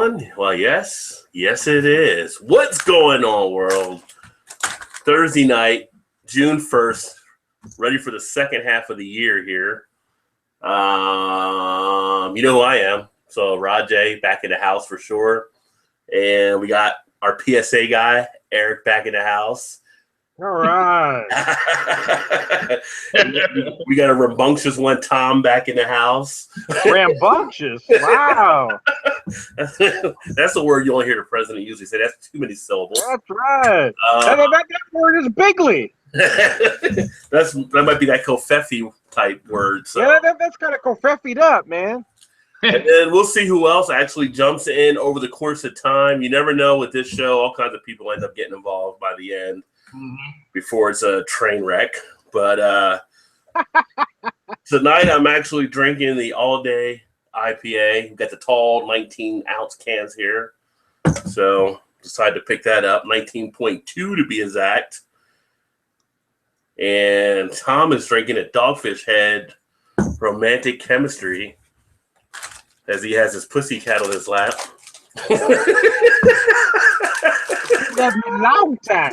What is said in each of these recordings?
on? Well, yes. Yes, it is. What's going on, world? Thursday night, June 1st, ready for the second half of the year here. You know who I am. So, Rajay back in the house for sure. And we got our PSA guy, Eric, back in the house. All right. We got a rambunctious one, Tom, back in the house. Rambunctious? Wow. That's the word you only hear the president usually say. That's too many syllables. That's right. That word is bigly. That might be that Kofefi type word. So. Yeah, that's kind of Kofefi'd up, man. And then we'll see who else actually jumps in over the course of time. You never know with this show. All kinds of people end up getting involved by the end. Before it's a train wreck. But tonight I'm actually drinking the all-day IPA. We've got the tall 19-ounce cans here. So decided to pick that up, 19.2 to be exact. And Tom is drinking a Dogfish Head Romantic Chemistry as he has his pussycat on his lap. That's a long time.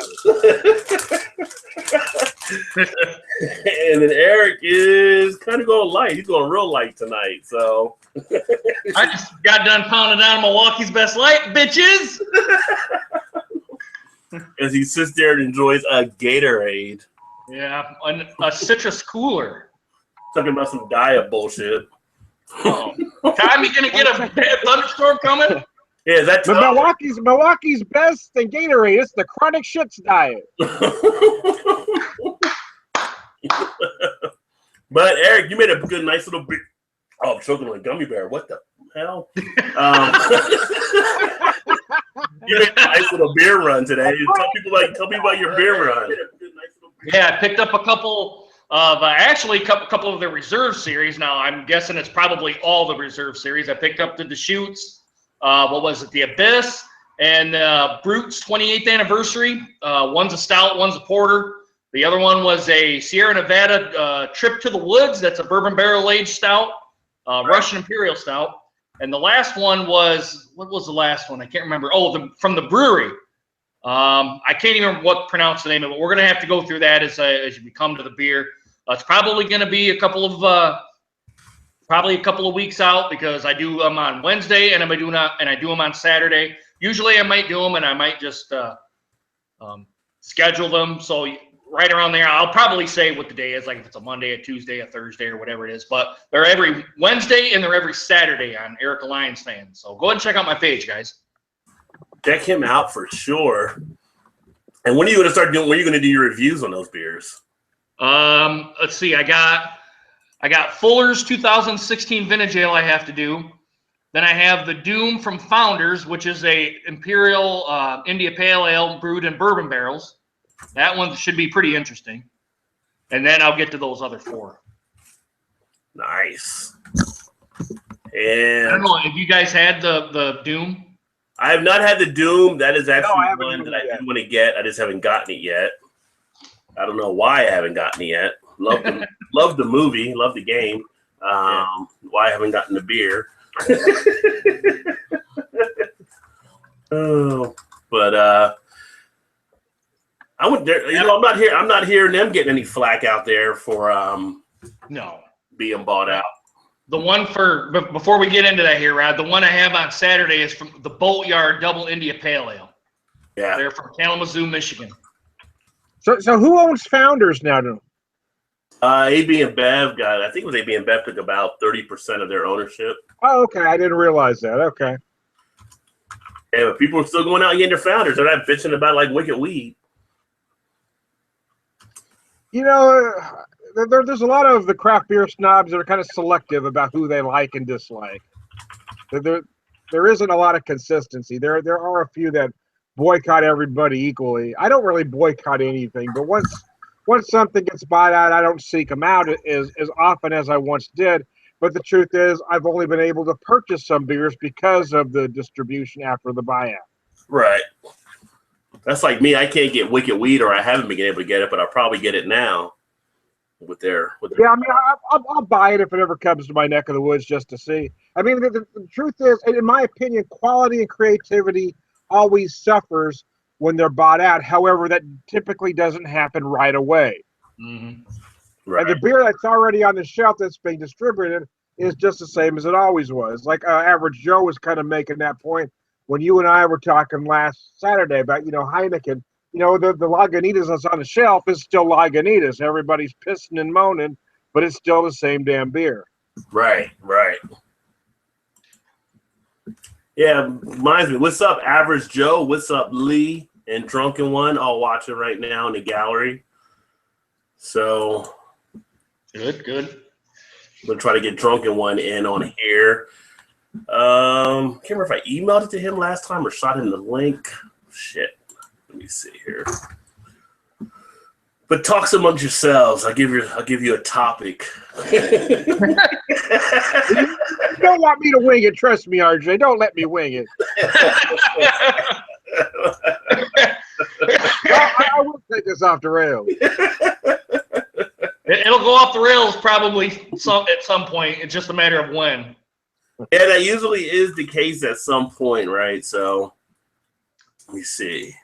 And then Eric is kind of going light. He's going real light tonight. So I just got done pounding down Milwaukee's Best Light, bitches. As he sits there and enjoys a Gatorade. Yeah, a citrus cooler. Talking about some diet bullshit. Oh. Time you gonna get a bad thunderstorm coming? Yeah, that's Milwaukee's Best and Gatorade. It's the chronic shits diet. But Eric, you made a good, nice little beer. Oh, I'm choking on a gummy bear. What the hell? You made a nice little beer run today. Tell people about your beer run. Yeah, I picked up a couple of actually a couple of the reserve series. Now I'm guessing it's probably all the reserve series. I picked up the Deschutes. What was it? The Abyss and Brute's 28th anniversary. One's a stout, one's a porter. The other one was a Sierra Nevada Trip to the Woods. That's a bourbon barrel aged stout, Russian Imperial stout. And the last one was, what was the last one? I can't remember. Oh, from the brewery. I can't even pronounce the name of it. We're going to have to go through that as we come to the beer. It's probably going to be a couple of weeks out because I do them on Wednesday and I do them on Saturday. Usually I might do them and I might just schedule them. So right around there, I'll probably say what the day is, like if it's a Monday, a Tuesday, a Thursday, or whatever it is. But they're every Wednesday and they're every Saturday on Eric Alliance Fan. So go ahead and check out my page, guys. Check him out for sure. And when are you going to start doing? When are you going to do your reviews on those beers? Let's see. I got Fuller's 2016 Vintage Ale I have to do. Then I have the Doom from Founders, which is a Imperial India Pale Ale brewed in bourbon barrels. That one should be pretty interesting. And then I'll get to those other four. Nice. And I don't know. Have you guys had the Doom? I have not had the Doom. That is actually one that I do want to get. I just haven't gotten it yet. I don't know why I haven't gotten it yet. Love the movie. Love the game. Why I haven't gotten the beer. But I would. I'm not hearing them getting any flack out there for no being bought out. The one before we get into that here, Rod, the one I have on Saturday is from the Boatyard Double India Pale Ale. Yeah. They're from Kalamazoo, Michigan. So who owns Founders now? AB and Bev I think it was AB and Bev took about 30% of their ownership. Oh, okay. I didn't realize that. Okay. Yeah, but people are still going out and getting their Founders. They're not bitching about like wicked weed. You know, there's a lot of the craft beer snobs that are kind of selective about who they like and dislike. There isn't a lot of consistency. There are a few that boycott everybody equally. I don't really boycott anything, but once something gets bought out, I don't seek them out as often as I once did. But the truth is, I've only been able to purchase some beers because of the distribution after the buyout. Right. That's like me. I can't get wicked weed, or I haven't been able to get it, but I'll probably get it now. with their. Yeah, I mean, I'll buy it if it ever comes to my neck of the woods just to see. I mean, the truth is, in my opinion, quality and creativity always suffers when they're bought out. However, that typically doesn't happen right away. Mm-hmm. Right. And the beer that's already on the shelf that's being distributed is just the same as it always was. Like Average Joe was kind of making that point when you and I were talking last Saturday about, Heineken. The Lagunitas that's on the shelf is still Lagunitas. Everybody's pissing and moaning, but it's still the same damn beer. Right. Yeah, reminds me. What's up, Average Joe? What's up, Lee and Drunken One? All watching right now in the gallery. So Good. I'm gonna try to get Drunken One in on here. Can't remember if I emailed it to him last time or shot him the link. Shit. Let me see here. But talks amongst yourselves. I'll give you a topic. You don't want me to wing it. Trust me, RJ. Don't let me wing it. I will take this off the rails. It'll go off the rails probably at some point. It's just a matter of when. Yeah, that usually is the case at some point, right? So let me see.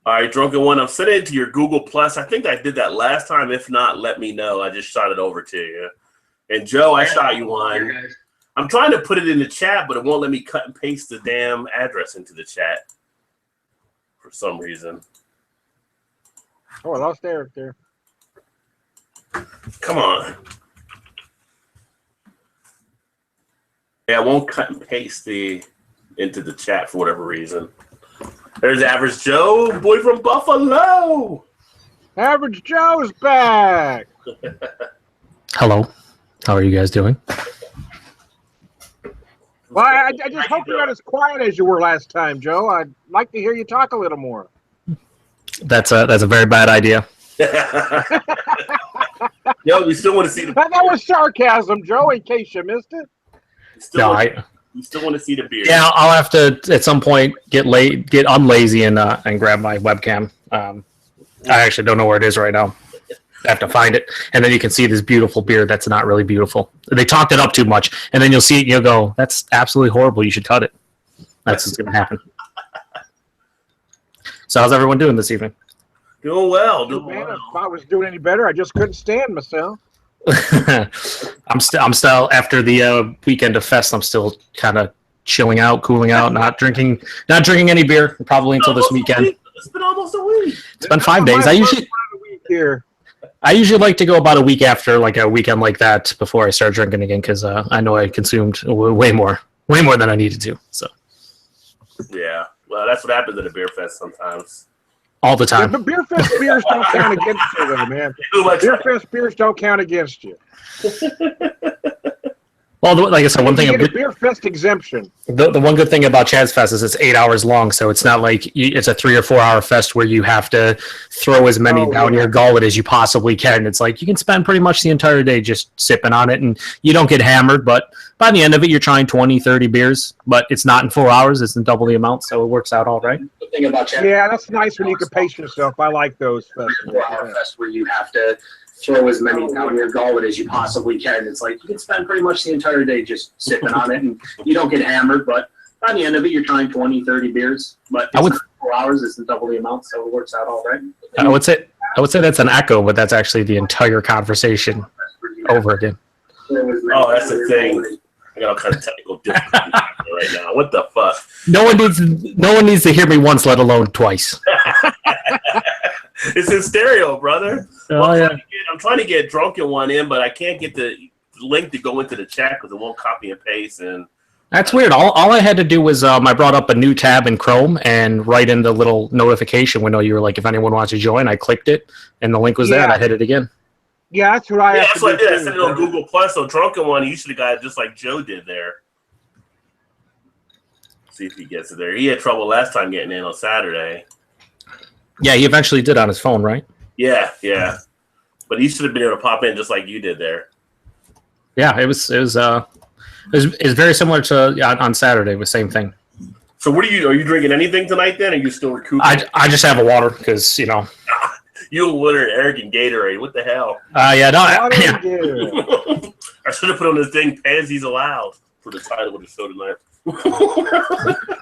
All right, Drunken One, I'm sending it to your Google Plus. I think I did that last time. If not, let me know. I just shot it over to you. And Joe, I shot you one. I'm trying to put it in the chat, but it won't let me cut and paste the damn address into the chat for some reason. Oh, I lost Eric there. Come on. Yeah, I won't cut and paste into the chat for whatever reason. There's Average Joe, boy from Buffalo. Average Joe's back. Hello. How are you guys doing? Well, I just hope you're not as quiet as you were last time, Joe. I'd like to hear you talk a little more. That's a very bad idea. Yo, we still want to see the. That was sarcasm, Joe. In case you missed it. You still want to see the beer. Yeah, I'll have to at some point get unlazy and grab my webcam. I actually don't know where it is right now. I have to find it, and then you can see this beautiful beer that's not really beautiful. They talked it up too much, and then you'll see it and you'll go, "That's absolutely horrible. You should cut it." That's what's going to happen. So, how's everyone doing this evening? Doing well. If I was doing any better, I just couldn't stand myself. I'm still after the weekend of Fest. I'm still kind of chilling out, cooling out, not drinking any beer probably until this weekend. It's been almost a week. It's been 5 days. I usually like to go about a week after like a weekend like that before I start drinking again because I know I consumed way more than I needed to. So yeah, well, that's what happens at a beer fest sometimes. All the time. The beer fest beers don't count against you, though, man. Beer fest beers don't count against you. Well, like I said, one thing. You get a beer fest exemption. The one good thing about Chad's Fest is it's 8 hours long, so it's not like it's a 3 or 4 hour fest where you have to throw as many down your gullet as you possibly can. It's like you can spend pretty much the entire day just sipping on it, and you don't get hammered, but by the end of it, you're trying 20, 30 beers, but it's not in 4 hours. It's in double the amount, so it works out all right. The thing about Chad's that's nice when you can pace yourself. I like those festivals. 4 hour fest where you have to throw as many down your gullet as you possibly can. It's like you can spend pretty much the entire day just sipping on it, and you don't get hammered, but by the end of it, you're trying 20, 30 beers. But it's not 4 hours, it's double the amount, so it works out all right. I would say that's an echo, but that's actually the entire conversation over again. Oh, that's the thing. I got all kind of technical difficulties right now. What the fuck? No one needs to hear me once, let alone twice. It's in stereo, brother. I'm trying to get Drunken One in, but I can't get the link to go into the chat because it won't copy and paste. And that's weird. All I had to do was I brought up a new tab in Chrome and right in the little notification window, you were like, if anyone wants to join, I clicked it, and the link was there, and I hit it again. Yeah, that's what I have that's what I did. I sent it on Google Plus. So Drunken One, you should have got it just like Joe did there. See if he gets it there. He had trouble last time getting in on Saturday. Yeah, he eventually did on his phone, right? Yeah. But he should have been able to pop in just like you did there. Yeah, it was very similar to on Saturday. It was the same thing. So are you drinking anything tonight then? Or are you still recouping? I just have a water because, You and Winter, Eric, and Gatorade. What the hell? Yeah, no, I should have put on this thing, Pansies Allowed, for the title of the show tonight.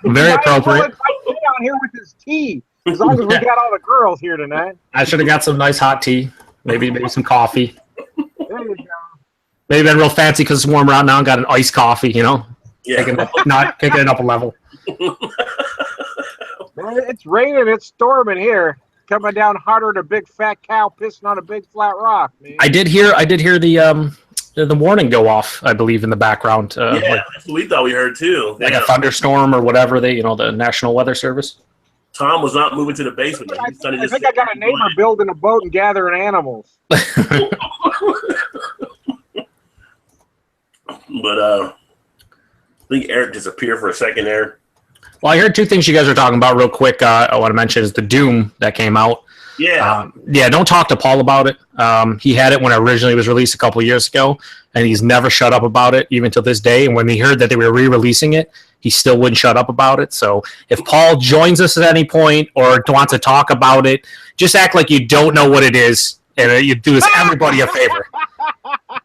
very appropriate. Down here with his tea. As long as we got all the girls here tonight. I should have got some nice hot tea, maybe some coffee. There you go. Maybe been real fancy because it's warmer out now and got an iced coffee, you know? Yeah. Not kicking it up a level. Man, it's raining, it's storming here. Coming down harder than a big fat cow pissing on a big flat rock, man. I did hear the warning go off, I believe, in the background. That's what we thought we heard too. Like a thunderstorm or whatever, the National Weather Service. Tom was not moving to the basement. I think I got a neighbor building a boat and gathering animals. But I think Eric disappeared for a second there. Well, I heard two things you guys are talking about real quick. I want to mention is the Doom that came out. Yeah. Don't talk to Paul about it. He had it when it originally was released a couple of years ago, and he's never shut up about it, even till this day. And when he heard that they were re-releasing it, he still wouldn't shut up about it. So if Paul joins us at any point or wants to talk about it, just act like you don't know what it is, and you do us everybody a favor.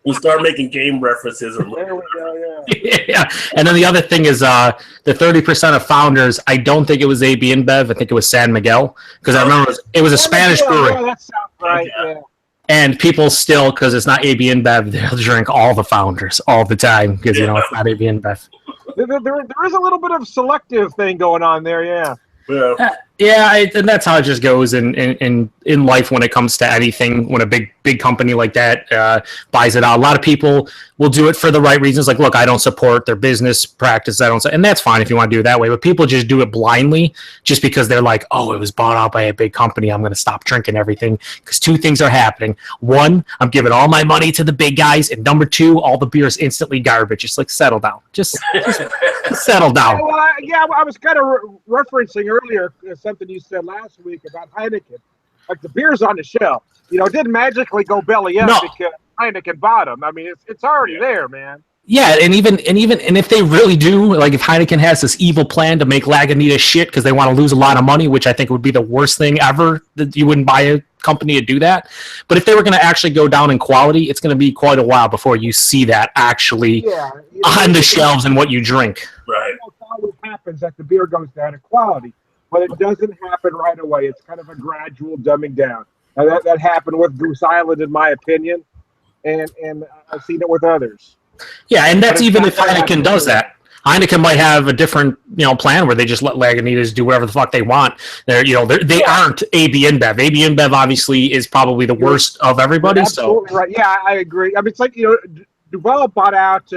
We'll start making game references. There we go, Yeah. And then the other thing is the 30% of founders, I don't think it was AB InBev. I think it was San Miguel, because I remember it was a Spanish brewery. Yeah, that sounds right, yeah. And people still, because it's not AB InBev, they'll drink all the founders all the time because, it's not AB InBev. There is a little bit of selective thing going on there, yeah. And that's how it just goes in life when it comes to anything. When a big company like that buys it out, a lot of people will do it for the right reasons. Like, look, I don't support their business practice. And that's fine if you want to do it that way. But people just do it blindly just because they're like, oh, it was bought out by a big company, I'm going to stop drinking everything. Because two things are happening. One, I'm giving all my money to the big guys, and number two, all the beer is instantly garbage. Just like settle down. Just settle down. Well, I was kind of referencing earlier something you said last week about Heineken. Like the beer's on the shelf, it didn't magically go belly up because Heineken bought them. I mean, it's already there, man. Yeah, and even if they really do, like if Heineken has this evil plan to make Lagunitas shit because they want to lose a lot of money, which I think would be the worst thing ever, that you wouldn't buy a company to do that. But if they were going to actually go down in quality, it's going to be quite a while before you see that actually on the shelves and what you drink. Right. It always happens that the beer goes down in quality, but it doesn't happen right away. It's kind of a gradual dumbing down. Now, that happened with Goose Island, in my opinion, and I've seen it with others. Yeah, and that's even if Heineken does that. Heineken might have a different, plan where they just let Lagunitas do whatever the fuck they want. They aren't AB InBev. AB InBev obviously is probably the worst of everybody. You're absolutely right. Yeah, I agree. I mean, it's like Duval bought out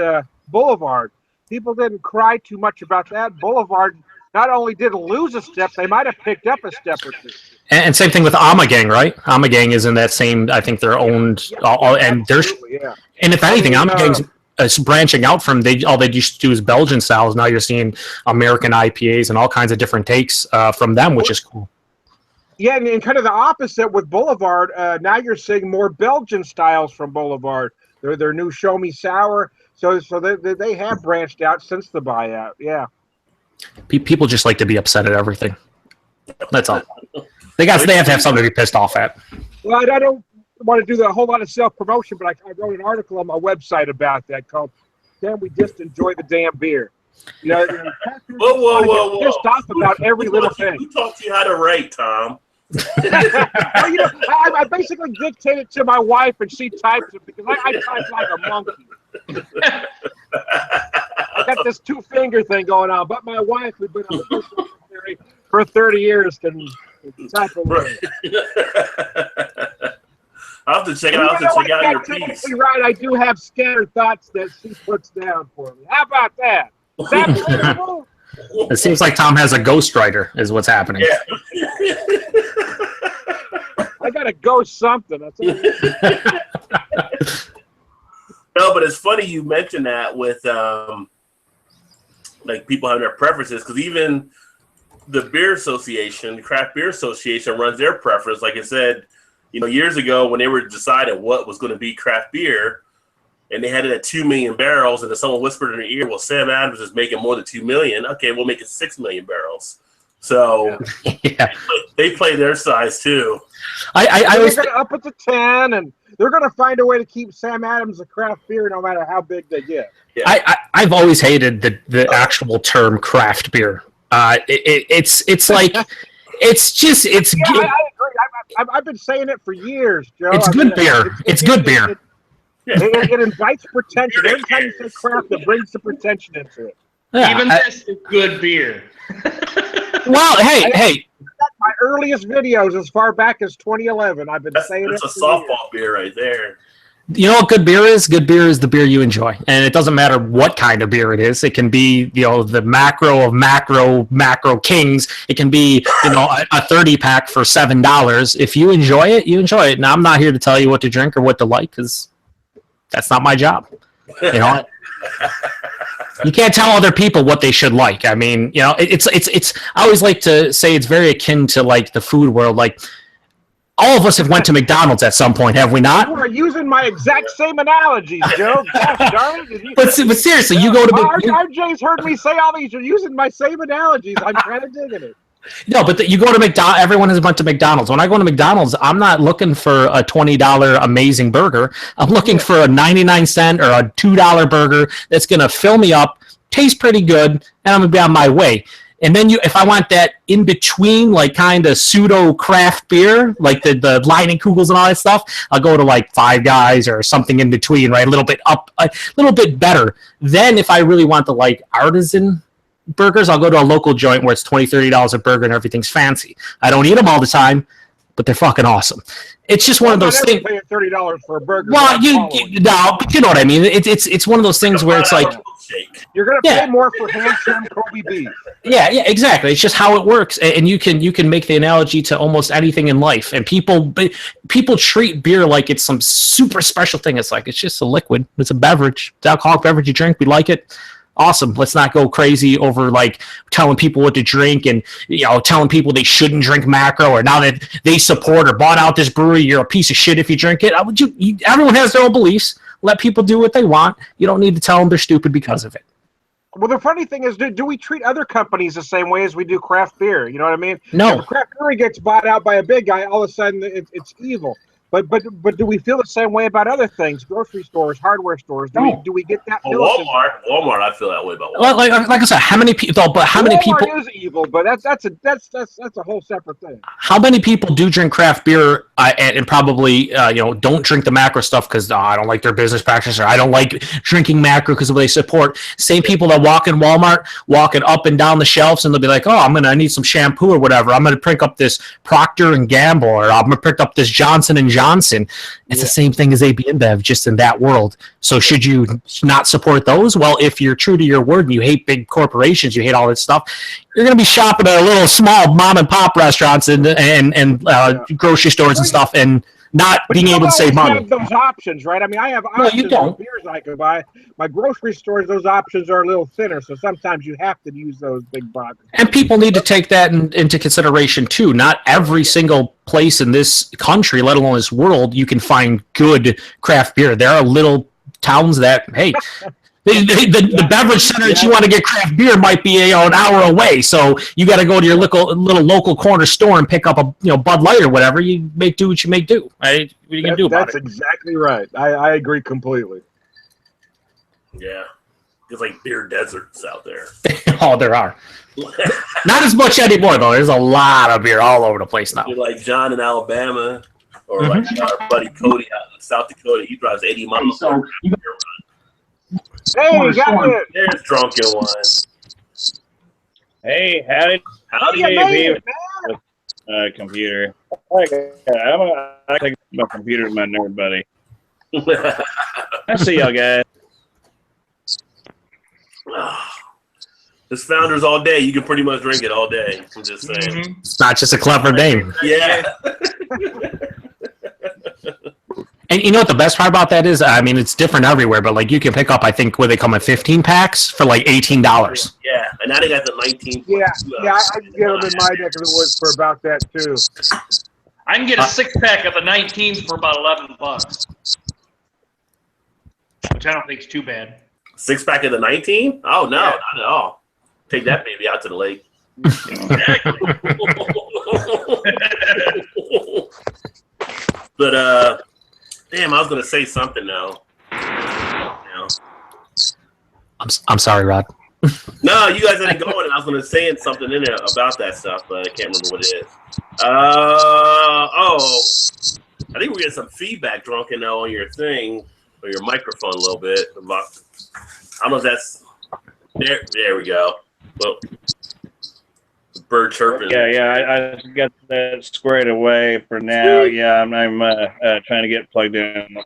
Boulevard. People didn't cry too much about that. Boulevard not only didn't lose a step, they might have picked up a step or two. And same thing with Amagang, right? Amagang is in that same. I think they're owned, and there's. Yeah. And if anything, Amagang's branching out from all they used to do is Belgian styles. Now you're seeing American IPAs and all kinds of different takes from them, which is cool. Yeah, and kind of the opposite with Boulevard. Now you're seeing more Belgian styles from Boulevard. Their new Show Me Sour. So they have branched out since the buyout. Yeah. People just like to be upset at everything. That's all. They have to have something to be pissed off at. Well, I don't want to do a whole lot of self-promotion, but I wrote an article on my website about that called "Can We Just Enjoy the Damn Beer?" Whoa! Pissed off about every little thing. Who taught you how to write, Tom? Well, I basically dictate it to my wife, and she types it because I type like a monkey. I got this two-finger thing going on, but my wife, who's been on the dictionary for 30 years, can type away. I'll have to check out your piece. Right, I do have scattered thoughts that she puts down for me. How about that? Is that reasonable? It seems like Tom has a ghostwriter, is what's happening. Yeah. I got to ghost something. That's all. No, but it's funny you mentioned that with like people having their preferences, because even the beer association, the craft beer association, runs their preference. Like I said, years ago when they were deciding what was going to be craft beer, and they had it at 2 million barrels, and then someone whispered in their ear, "Well, Sam Adams is making more than 2 million. Okay, we'll make it 6 million barrels." So Yeah. they play their size too. I They're was going to up it to 10, and they're going to find a way to keep Sam Adams a craft beer no matter how big they get. I've always hated the actual term craft beer. It's like it's Yeah, I agree. I've been saying it for years, Joe. it's good beer. It's good beer. It invites pretension. Every time you say craft, it brings the pretension into it. Yeah, Even this is good beer. well, hey, My earliest videos as far back as 2011. I've been saying That's it a for years. softball beer right there. you know what good beer is? Good beer is the beer you enjoy, and it doesn't matter what kind of beer it is. It can be the macro of macro kings. It can be a 30-pack for $7. If you enjoy it, you enjoy it. Now I'm not here to tell you what to drink or what to like because that's not my job. You can't tell other people what they should like. I mean, it's. I always like to say it's very akin to like the food world. Like all of us have went to McDonald's at some point, have we not? You are using my exact same analogies, Joe. Gosh darn it. But seriously, you go to RJ's heard me say all these. You're using my same analogies. I'm kind of digging it. No, but you go to McDonald's. Everyone has went to McDonald's. When I go to McDonald's, I'm not looking for a $20 amazing burger. I'm looking for a 99-cent or a $2 burger that's going to fill me up, taste pretty good, and I'm going to be on my way. And then if I want that in between, like kind of pseudo craft beer, like the Leinenkugels and all that stuff, I'll go to like Five Guys or something in between, right? A little bit better. Then if I really want the like artisan burgers, I'll go to a local joint where it's $20, $30 a burger and everything's fancy. I don't eat them all the time, but they're fucking awesome. It's just one of those things. Paying $30 for a burger. Well, but you know what I mean. It's one of those things where it's like you're gonna pay more for hand-trimmed Kobe beef. Yeah, exactly. It's just how it works, and you can make the analogy to almost anything in life. And people treat beer like it's some super special thing. It's like it's just a liquid. It's a beverage. It's an alcoholic beverage you drink. We like it. Awesome. Let's not go crazy over like telling people what to drink and telling people they shouldn't drink macro, or now that they support or bought out this brewery, you're a piece of shit if you drink it. Everyone has their own beliefs. Let people do what they want. You don't need to tell them they're stupid because of it. Well, the funny thing is, do we treat other companies the same way as we do craft beer? You know what I mean? No. If a craft brewery gets bought out by a big guy, all of a sudden it's evil. But do we feel the same way about other things? Grocery stores, hardware stores. Do we get that? Walmart, I feel that way about Walmart. Well, like I said, how many people? Walmart is evil, but that's a whole separate thing. How many people do drink craft beer and probably don't drink the macro stuff because I don't like their business practice, or I don't like drinking macro because of what they support? Same people that walk in Walmart, walking up and down the shelves, and they'll be like, "Oh, I need some shampoo or whatever. I'm gonna pick up this Procter and Gamble, or I'm gonna pick up this Johnson and Johnson." It's the same thing as AB InBev, just in that world. So should you not support those? Well, if you're true to your word and you hate big corporations, you hate all this stuff, you're going to be shopping at a little small mom and pop restaurants and grocery stores and stuff, and not being able to save money. Have those options, right? I mean, I have options of beers I could buy. My grocery stores, those options are a little thinner, so sometimes you have to use those big boxes. And people need to take that into consideration too. Not every single place in this country, let alone this world, you can find good craft beer. There are little towns that, hey, the beverage center that you want to get craft beer might be an hour away, so you got to go to your little local corner store and pick up a Bud Light or whatever. You may do what you may do. Right? What are you gonna do about it? That's exactly right. I agree completely. Yeah, there's like beer deserts out there. Oh, there are. Not as much anymore though. There's a lot of beer all over the place now. You're like John in Alabama, or like our buddy Cody out in South Dakota. He drives 80 miles. So Hey, got it. There's drunken wine. Hey, howdy, You made hey, it, man. computer. Okay, I'm gonna take my computer to my nerd buddy. I see y'all guys. This Founders all day. You can pretty much drink it all day. I'm just saying. It's not just a clever name. Yeah. And you know what the best part about that is? I mean, it's different everywhere, but like you can pick up, I think, where they come in 15 packs for like $18. Yeah, and now they got the 19. Yeah, I can get them in my neck of the woods for about that too. I can get a 6-pack of the 19s for about $11, which I don't think is too bad. 6-pack of the 19? Oh no, not at all. Take that baby out to the lake. Exactly. But damn, I was gonna say something now. I'm sorry, Rod. No, you guys had it going, and I was gonna say something in there about that stuff, but I can't remember what it is. I think we're getting some feedback, Drunken, now on your thing or your microphone a little bit. I don't know if that's there. There we go. Well, bird chirping. Yeah. I got that squared away for now. Yeah, I'm trying to get plugged in.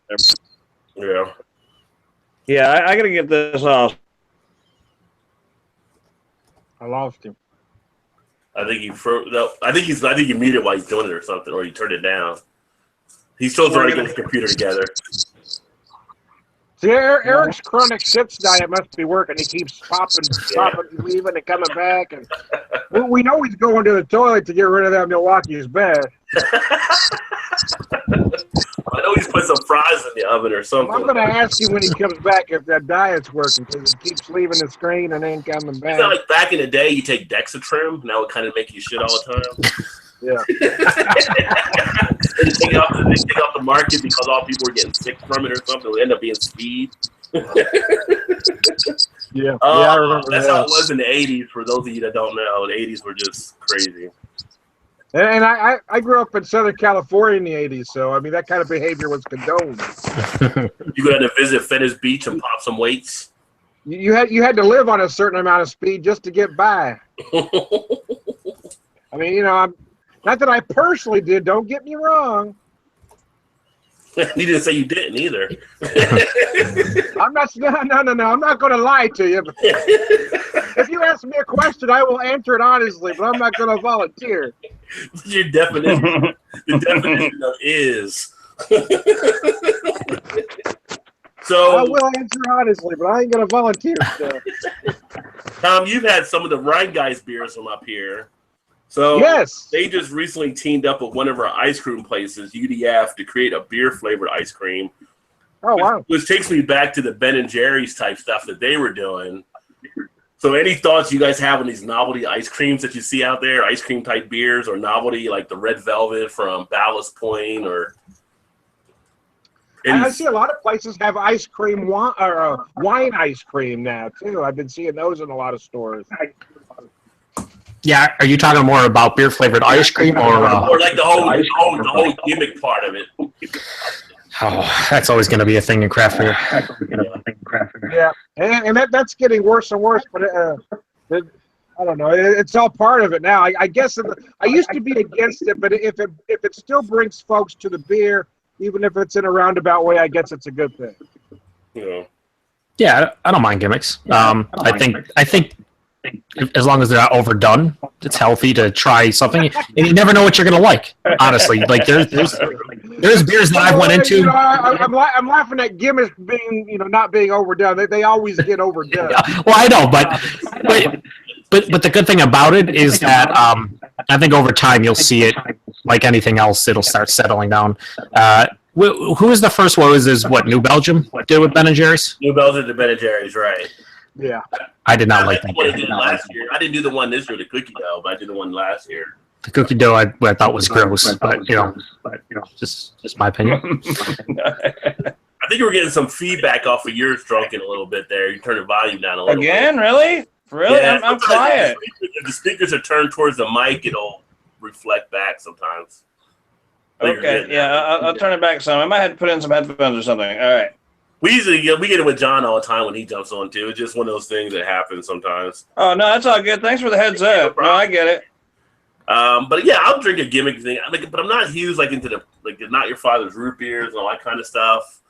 Yeah. Yeah, I got to get this off. I lost him. I think you no, I think you muted while he's doing it or something, or you turned it down. He's still trying to get his computer together. See, Eric's chronic sits diet must be working. He keeps popping, leaving, and coming back. And we know he's going to the toilet to get rid of that Milwaukee's bed. I know he's put some fries in the oven or something. I'm going to ask you when he comes back if that diet's working, because he keeps leaving the screen and then coming back. It's not like back in the day you take Dexatrim, and that would kind of make you shit all the time. Yeah. They take it off the market because all people were getting sick from it or something. It would end up being speed. Yeah, I remember that's that. how it was in the 80s, for those of you that don't know. The 80s were just crazy. And I grew up in Southern California in the 80s, so, I mean, that kind of behavior was condoned. You go to visit Venice Beach and pop some weights? You had to live on a certain amount of speed just to get by. I mean, not that I personally did, don't get me wrong. You didn't say you didn't either. I'm not going to lie to you. But if you ask me a question, I will answer it honestly, but I'm not going to volunteer. Your definition, the definition of is. So I will answer honestly, but I ain't going to volunteer. So. Tom, you've had some of the Rhine Guys beers from up here. So yes, they just recently teamed up with one of our ice cream places, UDF, to create a beer-flavored ice cream. Oh, wow. Which takes me back to the Ben & Jerry's type stuff that they were doing. So any thoughts you guys have on these novelty ice creams that you see out there, ice cream type beers, or novelty like the Red Velvet from Ballast Point, or... I see a lot of places have ice cream or wine ice cream now, too. I've been seeing those in a lot of stores. Yeah, are you talking more about beer flavored ice cream or like the whole gimmick part of it? Oh, that's always going to be a thing in craft beer. Yeah, and that's getting worse and worse. But I don't know. It's all part of it now. I guess I used to be against it, but if it still brings folks to the beer, even if it's in a roundabout way, I guess it's a good thing. Yeah, I don't mind gimmicks. I think as long as they're not overdone, it's healthy to try something, and you never know what you're gonna like. Honestly, like there's beers that I've went into. I'm laughing at gimmicks being not being overdone. They always get overdone. Well, I know, but the good thing about it is that I think over time you'll see it like anything else. It'll start settling down. Who was the first one? What New Belgium did with Ben & Jerry's? New Belgium did Ben & Jerry's, right? Yeah. I did not like that. I did it last year. I didn't do the one this year, the cookie dough, but I did the one last year. The cookie dough I thought was gross, but just my opinion. I think you were getting some feedback off of yours, Drunken, a little bit there. You turned the volume down a little Again, bit. Really? Yeah, I'm quiet. If the speakers are turned towards the mic, it'll reflect back sometimes. Okay, yeah, I'll turn it back some. I might have to put in some headphones or something. All right. We get it with John all the time when he jumps on too. It's just one of those things that happens sometimes. Oh no, that's all good. Thanks for the heads up. No, I get it. But yeah, I'll drink a gimmick thing. But I'm not huge into the Not Your Father's root beers and all that kind of stuff.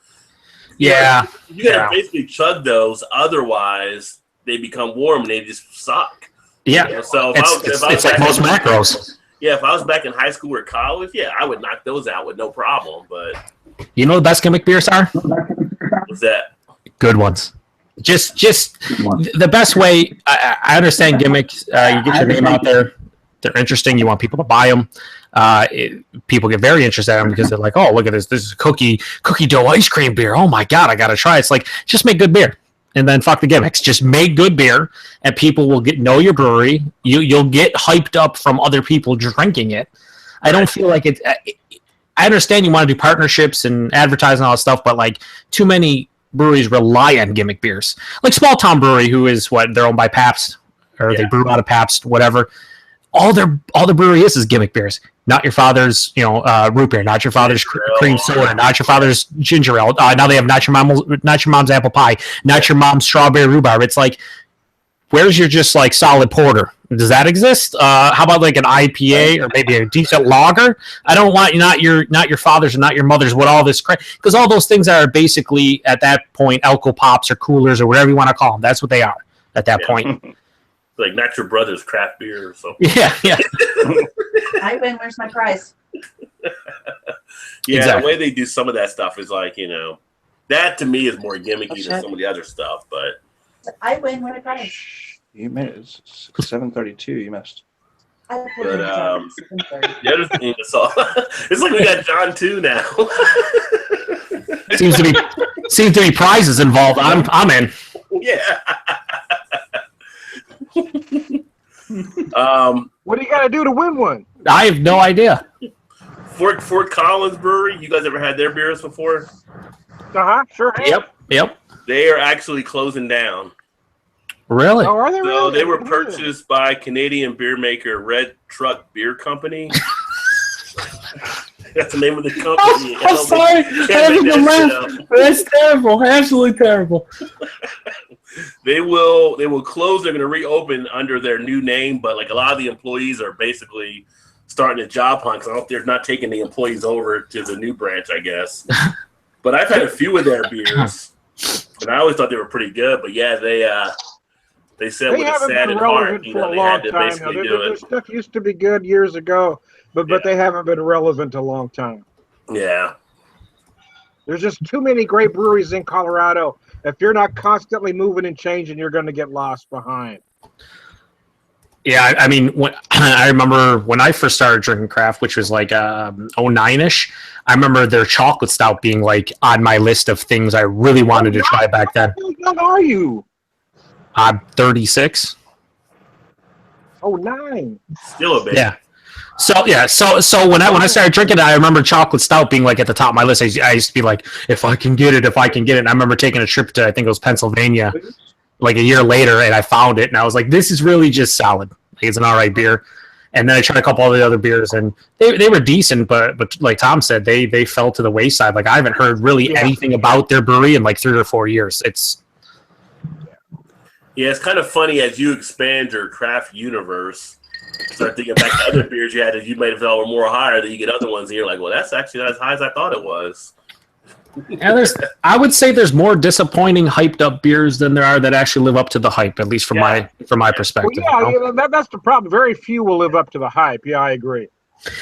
Yeah, you gotta basically chug those, otherwise they become warm and they just suck. Yeah, so it's like most macros. Yeah, if I was back in high school or college, I would knock those out with no problem. But you know the best gimmick beers are? What's that? Good ones. Just the best way. I understand gimmicks. You get your name out there. They're interesting. You want people to buy them. People get very interested in them because they're like, "Oh, look at this! This is cookie dough ice cream beer. Oh my god, I gotta try!" It's like just make good beer. and then fuck the gimmicks. Just make good beer, and people will know your brewery. You'll get hyped up from other people drinking it. I don't feel like it. I understand you want to do partnerships and advertising and all that stuff, but like too many breweries rely on gimmick beers. Like Small Town Brewery, who is they're owned by Pabst, or they brew out of Pabst, whatever. All the brewery is gimmick beers. Not your father's, root beer. Not your father's cream soda. Not your father's ginger ale. Now they have not your mom's apple pie. Not your mom's strawberry rhubarb. It's like, where's your just like solid porter? Does that exist? How about like an IPA or maybe a decent lager? I don't want not your father's and not your mother's. What all this because all those things are basically at that point Alco Pops or coolers or whatever you want to call them. That's what they are at that point. Like not your brother's craft beer or something. Yeah. I win. Where's my prize? The way they do some of that stuff is like, that to me is more gimmicky than some of the other stuff. But I win. Where's my prize? You missed. It's 7:32. You missed. But the other thing is, it's like we got John 2 now. seems to be prizes involved. I'm in. Yeah. What do you got to do to win one? I have no idea. Fort Collins Brewery. You guys ever had their beers before? Sure. Yep. They are actually closing down. Really? Oh, are they? So really? they were purchased by Canadian beer maker Red Truck Beer Company. That's the name of the company. I'm sorry. That's terrible. Absolutely terrible. They will close. They're going to reopen under their new name, but like a lot of the employees are basically starting a job hunt. So they're not taking the employees over to the new branch, I guess. But I've had a few of their beers, and I always thought they were pretty good. But yeah, they said with a sad heart, they had to basically do it. Their stuff used to be good years ago, but they haven't been relevant a long time. Yeah. There's just too many great breweries in Colorado. If you're not constantly moving and changing, you're going to get lost behind. Yeah, I mean, I remember when I first started drinking craft, which was like 09-ish, I remember their chocolate stout being like on my list of things I really wanted to try back then. How young are you? I'm 36. 09. Still a bit. Yeah. So when I started drinking it, I remember chocolate stout being like at the top of my list. I used to be like, if I can get it. And I remember taking a trip to, I think it was Pennsylvania, like a year later, and I found it, and I was like, this is really just solid. Like, it's an all right beer. And then I tried a couple of the other beers, and they were decent, but like Tom said, they fell to the wayside. Like I haven't heard really anything about their brewery in like 3 or 4 years. It's kind of funny as you expand your craft universe. Start thinking back to other beers you had that you might have thought were more higher, that you get other ones and you're like, well, that's actually not as high as I thought it was. And I would say there's more disappointing hyped up beers than there are that actually live up to the hype, at least from my perspective. Well, that's the problem. Very few will live up to the hype. Yeah, I agree.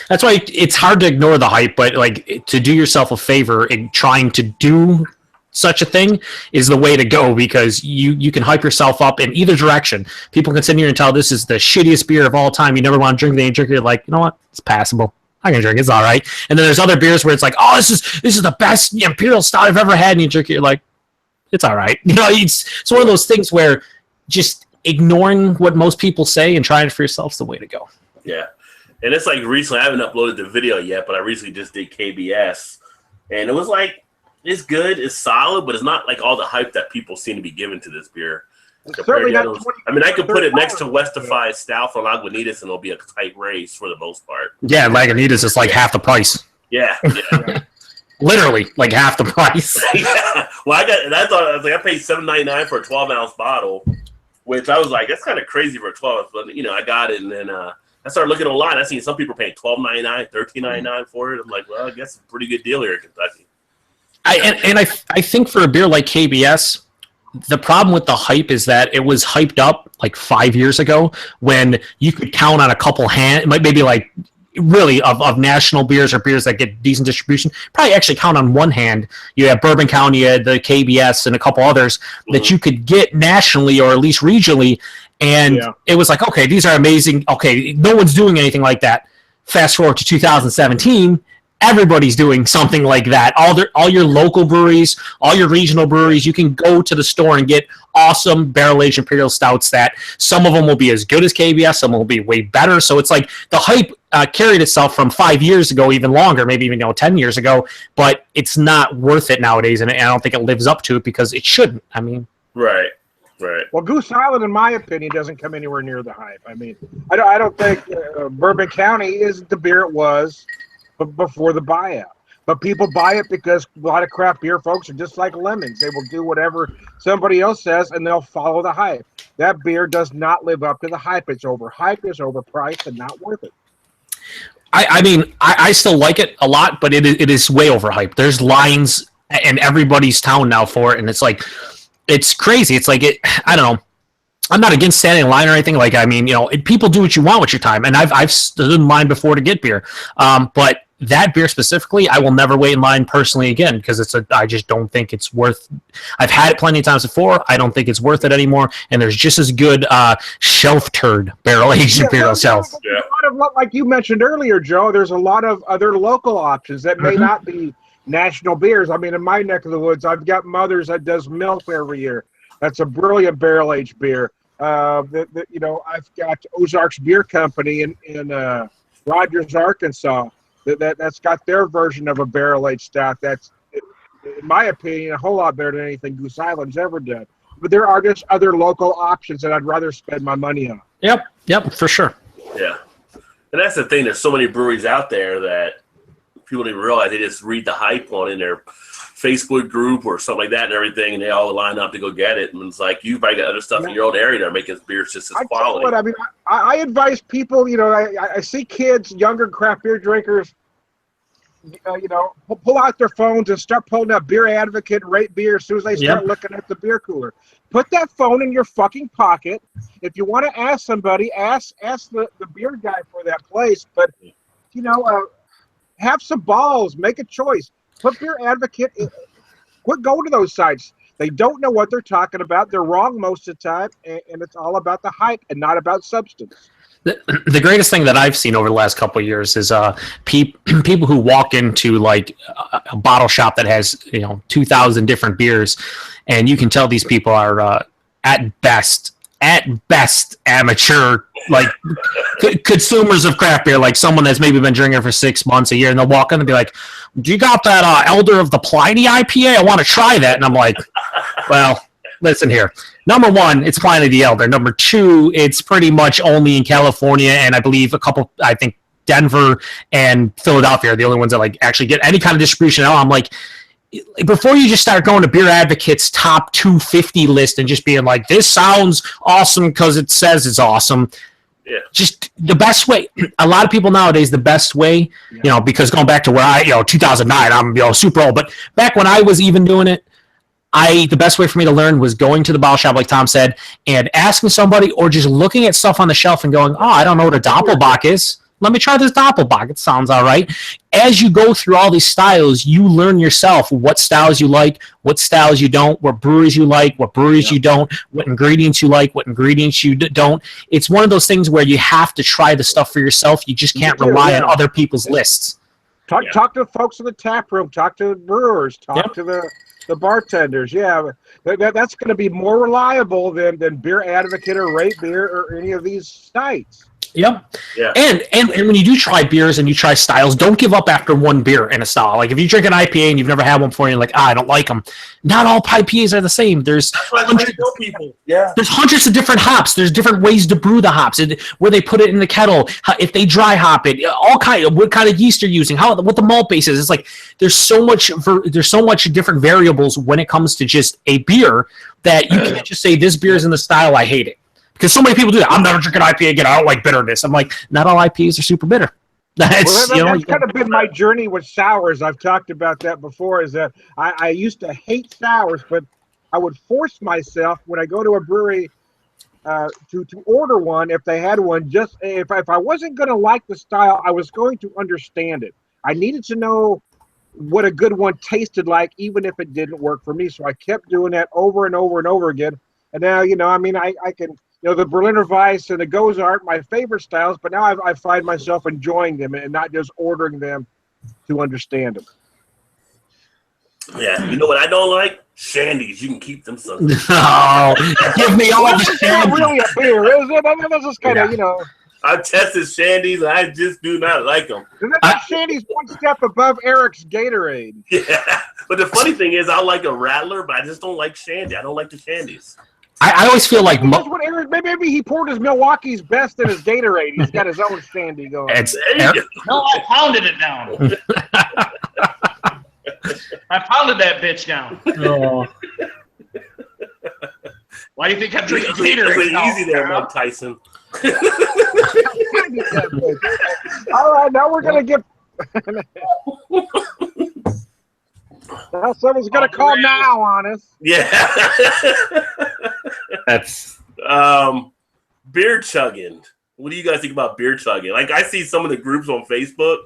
That's why it's hard to ignore the hype, but like to do yourself a favor in trying to do such a thing is the way to go, because you can hype yourself up in either direction. People can sit here and tell this is the shittiest beer of all time. You never want to drink it, and you drink it, you're like, you know what? It's passable. I can drink it. It's all right. And then there's other beers where it's like, oh, this is the best imperial stout I've ever had, and you drink it, you're like, it's all right. It's one of those things where just ignoring what most people say and trying it for yourself is the way to go. Yeah. And it's like recently, I haven't uploaded the video yet, but I recently just did KBS, and it was like, it's good, it's solid, but it's not like all the hype that people seem to be giving to this beer. Certainly not I could put it next to Westify Stout from Lagunitas, and it'll be a tight race for the most part. Yeah, Lagunitas is like half the price. Yeah. Literally, like half the price. Yeah. Well, I paid $7.99 for a 12-ounce bottle, which I was like, that's kind of crazy for a 12-ounce. But I got it, and then I started looking online. I seen some people paying $12.99, $13.99 for it. I'm like, well, I guess it's a pretty good deal here in Kentucky. I think for a beer like KBS, the problem with the hype is that it was hyped up like 5 years ago when you could count on a couple maybe like really of national beers or beers that get decent distribution. Probably actually count on one hand. You have Bourbon County, you had the KBS, and a couple others that you could get nationally or at least regionally. And it was like, okay, these are amazing. Okay, no one's doing anything like that. Fast forward to 2017. everybody's doing something like that. All your local breweries, all your regional breweries, you can go to the store and get awesome barrel-aged imperial stouts that some of them will be as good as KBS, some will be way better. So it's like the hype carried itself from 5 years ago, even longer, maybe even 10 years ago, but it's not worth it nowadays, and I don't think it lives up to it because it shouldn't. I mean, Right. Well, Goose Island, in my opinion, doesn't come anywhere near the hype. I mean, I don't think Bourbon County is the beer it was before the buyout. But people buy it because a lot of craft beer folks are just like lemons. They will do whatever somebody else says, and they'll follow the hype. That beer does not live up to the hype. It's overhyped, it's overpriced, and not worth it. I mean, I still like it a lot, but it is way overhyped. There's lines in everybody's town now for it, and it's like, it's crazy. It's like, I don't know. I'm not against standing in line or anything. Like, I mean, people do what you want with your time, and I've stood in line before to get beer. But that beer specifically, I will never wait in line personally again because I just don't think it's worth. I've had it plenty of times before. I don't think it's worth it anymore. And there's just as good shelf turd barrel aged imperial shells. Yeah. A lot of, like you mentioned earlier, Joe, there's a lot of other local options that may not be national beers. I mean, in my neck of the woods, I've got Mother's that does milk every year. That's a brilliant barrel aged beer. I've got Ozarks Beer Company in Rogers, Arkansas. That's got their version of a barrel aged stout. That's, in my opinion, a whole lot better than anything Goose Island's ever done. But there are just other local options that I'd rather spend my money on. Yep, for sure. Yeah, and that's the thing. There's so many breweries out there that people don't even realize. They just read the hype on in their Facebook group or something like that and everything, and they all line up to go get it. And it's like, you've probably got other stuff in your own area that are making beers just as quality. I mean, I advise people, I see kids, younger craft beer drinkers, pull out their phones and start pulling up Beer Advocate, Rate Beer as soon as they start looking at the beer cooler. Put that phone in your fucking pocket. If you want to ask somebody, ask the beer guy for that place. But, have some balls. Make a choice. Put Beer Advocate. Quit going to those sites. They don't know what they're talking about. They're wrong most of the time, and it's all about the hype and not about substance. The greatest thing that I've seen over the last couple of years is people who walk into like a bottle shop that has 2,000 different beers, and you can tell these people are at best amateur, like consumers of craft beer, like someone that's maybe been drinking for 6 months, a year, and they'll walk in and be like, "Do you got that Elder of the Pliny IPA? I want to try that." And I'm like, well, listen here. Number one, it's Pliny the Elder. Number two, it's pretty much only in California, and I believe I think Denver and Philadelphia are the only ones that like actually get any kind of distribution at all. I'm like, before you just start going to Beer Advocate's top 250 list and just being like, this sounds awesome because it says it's awesome. Yeah. Just the best way. A lot of people nowadays, the best way, because going back to where 2009, I'm super old, but back when I was even doing it, the best way for me to learn was going to the bottle shop, like Tom said, and asking somebody or just looking at stuff on the shelf and going, I don't know what a Doppelbock is. Let me try this Doppelbock. It sounds all right. As you go through all these styles, you learn yourself what styles you like, what styles you don't, what breweries you like, what breweries you don't, what ingredients you like, what ingredients you don't. It's one of those things where you have to try the stuff for yourself. You just can't rely on other people's lists. Talk to folks in the tap room. Talk to brewers. Talk to the bartenders. Yeah, that's going to be more reliable than Beer Advocate or Rate Beer or any of these sites. Yep. Yeah. And when you do try beers and you try styles, don't give up after one beer in a style. Like if you drink an IPA and you've never had one before, and you're like, I don't like them. Not all IPAs are the same. There's hundreds of different hops. There's different ways to brew the hops, where they put it in the kettle, if they dry hop it, what kind of yeast they're using, what the malt base is. It's like there's so much different variables when it comes to just a beer that you can't just say this beer is in the style, I hate it. Because so many people do that. I'm never drinking IPA again. I don't like bitterness. I'm like, not all IPAs are super bitter. That's kind of been my journey with sours. I've talked about that before. Is that I used to hate sours, but I would force myself when I go to a brewery to order one if they had one. Just if I wasn't going to like the style, I was going to understand it. I needed to know what a good one tasted like, even if it didn't work for me. So I kept doing that over and over and over again. And now, I can. The Berliner Weiss and the Goes aren't my favorite styles, but now I find myself enjoying them and not just ordering them to understand them. Yeah, you know what I don't like? Shandies. You can keep them. So Oh, give me all the It's not Shandy. really a beer, is it? I mean, this is kind of, I've tested Shandies, and I just do not like them. Shandy's one step above Eric's Gatorade. Yeah, but the funny thing is, I like a Rattler, but I just don't like Shandy. I don't like the Shandies. I always feel like That's what Eric, maybe he poured his Milwaukee's best in his Gatorade. He's got his own Shandy going. it's There you go. No, I pounded it down. I pounded that bitch down. oh. Why do you think I'm drinking It's Gatorade now? easy there, Mike Tyson. All right, now we're gonna get. Now someone's gonna call now on us. Yeah. That's Beer chugging. What do you guys think about beer chugging? Like, I see some of the groups on Facebook,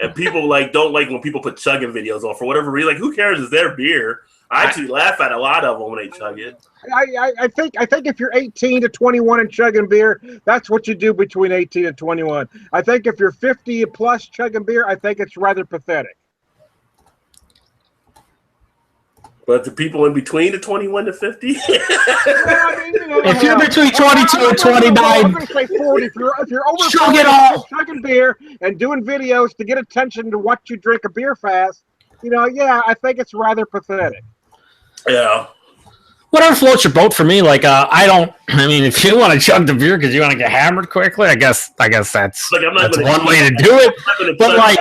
and people don't like when people put chugging videos on for whatever reason. Like, who cares? It's their beer. I actually laugh at a lot of them when they chug it. I think if you're 18 to 21 and chugging beer, that's what you do between 18 and 21. I think if you're 50 plus chugging beer, I think it's rather pathetic. But the people in between the 21 to 50? if you're between 22 and 29, I'm going to say 40. If you're over chug 40, it all. chugging beer and doing videos to get attention to what you drink a beer fast, I think it's rather pathetic. Yeah. Whatever floats your boat for me. Like, if you want to chug the beer because you want to get hammered quickly, I guess that's Like, I'm not that's gonna one way to do it. But, like,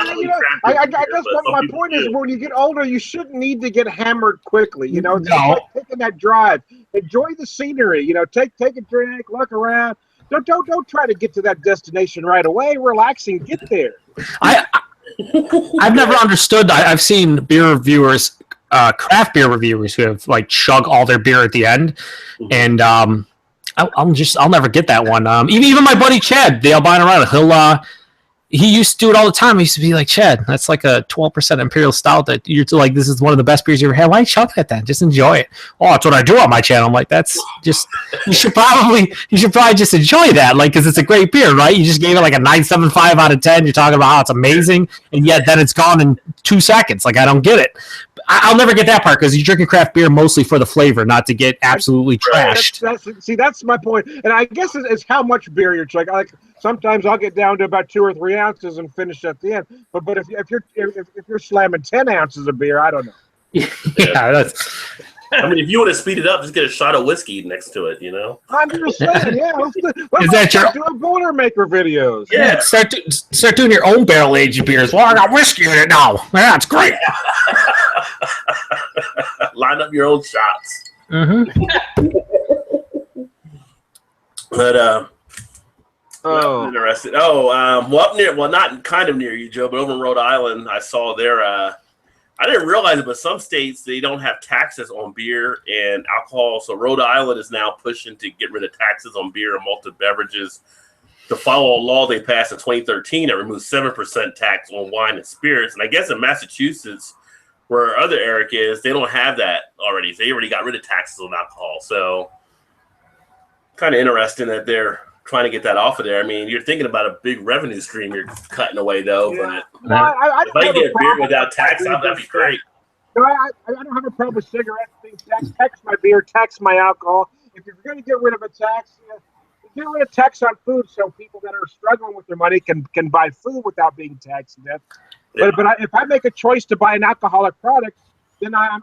I guess my point is, when you get older, you shouldn't need to get hammered quickly. It's No. like taking that drive. Enjoy the scenery. Take a drink, look around. Don't try to get to that destination right away. Relax and get there. I've never understood. I've seen beer reviewers, craft beer reviewers, who have like chug all their beer at the end, and I'll never get that one. Even my buddy Chad, the albino writer, he used to do it all the time. He used to be like, Chad, that's like a 12% imperial stout that you're like, this is one of the best beers you ever had. Why chug that then? Just enjoy it. Oh, that's what I do on my channel. I'm like, that's just you should probably just enjoy that, like, because it's a great beer, right? You just gave it like a 9.75 out of 10. You're talking about how it's amazing, and yet then it's gone in 2 seconds. Like, I don't get it. I'll never get that part, because you're drinking craft beer mostly for the flavor, not to get absolutely trashed. That's my point. And I guess it's how much beer you're chugging. Like, sometimes I'll get down to about 2 or 3 ounces and finish at the end. But if you're slamming 10 ounces of beer, I don't know. Yeah, that's. I mean, if you want to speed it up, just get a shot of whiskey next to it, I'm just saying, yeah. Is that your doing Boilermaker videos? Yeah, start doing your own barrel aged beers. Well, I got whiskey in it now. Yeah, it's great. Line up your own shots. Mm-hmm. But Oh. interesting. Not kind of near you, Joe, but over in Rhode Island, I saw their. I didn't realize it, but some states, they don't have taxes on beer and alcohol. So Rhode Island is now pushing to get rid of taxes on beer and malted beverages to follow a law they passed in 2013 that removes 7% tax on wine and spirits. And I guess in Massachusetts, where other Eric is, they don't have that already. They already got rid of taxes on alcohol. So kind of interesting that they're trying to get that off of there. I mean, you're thinking about a big revenue stream you're cutting away, though. Yeah. But No, I if I don't get have a beer problem without tax, that'd be great. No, I don't have a problem with cigarettes. Tax my beer, tax my alcohol. If you're going to get rid of a tax, get rid of tax on food so people that are struggling with their money can buy food without being taxed to death. Yeah. But if I make a choice to buy an alcoholic product, then I'm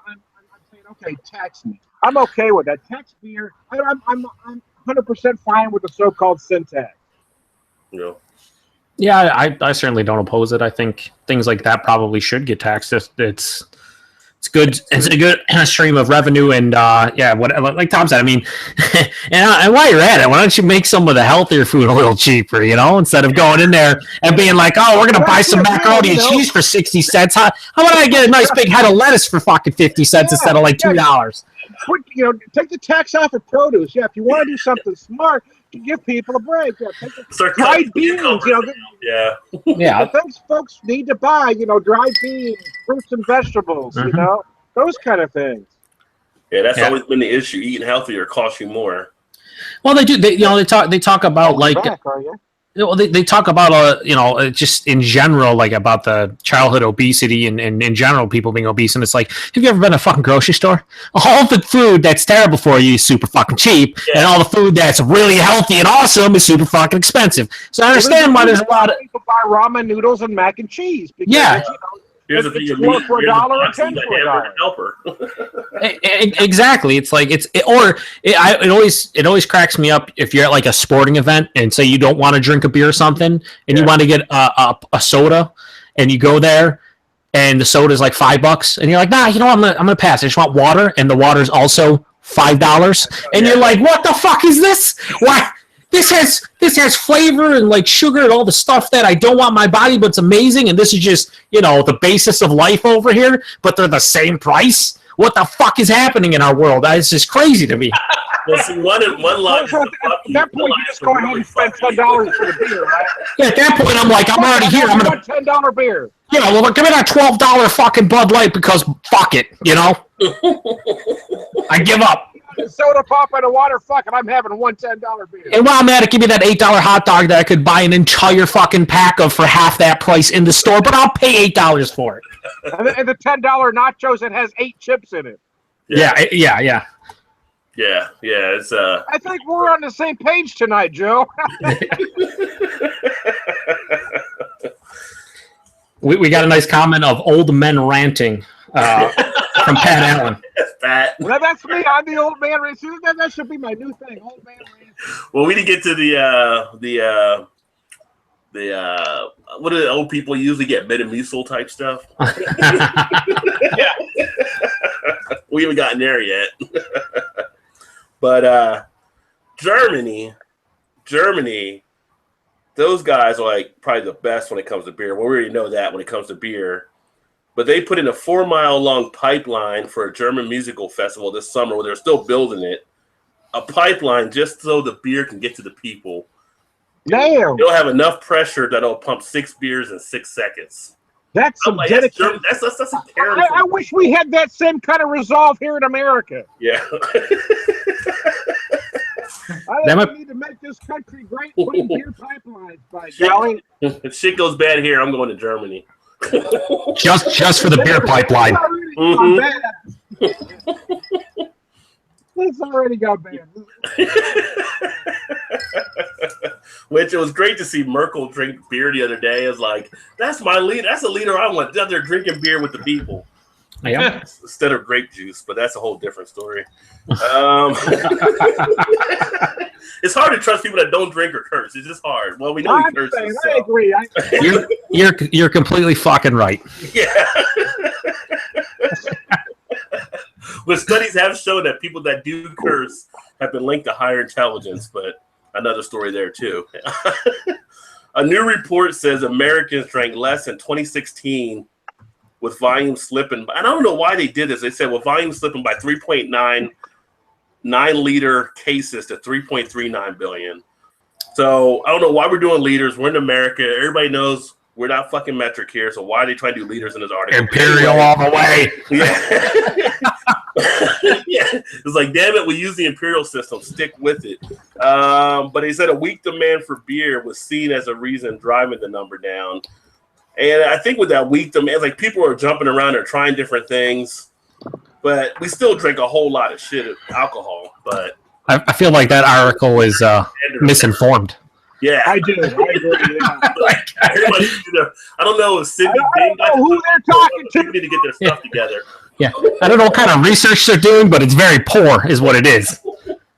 saying, okay, tax me. I'm okay with that. Tax beer. I'm 100% fine with the so-called sin tax. Yeah, I certainly don't oppose it. I think things like that probably should get taxed. It's good. It's a good stream of revenue, and like Tom said, I mean, and while you're at it, why don't you make some of the healthier food a little cheaper? Instead of going in there and being like, oh, we're gonna buy some macaroni and cheese for 60 cents. How about I get a nice big head of lettuce for fucking 50 cents instead of like $2? Take the tax off of produce. Yeah, if you want to do something smart, give people a break. Yeah, take the dried beans. Yeah. The things folks need to buy. Dried beans, fruits and vegetables. Mm-hmm. Those kind of things. Yeah, that's always been the issue. Eating healthier costs you more. Well, they do. They talk about like. Back, are you? they talk about just in general, like about the childhood obesity and in general people being obese, and it's like, have you ever been to a fucking grocery store? All the food that's terrible for you is super fucking cheap, and all the food that's really healthy and awesome is super fucking expensitive. So I understand why there's a lot of people buy ramen noodles and mac and cheese. Because Here's the thing: it's $4 for $1 or $10 for $1. Helper. Exactly. It's like it always cracks me up if you're at like a sporting event and say you don't want to drink a beer or something and you want to get a soda and you go there and the soda is like $5 and you're like, nah, you know what, I'm gonna pass. I just want water, and the water's also $5 and you're like, what the fuck is this? Why? This has flavor and like sugar and all the stuff that I don't want in my body, but it's amazing. And this is just, the basis of life over here, but they're the same price. What the fuck is happening in our world? It's just crazy to me. Well, see, one line. So at that point, you just go ahead and spend $10 for the beer, right? Yeah, at that point, I'm like, I'm already here. I'm gonna $10 beer. Yeah, well, give me that $12 fucking Bud Light because fuck it, I give up. Soda pop and a water, fuck it, I'm having one $10 beer. And while I'm at it, give me that $8 hot dog that I could buy an entire fucking pack of for half that price in the store, but I'll pay $8 for it. And the $10 nachos that has 8 chips in it. Yeah. Yeah, it's I think we're on the same page tonight, Joe. We got a nice comment of old men ranting from Pat Allen. Pat. Well, that's me. I'm the old man. That should be my new thing. Old man. Well, we didn't get to the what do the old people usually get? Metamucil type stuff. Yeah. We haven't gotten there yet. But Germany, those guys are like probably the best when it comes to beer. Well, we already know that when it comes to beer. But they put in a 4-mile-long pipeline for a German musical festival this summer where they're still building it. A pipeline just so the beer can get to the people. Damn. They'll have enough pressure that it'll pump 6 beers in 6 seconds. That's some dedication. That's a terrible. I wish we had that same kind of resolve here in America. Yeah. I think we need to make this country great, putting beer pipelines, by golly. If shit goes bad here, I'm going to Germany. just for the beer pipeline. It's already got bad. Which it was great to see Merkel drink beer the other day. It's like, that's my leader. That's a leader I want. They're drinking beer with the people. Yeah. Instead of grape juice, but that's a whole different story. It's hard to trust people that don't drink or curse. It's just hard. Well, we know he curses. I agree. You're completely fucking right. Yeah. But studies have shown that people that do curse have been linked to higher intelligence, but another story there too. A new report says Americans drank less in 2016 with volume slipping. I don't know why they did this. They said, well, volume slipping by 3.99 liter cases to 3.39 billion. So I don't know why we're doing liters. We're in America. Everybody knows we're not fucking metric here. So why are they trying to do liters in this article? Imperial all the way. Yeah. Yeah. It's like, damn it, we use the imperial system. Stick with it. But they said a weak demand for beer was seen as a reason driving the number down. And I think with that weak demand, like people are jumping around and trying different things, but we still drink a whole lot of shit of alcohol. But I feel like that article is misinformed. Yeah, I do. I agree. Yeah. Like, everybody, I don't know if Sydney. I don't know who they're talking to. They need to get their stuff together. Yeah, I don't know what kind of research they're doing, but it's very poor, is what it is.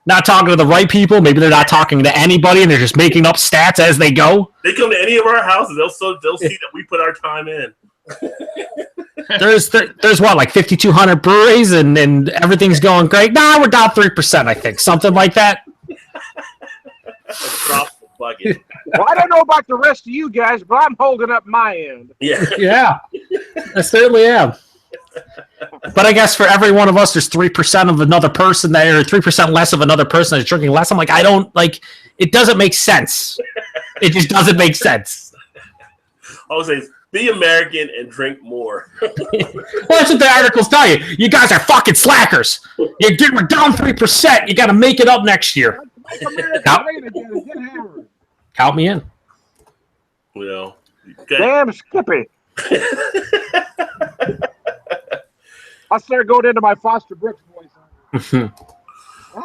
Not talking to the right people. Maybe they're not talking to anybody, and they're just making up stats as they go. They come to any of our houses, they'll see that we put our time in. There's what, like 5,200 breweries, and everything's going great. Nah, we're down 3%, I think, something like that. Drop the bucket. Well, I don't know about the rest of you guys, but I'm holding up my end. Yeah, I certainly am. But I guess for every one of us, there's 3% of another person there, or 3% less of another person that's drinking less. I'm like, it doesn't make sense. It just doesn't make sense. I would say, be American and drink more. Well, that's what the articles tell you. You guys are fucking slackers. We're down 3%. You got to make it up next year. Make America great again. Get hammered. Count me in. You know. Okay. Damn Skippy. I started going into my Foster Brooks voice.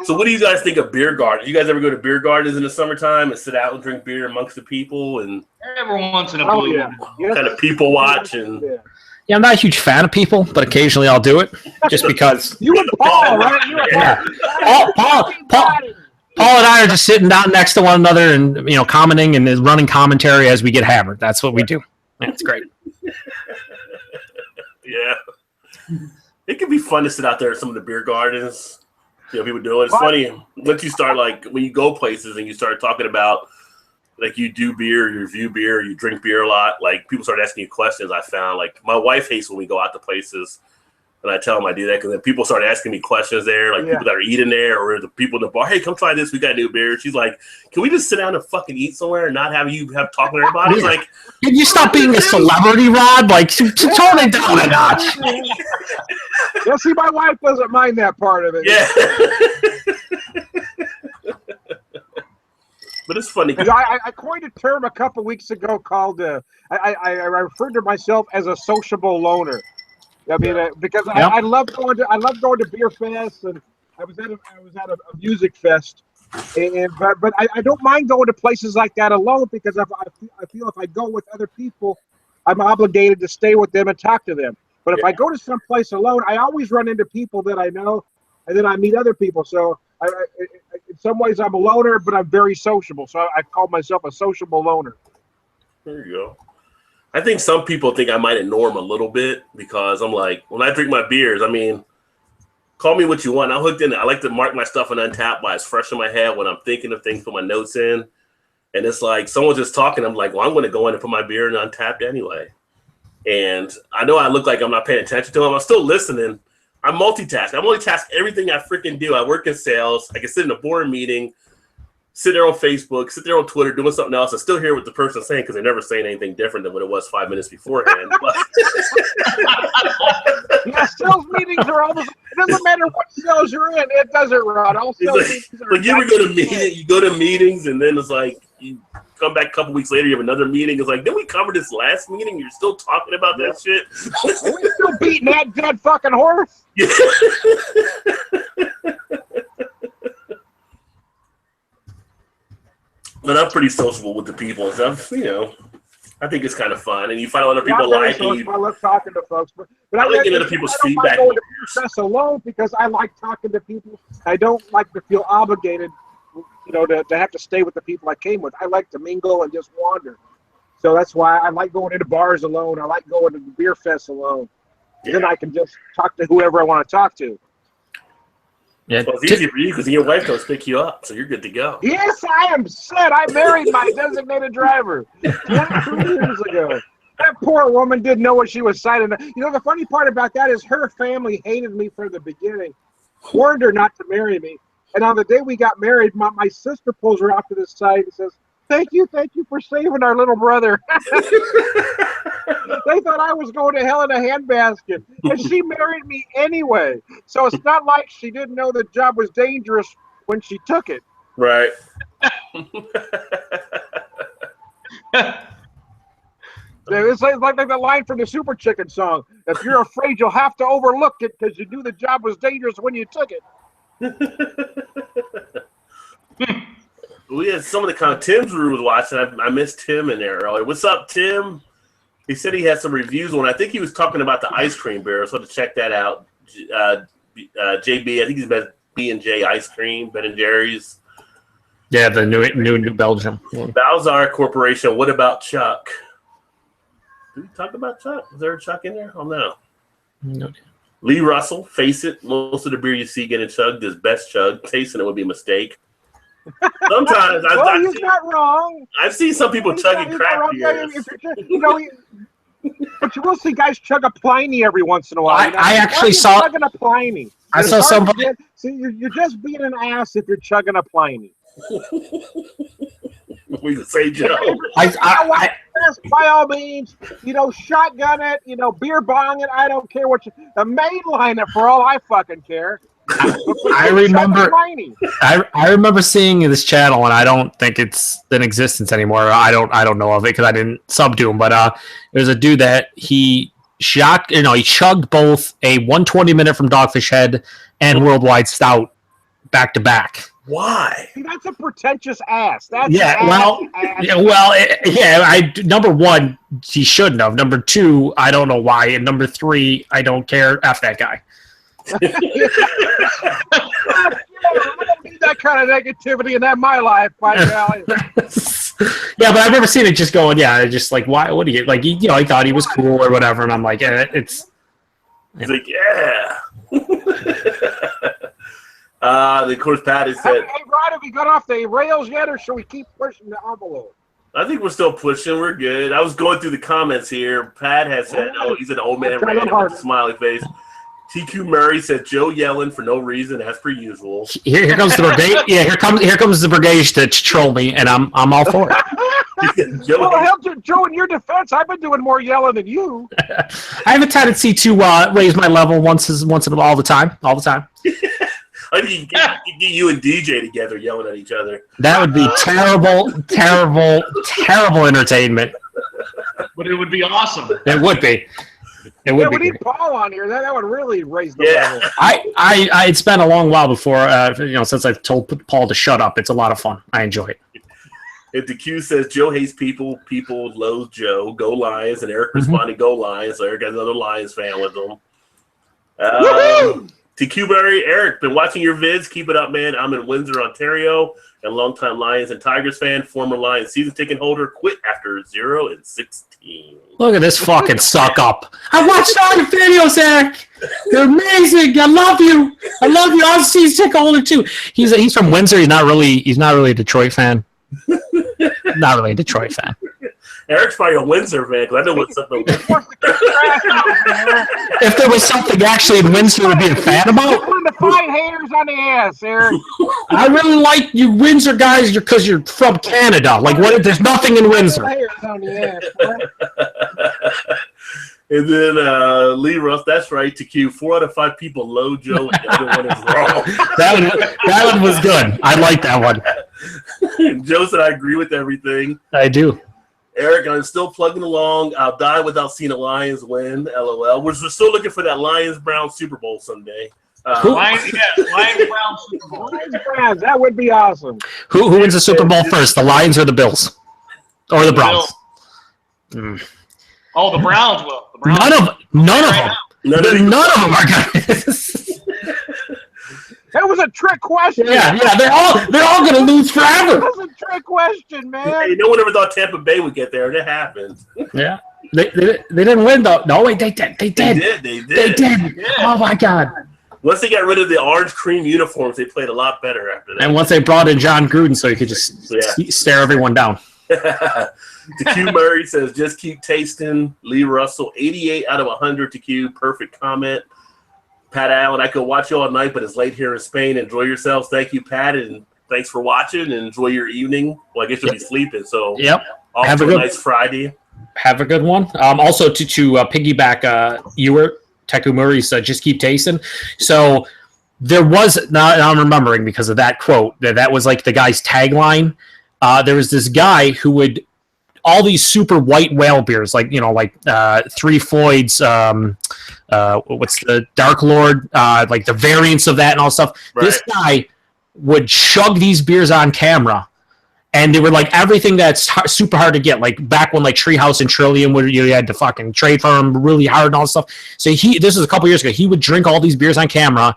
So what do you guys think of beer gardens? You guys ever go to beer gardens in the summertime and sit out and drink beer amongst the people and Every once in a blue moon. kind of people watch? And Yeah, I'm not a huge fan of people, but occasionally I'll do it just because. You and Paul, right? You and Yeah. Paul. Paul and I are just sitting down next to one another and commenting and running commentary as we get hammered. That's what we do. Yeah, it's great. Yeah. It can be fun to sit out there at some of the beer gardens. People do it. It's funny once you start, like, when you go places and you start talking about, like, you do beer, you review beer, you drink beer a lot. Like, people start asking you questions. I found, like, my wife hates when we go out to places and I tell them I do that because then people start asking me questions there, like people that are eating there or the people in the bar. Hey, come try this. We got new beer. She's like, can we just sit down and fucking eat somewhere and not have you have talking to everybody? It's like, can you stop being a celebrity, Rod? Like, tone it down a notch. Yeah, see, my wife doesn't mind that part of it. Yeah. But it's funny. I coined a term a couple weeks ago called I referred to myself as a sociable loner. I mean, because I love going to beer fests, and I was at a music fest, but I don't mind going to places like that alone because I feel if I go with other people, I'm obligated to stay with them and talk to them. But if I go to some place alone, I always run into people that I know, and then I meet other people. So in some ways, I'm a loner, but I'm very sociable. So I call myself a sociable loner. There you go. I think some people think I might ignore them a little bit because I'm like, when I drink my beers, I mean, call me what you want. I'm hooked in it. I like to mark my stuff on Untapped while it's fresh in my head when I'm thinking of things, put my notes in. And it's like someone's just talking. I'm like, well, I'm going to go in and put my beer in Untapped anyway. And I know I look like I'm not paying attention to them. I'm still listening. I multitask. I multitask everything I freaking do. I work in sales. I can sit in a board meeting, sit there on Facebook, sit there on Twitter, doing something else. I still hear what the person's saying because they're never saying anything different than what it was 5 minutes beforehand. Yeah, sales meetings are all the. It doesn't matter what sales you're in. It doesn't run. All sales meetings are. Like you ever go to meetings? You go to meetings, and then it's like you come back a couple weeks later. You have another meeting. It's like, didn't we cover this last meeting? You're still talking about that shit. Are we still beating that dead fucking horse? Yeah. But I'm pretty sociable with the people and stuff, I think it's kind of fun, and you find out other people like you. I love talking to folks, but I like getting other people's feedback. I don't mind going to process alone because I like talking to people. I don't like to feel obligated, to have to stay with the people I came with. I like to mingle and just wander. So that's why I like going into bars alone. I like going to the beer fest alone. Yeah. Then I can just talk to whoever I want to talk to. Yeah, well, it's easy for you because your wife goes pick you up, so you're good to go. Yes, I am set. I married my designated driver 23 years ago. That poor woman didn't know what she was signing. The funny part about that is her family hated me from the beginning, warned her not to marry me. And on the day we got married, my sister pulls her off to the side and says, thank you for saving our little brother. They thought I was going to hell in a handbasket, and she married me anyway. So it's not like she didn't know the job was dangerous when she took it. Right. It's like the line from the Super Chicken song. If you're afraid, you'll have to overlook it because you knew the job was dangerous when you took it. We had some of the Tim's was watching. I missed Tim in there earlier. What's up, Tim? He said he had some reviews on. I think he was talking about the ice cream beer, so to check that out. JB, I think he's been B&J ice cream, Ben and Jerry's. Yeah, the New Belgium. Balzar Corporation. What about Chuck? Did we talk about Chuck? Is there a Chuck in there? Oh no. No. Lee Russell. Face it. Most of the beer you see getting chugged is best chug. Tasting it would be a mistake. Sometimes he's not wrong. I've seen some people chugging craft beers. But you will see guys chug a Pliny every once in a while. I actually saw chugging a Pliny. I saw somebody. See, you're just being an ass if you're chugging a Pliny. We can say Joe. By all means, shotgun it, beer bong it. I don't care what the main line it for all I fucking care. I remember. I remember seeing this channel, and I don't think it's in existence anymore. I don't know of it because I didn't sub to him. But there's a dude that he chugged both a 120-minute from Dogfish Head and Worldwide Stout back to back. Why? See, that's a pretentious ass. That's number one, he shouldn't have. Number two, I don't know why. And number three, I don't care. F that guy. I don't need that kind of negativity in my life, by golly. Yeah, but I've never seen it just going, just like, why? What do you like? He thought he was cool or whatever, and I'm like, it's. He's like, yeah. Of course, Pat has said. Hey, Rod, have we got off the rails yet, or should we keep pushing the envelope? I think we're still pushing. We're good. I was going through the comments here. Pat has said, he's an old man random with a smiley face. TQ Murray said Joe yelling for no reason, as per usual. Here comes the brigade. Yeah, here comes the brigade to troll me, and I'm all for it. Joe, in your defense, I've been doing more yelling than you. I have a tendency to raise my level once all the time. I think you get you and DJ together yelling at each other. That would be terrible entertainment. But it would be awesome. It would be. We need Paul on here. That would really raise the level. It's been a long while before, since I've told Paul to shut up. It's a lot of fun. I enjoy it. If the Q says Joe hates people loathe Joe, go Lions, and Eric responded, go Lions. So Eric has another Lions fan with him. TQ Barry, Eric, been watching your vids. Keep it up, man. I'm in Windsor, Ontario, and longtime Lions and Tigers fan, former Lions season ticket holder, quit after 0-16. Look at this fucking suck up. I watched all your videos, Eric. They're amazing. I love you. I'm a season ticket holder too. He's from Windsor. He's not really a Detroit fan. Not really a Detroit fan. Eric's probably a Windsor fan because I know what's up. If there was something actually in Windsor to be a fan about, to find haters on the ass, Eric. I really like you Windsor guys because you're from Canada. Like, what? There's nothing in Windsor. Haters on the ass. And then Lee Russ, that's right, to Q. 4 out of 5 people low Joe, and the other one is wrong. That one was good. I like that one. Joe said, I agree with everything. I do. Eric, I'm still plugging along. I'll die without seeing a Lions win. LOL. We're still looking for that Lions-Browns Super Bowl someday. Lions-Browns Super Bowl. Lions-Browns, that would be awesome. Who wins the Super Bowl first, the Lions or the Bills? Or the Browns? Oh, the Browns will. The Browns none of them. None of them are good. That was a trick question. Yeah, they're all going to lose forever. That was a trick question, man. Hey, no one ever thought Tampa Bay would get there, and it happened. Yeah, they didn't win though. No, wait, they did. They did. Yeah. Oh my God. Once they got rid of the orange cream uniforms, they played a lot better after that. And once they brought in John Gruden, so he could just stare everyone down. TQ Murray says, just keep tasting. Lee Russell, 88 out of 100 TQ. Perfect comment. Pat Allen, I could watch you all night, but it's late here in Spain. Enjoy yourselves. Thank you, Pat, and thanks for watching, and enjoy your evening. Well, I guess you'll be sleeping, so have a nice Friday. Have a good one. Also, to piggyback Teku Murray's just keep tasting. So there was, now I'm remembering because of that quote, that was like the guy's tagline. There was this guy who would, all these super white whale beers, like Three Floyd's, what's the Dark Lord, like the variants of that and all stuff. Right. This guy would chug these beers on camera, and they were like everything that's super hard to get. Like back when like Treehouse and Trillium, where you had to fucking trade for them really hard and all that stuff. So this was a couple years ago. He would drink all these beers on camera,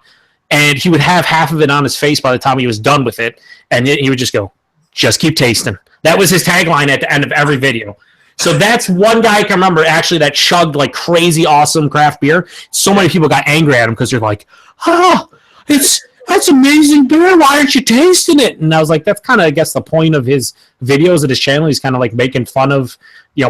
and he would have half of it on his face by the time he was done with it, and he would just go, "Just keep tasting." That was his tagline at the end of every video. So that's one guy I can remember actually that chugged like crazy awesome craft beer. So many people got angry at him because they're like, that's amazing beer. Why aren't you tasting it? And I was like, that's kind of, I guess, the point of his videos at his channel. He's kind of like making fun of,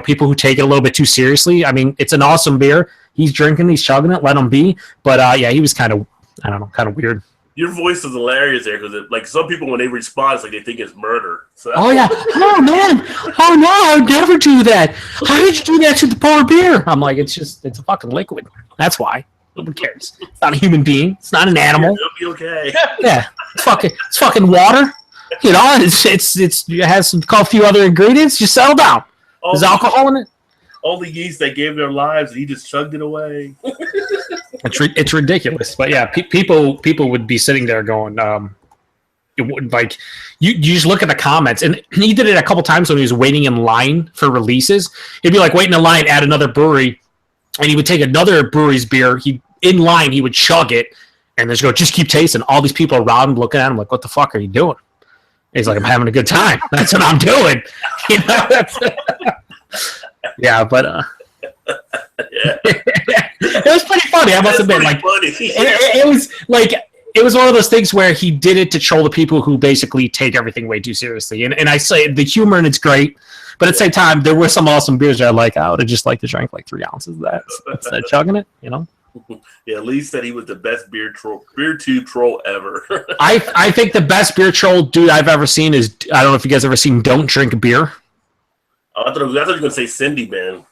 people who take it a little bit too seriously. I mean, it's an awesome beer. He's drinking, he's chugging it, let him be. But he was kind of, I don't know, kind of weird. Your voice is hilarious there because, like, some people when they respond, it's like they think it's murder. So oh yeah, oh man, oh no, I would never do that. How did you do that to the poor beer? I'm like, it's a fucking liquid. That's why. Nobody cares. It's not a human being. It's not an animal. It'll be okay. Yeah, it's fucking water. You know, it has a few other ingredients. Just settle down. There's alcohol in it. All the yeast that gave their lives, he just chugged it away. It's ridiculous. But yeah, people would be sitting there going, it would, like, you just look at the comments, and he did it a couple times when he was waiting in line for releases. He'd be like waiting in line at another brewery, and he would take another brewery's beer. He would chug it, and just keep tasting. All these people around him looking at him like, what the fuck are you doing? He's like, I'm having a good time. That's what I'm doing. You know, yeah, but it was pretty funny. I must admit, like, it was like, it was one of those things where he did it to troll the people who basically take everything way too seriously. And I say the humor and it's great, but at the same time, there were some awesome beers that I would have just liked to drink like 3 ounces of that instead of chugging it, you know? Yeah, Lee said he was the best beer tube troll ever. I think the best beer troll dude I've ever seen is, I don't know if you guys ever seen Don't Drink Beer. Oh, I thought you were going to say Cindy, man.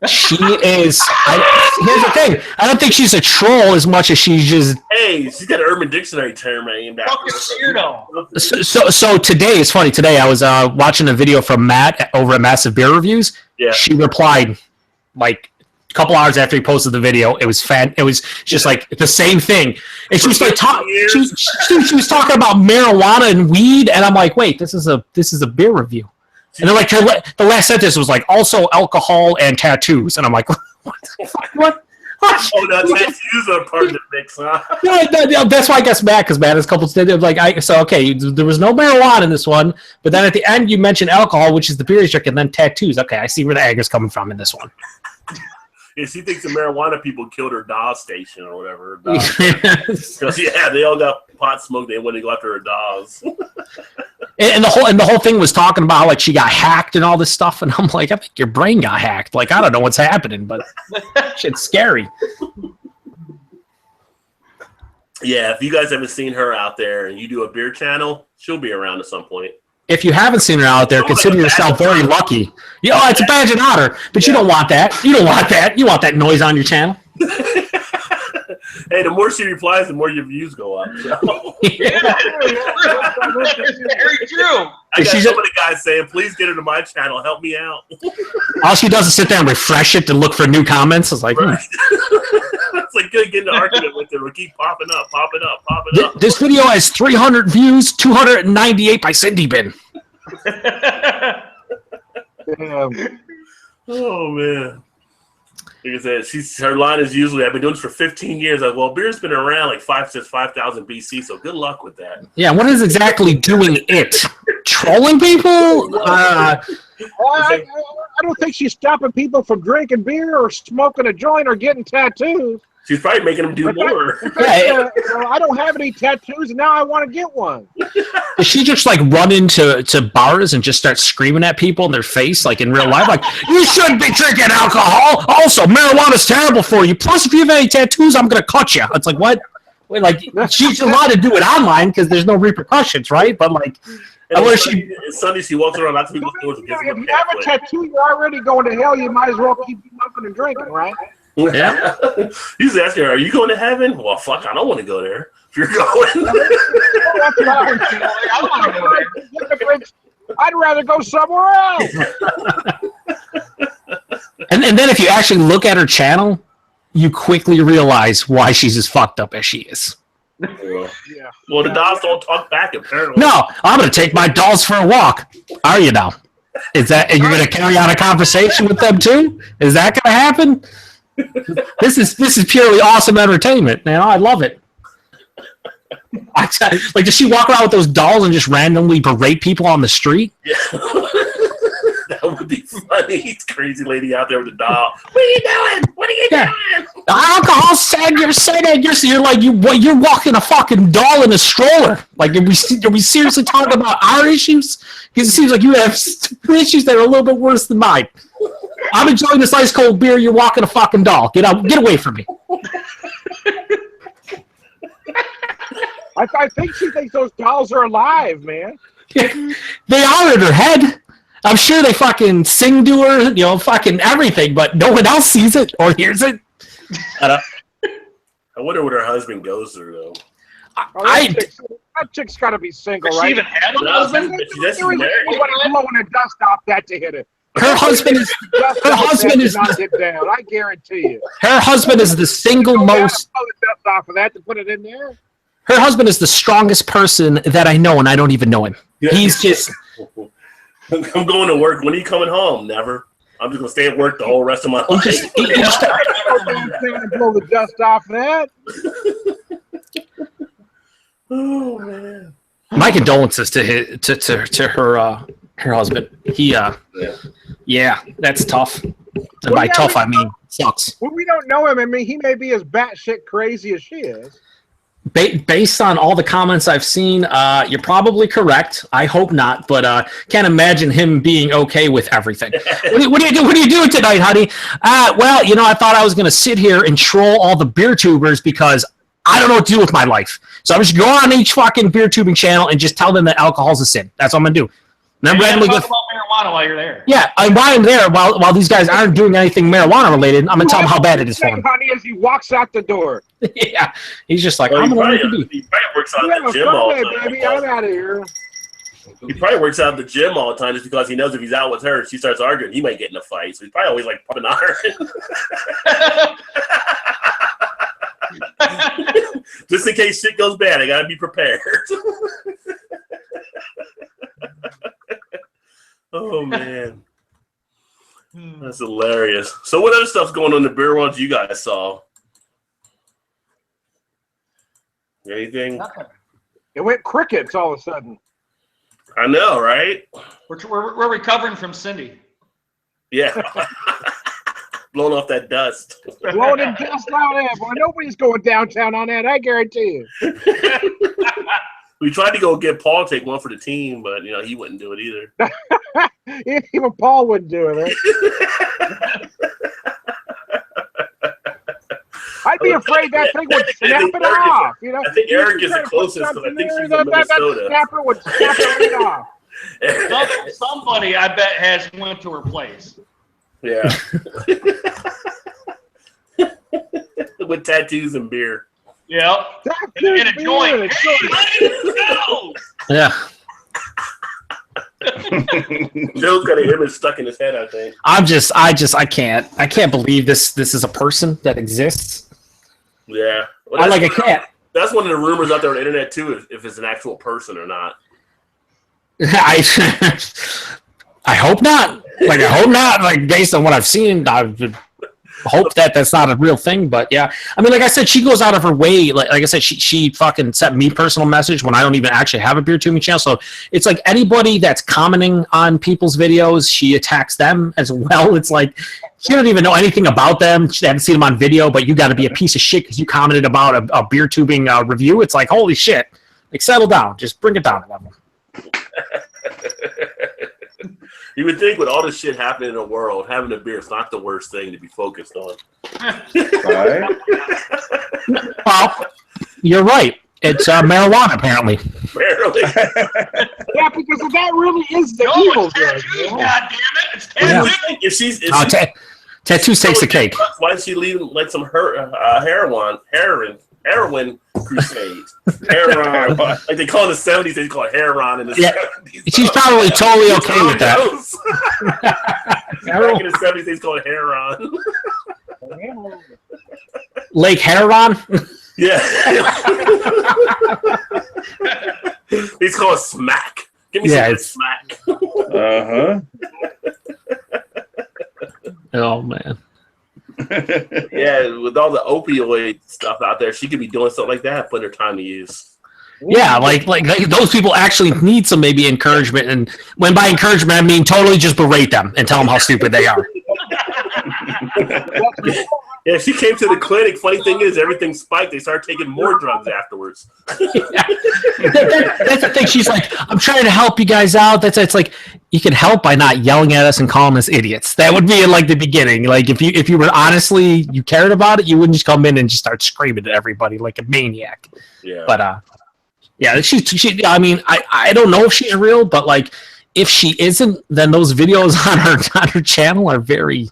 She is. Here's the thing. I don't think she's a troll as much as she's just. Hey, she's got an Urban Dictionary term named after her. So today, it's funny. Today I was watching a video from Matt over at Massive Beer Reviews. Yeah. She replied like a couple hours after he posted the video. It was It was just like the same thing. And she was like she was talking about marijuana and weed, and I'm like, wait, this is a beer review. And then, like, the last sentence was like, also alcohol and tattoos, and I'm like, what? Oh, no, tattoos are part of the mix, huh? Yeah, that's why I guess Matt, because Matt has a couple of like, okay, there was no marijuana in this one, but then at the end you mentioned alcohol, which is the beer trick, and then tattoos. Okay, I see where the anger's coming from in this one. Yeah, she thinks the marijuana people killed her Dawes station or whatever. Because yeah, they all got pot smoked. They wanted to go after her Dawes. And the whole thing was talking about how, like, she got hacked and all this stuff, and I'm like, I think your brain got hacked. Like, I don't know what's happening, but shit's scary. Yeah, if you guys haven't seen her out there and you do a beer channel, she'll be around at some point. If you haven't seen her out there, consider yourself very lucky. You know, it's a badge of honor, but you don't want that. You don't want that. You want that noise on your channel. Hey, the more she replies, the more your views go up. So. Yeah. Very true. I got some of the guys saying, please get her to my channel. Help me out. All she does is sit there and refresh it to look for new comments. It's like, right. It's like good getting an argument with her. We'll keep popping up. This video has 300 views, 298 by Cindy Bin. Oh, man. Like I said, her line is usually, I've been doing this for 15 years. Like, well, beer's been around like since 5,000 BC, so good luck with that. Yeah, what is exactly doing it? Trolling people? I don't think she's stopping people from drinking beer or smoking a joint or getting tattoos. She's probably making them do more. I don't have any tattoos, and now I want to get one. Does she just like run into bars and just start screaming at people in their face, like in real life? Like, you shouldn't be drinking alcohol. Also, marijuana's terrible for you. Plus, if you have any tattoos, I'm going to cut you. It's like, what? Wait, like, she's allowed to do it online because there's no repercussions, right? But like, Sunday she walks around lots of people's doors. If you have a tattoo, you're already going to hell. You might as well keep smoking and drinking, right? Yeah. He's asking her, are you going to heaven? Well, fuck, I don't want to go there. If you're going. I'd rather go somewhere else. And then if you actually look at her channel, you quickly realize why she's as fucked up as she is. Yeah. Well, the dolls don't talk back, apparently. No, I'm going to take my dolls for a walk. Are you now? Is that you're going to carry on a conversation with them too? Is that going to happen? This is purely awesome entertainment, man. I love it. Like, does she walk around with those dolls and just randomly berate people on the street? Yeah. That would be funny. Crazy lady out there with a doll. What are you doing? What are you doing? The alcohol said you're saying you're like you're walking a fucking doll in a stroller. Like, are we seriously talking about our issues? Because it seems like you have issues that are a little bit worse than mine. I'm enjoying this ice cold beer. You're walking a fucking doll. Get out! Get away from me. I think she thinks those dolls are alive, man. They are in her head. I'm sure they fucking sing to her, fucking everything, but no one else sees it or hears it. I wonder what her husband goes through though. That chick's got to be single, Does right? she even have a husband? She's married. Blowing the dust off that to hit it. Her husband is not get down. I guarantee you. her husband is the single most. Blow the dust off of that to put it in there. Her husband is the strongest person that I know, and I don't even know him. He's just. I'm going to work. When are you coming home? Never. I'm just gonna stay at work the whole rest of my life. He just Blow the dust off that. Oh man. my condolences to her husband. He yeah, that's tough. And Well, by yeah, tough we I mean sucks. Well, we don't know him. I mean, he may be as batshit crazy as she is. Based on all the comments I've seen, you're probably correct. I hope not, but can't imagine him being okay with everything. What are you doing tonight, honey? Well, I thought I was going to sit here and troll all the beer tubers because I don't know what to do with my life. So I'm just going on each fucking beer tubing channel and just tell them that alcohol's a sin. That's what I'm going to do. And I'm randomly talk about marijuana while you're there. Yeah, while I'm there, while these guys aren't doing anything marijuana related, I'm going to tell them how bad it is for them. Honey, as he walks out the door. Yeah, he's just like, Well, I'm going to he probably works out at Yeah, the gym all the Sunday, time. baby, I'm out of here. He probably works out at the gym all the time just because he knows if he's out with her, she starts arguing, he might get in a fight. So he's probably always like pumping iron. Just in case shit goes bad, I gotta be prepared. Oh man, that's hilarious. So, what other stuff's going on in the beer world you guys saw? Anything? It went crickets all of a sudden. I know, right? We're recovering from Cindy. Yeah. Blowing off that dust. Blowing in dust out there. Boy, nobody's going downtown on that, I guarantee you. We tried to go get Paul to take one for the team, but he wouldn't do it either. Even Paul wouldn't do it. I'd be afraid that thing would snap it off. I think Eric is the closest because I think she's in Minnesota. That snapper would snap it right off. Somebody, I bet, has went to her place. Yeah. With tattoos and beer. Yep. And a joint. Hey, let's go! Yeah. Joe's got an image stuck in his head, I think. I can't believe this is a person that exists. Yeah. Well, I like a cat. That's one of the rumors out there on the internet too, if it's an actual person or not. I hope not. Like, I hope not. Like, based on what I've seen, I would hope that that's not a real thing. But yeah, I mean, like I said, she goes out of her way. Like I said, she fucking sent me personal message when I don't even actually have a beer tubing channel. So it's like anybody that's commenting on people's videos, she attacks them as well. It's like she don't even know anything about them. She hasn't seen them on video, but you got to be a piece of shit because you commented about a beer tubing review. It's like, holy shit! Like, settle down. Just bring it down a level. You would think with all this shit happening in the world, having a beer is not the worst thing to be focused on. Right? Well, you're right. It's marijuana, apparently. Barely. Yeah, because that really is the No, evil it's drug. tattoos, goddammit. It's Yeah. tattoos. If she's Tattoos takes the cake. Why is she leading like some heroin crusade? Heroin. Like they call it in the 70s, they call it heroin in the 70s. She's probably totally okay with that. Back in the 70s, they call it heroin. Lake Heron? Yeah. He's called smack. Give me some smack. Uh-huh. Oh, man. Yeah, with all the opioid stuff out there, she could be doing something like that, putting her time to use. Yeah, like those people actually need some maybe encouragement. And when by encouragement, I mean totally just berate them and tell them how stupid they are. Yeah, she came to the clinic. Funny thing is, everything spiked. They started taking more drugs afterwards. That's the thing. She's like, I'm trying to help you guys out. It's like, you can help by not yelling at us and calling us idiots. That would be like the beginning. Like if you were honestly, you cared about it, you wouldn't just come in and just start screaming at everybody like a maniac. Yeah. But yeah, she. I mean, I don't know if she's real, but like if she isn't, then those videos on her channel are very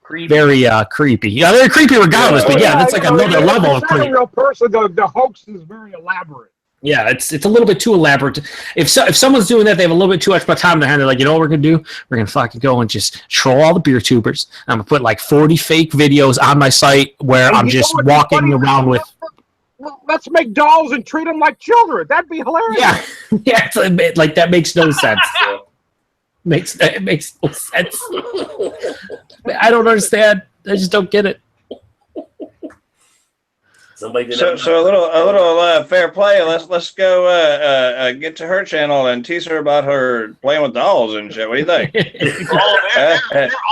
very creepy. Yeah, they're creepy regardless, but yeah, that's like another level of It's not a creepy. real person. The hoax is very elaborate. Yeah, it's a little bit too elaborate. If someone's doing that, they have a little bit too extra time in their hand. They're like, you know what we're gonna do? We're gonna fucking go and just troll all the beer tubers. I'm gonna put like 40 fake videos on my site where I'm just walking around with. Well, let's make dolls and treat them like children. That'd be hilarious. Yeah, yeah, it's like that makes no sense. It makes no sense. I don't understand. I just don't get it. Somebody did So a little fair play. Let's go get to her channel and tease her about her playing with dolls and shit. What do you think?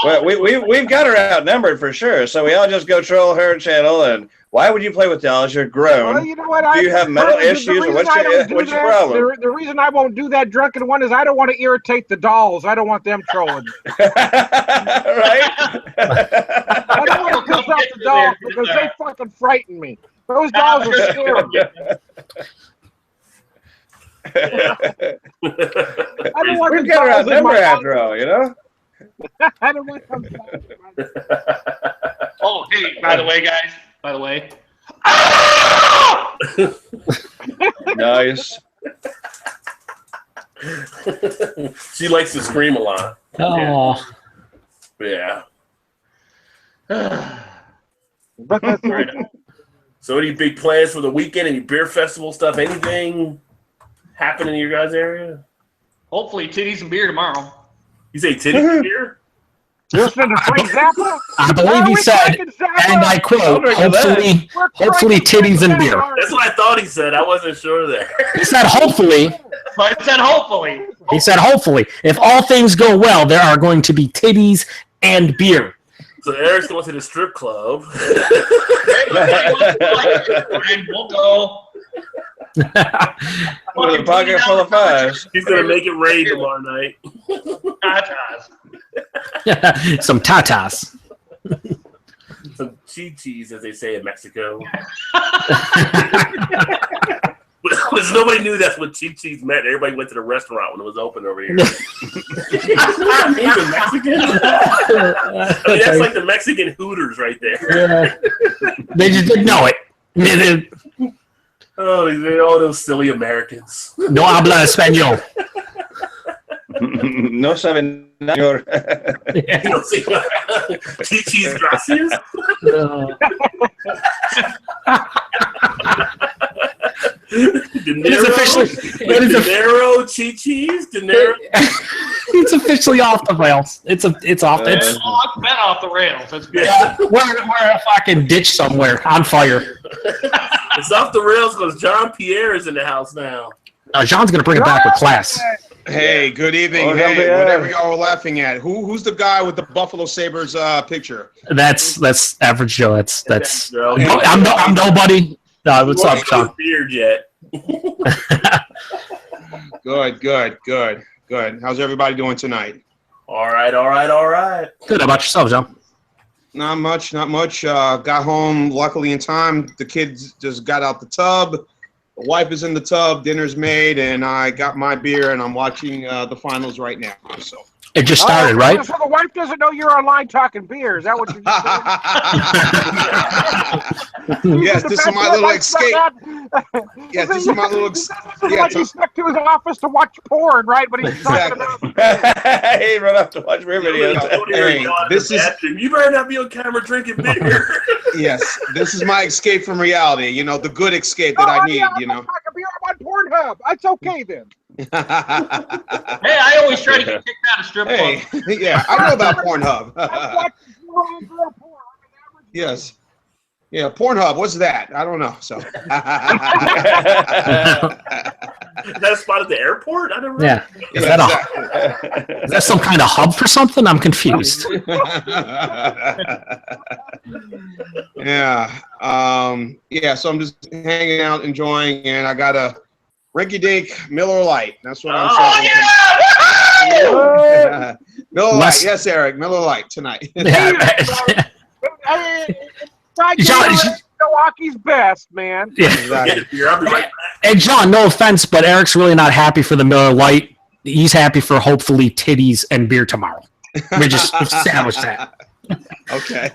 Well, we've got her outnumbered for sure. So we all just go troll her channel. And why would you play with dolls? You're grown. Well, you know what? Do you have mental issues? Or what's your problem? The reason I won't do that drunken one is I don't want to irritate the dolls. I don't want them trolling me. Right? I don't want to piss off the dolls because they fucking frighten me. Those dolls are scary. I don't want We've the got her dolls in outnumbered my after all, you know? I don't want them. Oh, hey, by the way, guys. By the way. Nice. She likes to scream a lot. Oh, Yeah. But that's right. So any big plans for the weekend? Any beer festival stuff? Anything happening in your guys' area? Hopefully, titties and beer tomorrow. You say titty beer? Listening to Frank Zappa? I believe he said, and I quote, hopefully titties and beer. That's what I thought he said. I wasn't sure there. He said hopefully. But I said hopefully. He said hopefully. If all things go well, there are going to be titties and beer. So Eric's going to the strip club. And we'll go. With a pocket full of fives. He's going to make it rain tomorrow night. Some tatas. Some chi-chis, as they say in Mexico. Because nobody knew that's what chi-chis meant. Everybody went to the restaurant when it was open over here. Even Mexican? I mean, that's like the Mexican Hooters right there. Yeah. They just didn't know it. Oh, all those silly Americans. No habla español. No saben nada. You don't see chi-chis gracias? Dinero, chi-chis, dinero. It's officially off the rails. It's off. It's Oh, it's been off the rails. It's been. Yeah, we're in a fucking ditch somewhere on fire. It's off the rails because John Pierre is in the house now. John's gonna bring it back with class. Hey, good evening. Oh, Hey, yeah. whatever y'all were laughing at. Who's the guy with the Buffalo Sabres picture? That's average Joe. That's. Bro. I'm nobody. What's up, John? Beard yet? Good. How's everybody doing tonight? All right. Good. How about yourself, John? Not much. Got home luckily in time. The kids just got out the tub. The wife is in the tub. Dinner's made, and I got my beer, and I'm watching the finals right now. So. It just started, right? So the wife doesn't know you're online talking beer. Is that what you're saying? Yes, this is my little escape. Yes, this is my little Yeah, he's stuck to his office to watch porn, right? But he's talking about. He run up to watch beer videos. Hey, this is. You better not be on camera drinking beer. Yes, this is my escape from reality. You know, the good escape that I need. You know. I'm on Pornhub. It's okay then. Hey, I always try to get kicked out of strip Hey, clubs. yeah, I know about Pornhub. I'm watching girl porn. Yes. Yeah, Pornhub, what's that? I don't know. So. Is that a spot at the airport? I don't know. Yeah. Is that some kind of hub for something? I'm confused. Yeah. So I'm just hanging out, enjoying, and I got a rinky-dink Miller Lite. That's what I'm saying. Yeah! Miller Lite. Yes, Eric. Miller Lite tonight. John, Milwaukee's best, man. Yeah. Exactly. I'll be right back. And John, no offense, but Eric's really not happy for the Miller Lite. He's happy for hopefully titties and beer tomorrow. We just established that. Okay.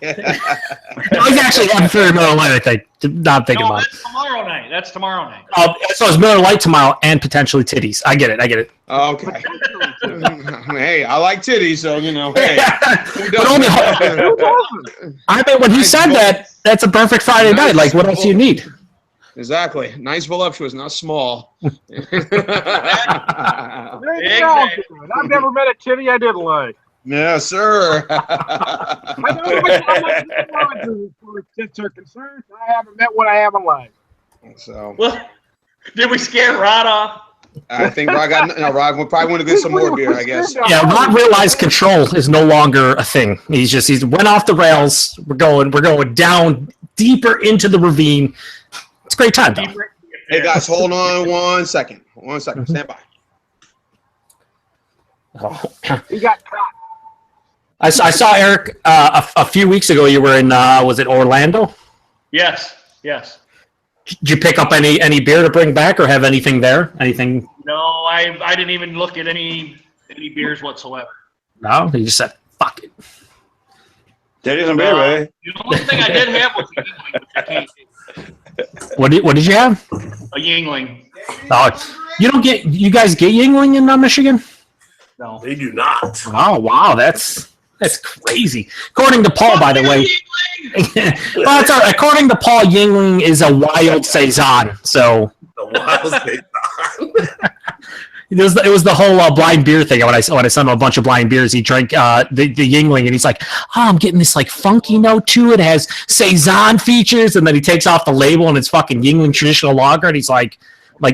No, he's actually having Fury Miller Lite, I think. Not thinking No, about that's tomorrow night. That's tomorrow night. it. So it's Miller Lite tomorrow and potentially titties. I get it. Okay. Hey, I like titties, so you know. Hey, But only, I mean, when he said that, that's a perfect Friday night. Like, what else do you need? Exactly. Nice voluptuous, not small. Exactly. I've never met a titty I didn't like. Yes, sir. I know how much for tits are concerned. I haven't met one I haven't liked. So Well, did we scare Rod off? I think Rod will probably want to get some more beer, I guess. Yeah, Rod realized control is no longer a thing. He's went off the rails. We're going down deeper into the ravine. It's a great time, though. Hey guys, hold on 1 second. 1 second. Stand by. He got caught. I saw Eric a few weeks ago. You were in was it Orlando? Yes. Did you pick up any beer to bring back, or have anything there? Anything? No, I didn't even look at any beers whatsoever. No, you just said fuck it. Titties and beer, baby. The only thing I did have was a Yingling, which I can't take. What did you have? A Yingling. Oh, you guys get Yingling in Michigan? No. They do not. Oh wow, that's crazy. According to Paul, by the way. Well, it's all right. According to Paul, Yingling is a wild saison. So The wild saison. it was the whole blind beer thing. When I sent him a bunch of blind beers, he drank the Yingling, and he's like, "Oh, I'm getting this like funky note to it. It has saison features." And then he takes off the label, and it's fucking Yingling traditional lager, and he's like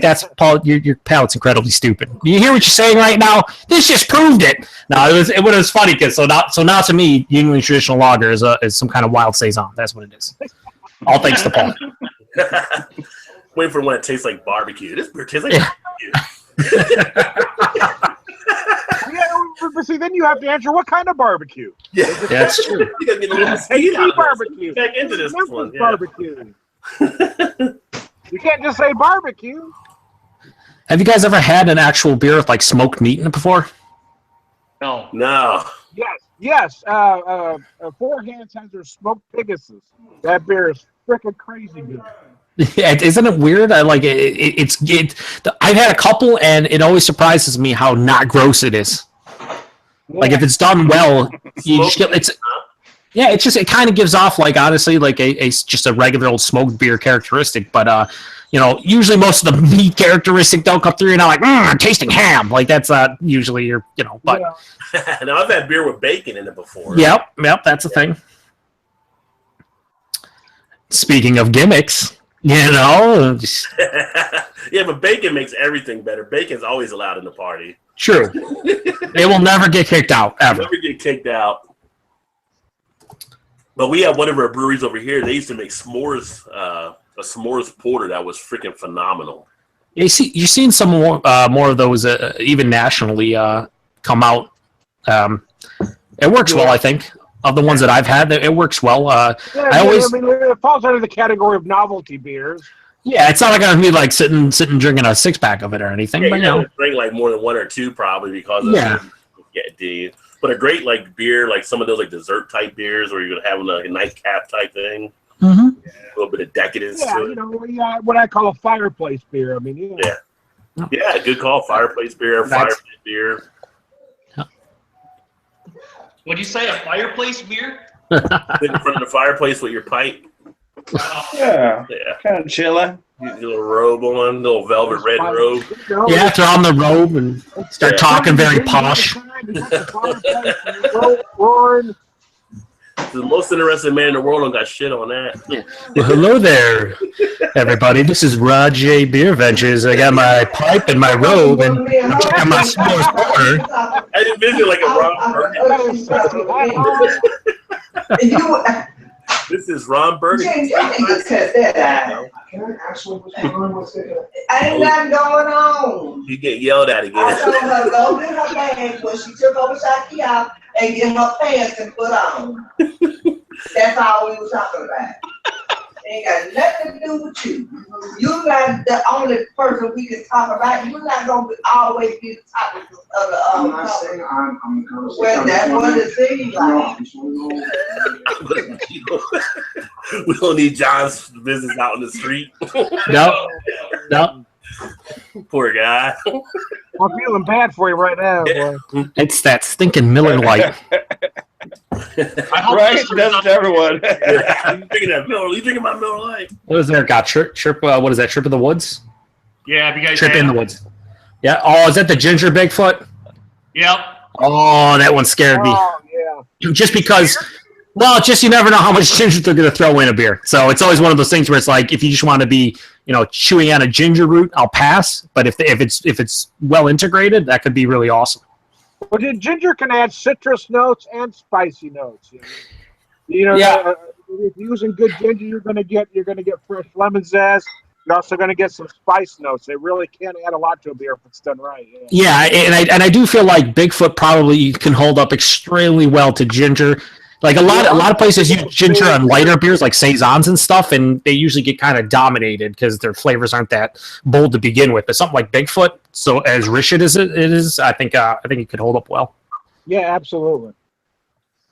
that's Paul. Your palate's incredibly stupid. You hear what you're saying right now? This just proved it. No, it was funny because so now to me, Yingling traditional lager is some kind of wild saison. That's what it is. All thanks to Paul. Wait for when it tastes like barbecue. This beer tastes like barbecue. Yeah, but see, then you have to answer what kind of barbecue. Yeah, That's true. You gotta get a little speed out of this. Barbecue. Back into this Memphis one. Yeah. barbecue. You can't just say barbecue. Have you guys ever had an actual beer with like smoked meat in it before? No. No. Yes. Four Hands has their smoked Pegasus. That beer is freaking crazy good. Yeah, isn't it weird? I've had a couple, and it always surprises me how not gross it is. Like if it's done well, you just get it kind of gives off like honestly like a just a regular old smoked beer characteristic, but usually most of the meat characteristic don't come through. You're not like I'm tasting ham. Like that's usually your but Yeah. Now I've had beer with bacon in it before. Yep, that's a thing. Speaking of gimmicks, Yeah, but bacon makes everything better. Bacon's always allowed in the party. true. They will never get kicked out ever. Never get kicked out. But we have one of our breweries over here. They used to make s'mores, a s'mores porter that was freaking phenomenal. You're seeing some more of those even nationally come out. It works well, I think. Of the ones that I've had, it works well. It falls under the category of novelty beers. Yeah, it's not like I'm gonna be like sitting drinking a 6-pack of it or anything. Yeah, but you don't drink like more than one or two probably because of but a great like beer, like some of those like dessert type beers where you're gonna have a nightcap type thing. Mm-hmm. A little bit of decadence to it. What I call a fireplace beer. Yeah, good call. Fireplace beer, fireplace beer. Would you say a fireplace beer? Sit in front of the fireplace with your pipe. Yeah. Yeah. Kind of chilling. Your little robe on, little velvet red robe. Yeah, throw on the robe and start talking very posh. The most interesting man in the world got shit on that. Yeah. Well, hello there, everybody. This is Rod J. BeerVentures. I got my pipe and my robe, and I'm checking my s'mores porter. I didn't visit like a Ron Burgundy. This is Ron Burgundy. Ain't nothing going on. You get yelled at again. I told her go get her bag when she took over Shaki out and get her pants and put on. That's all we were talking about. Ain't got nothing to do with you. You're not the only person we can talk about. You're not gonna always be the topic of the I'm not saying I'm gonna say well, that's what it seems like. We don't need John's business out in the street. No. Poor guy. I'm feeling bad for you right now, boy. It's that stinking Miller Lite. I hope Right? this That's to everyone. You drinking that Miller? You drinking my Miller Lite? What is there? Got Trip? What is that? Trip of the Woods? Yeah, have you guys Trip had in the it? Woods. Yeah. Oh, is that the ginger Bigfoot? Yep. Oh, that one scared me. Oh, yeah. Just because, well, just you never know how much ginger they're going to throw in a beer. So it's always one of those things where it's like, if you just want to be, chewing on a ginger root, I'll pass. But if it's well integrated, that could be really awesome. Well, ginger can add citrus notes and spicy notes. Yeah. If you're using good ginger, you're gonna get fresh lemon zest. You're also gonna get some spice notes. They really can add a lot to a beer if it's done right. Yeah, and I do feel like Bigfoot probably can hold up extremely well to ginger. Like a lot of places use ginger on lighter beers like saisons and stuff, and they usually get kind of dominated because their flavors aren't that bold to begin with. But something like Bigfoot, so as rich as it is, I think it could hold up well. Yeah, absolutely.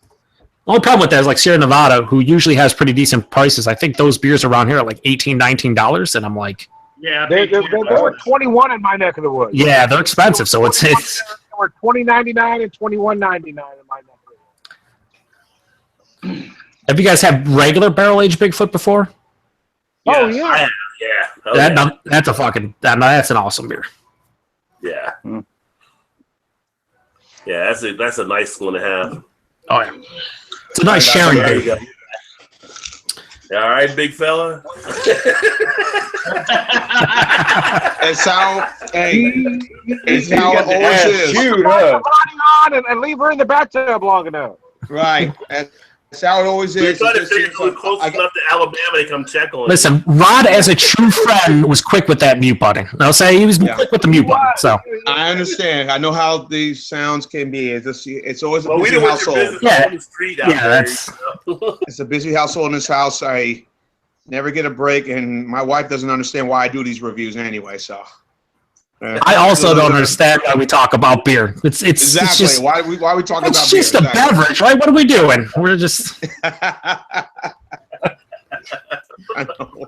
The only problem with that is like Sierra Nevada, who usually has pretty decent prices. I think those beers around here are like $18, $19, and I'm like, Yeah. They were 21 in my neck of the woods. yeah, they're expensive. So it's They were $20.99 and $21.99 in my neck of the woods. Have you guys had regular barrel aged Bigfoot before? Oh Yes. yeah. Yeah. Oh, yeah. That's a fucking that's an awesome beer. Yeah. Yeah, that's a nice one to have. Oh yeah, it's a nice sharing There you beer. go. All right, big fella. It's how it's how it got the always ass is. chewed, Put huh? the body on and leave her in the bathtub long enough. Right. That's how it always We're is. trying to It's figure just- who's close I- enough to Alabama to come check on. Listen, Rod, as a true friend, was quick with that mute button. I'll say he was quick with the mute button. So I understand. I know how these sounds can be. It's always a Well, we busy didn't want your household. business Yeah. on the street out Yeah, there. that's- It's a busy household in this house. I never get a break, and my wife doesn't understand why I do these reviews anyway. So I also don't understand why we talk about beer. It's exactly just why we talking it's about just beer. a beverage, right? What are we doing? We're just I know.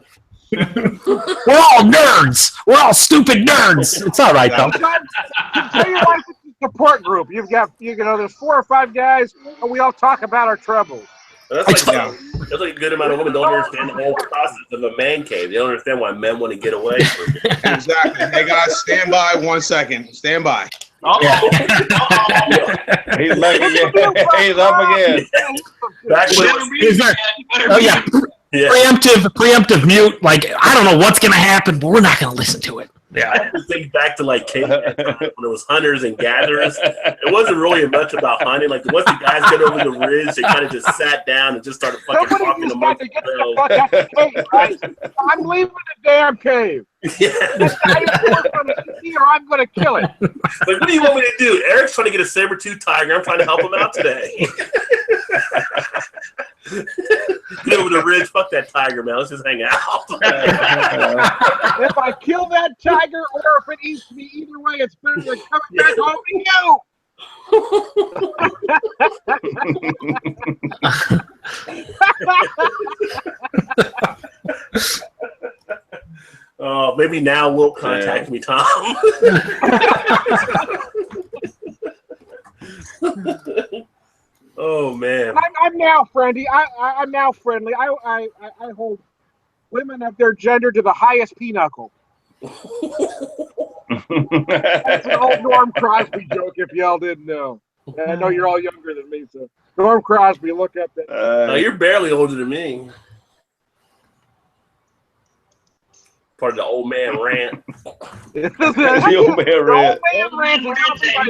we're all nerds. We're all stupid nerds. It's all right though. Tell your wife it's a support group. There's 4 or 5 guys, and we all talk about our troubles. That's like a good amount of women don't understand the whole process of a man cave. They don't understand why men want to get away from it. Exactly. Hey guys, stand by 1 second. Stand by. Yeah. He's back again. He's up again. Back when Is there- oh yeah, yeah. preemptive mute. Like I don't know what's gonna happen, but we're not gonna listen to it. I Yeah. have to think back to like caveman times when it was hunters and gatherers. It wasn't really much about hunting. Like once the guys got over the ridge, they kind of just sat down and just started fucking Somebody talking just got amongst to get the themselves. fuck out the cave, right? I'm leaving the damn cave. Yeah. This guy is going to see or I'm going to kill it. Like, what do you want me to do? Eric's trying to get a saber-tooth tiger. I'm trying to help him out today. Get over the ridge. Fuck that tiger, man. Let's just hang out. If I kill that tiger or if it eats me, either way, it's better than coming back home to you. Oh, maybe now Will contact me, Tom. Oh man. I'm now friendly. I'm now friendly. I hold women of their gender to the highest pinnacle. That's an old Norm Crosby joke. If y'all didn't know, and I know you're all younger than me, so Norm Crosby, look up that. No, you're barely older than me. Part of the old man rant. The old man rant. Old man rant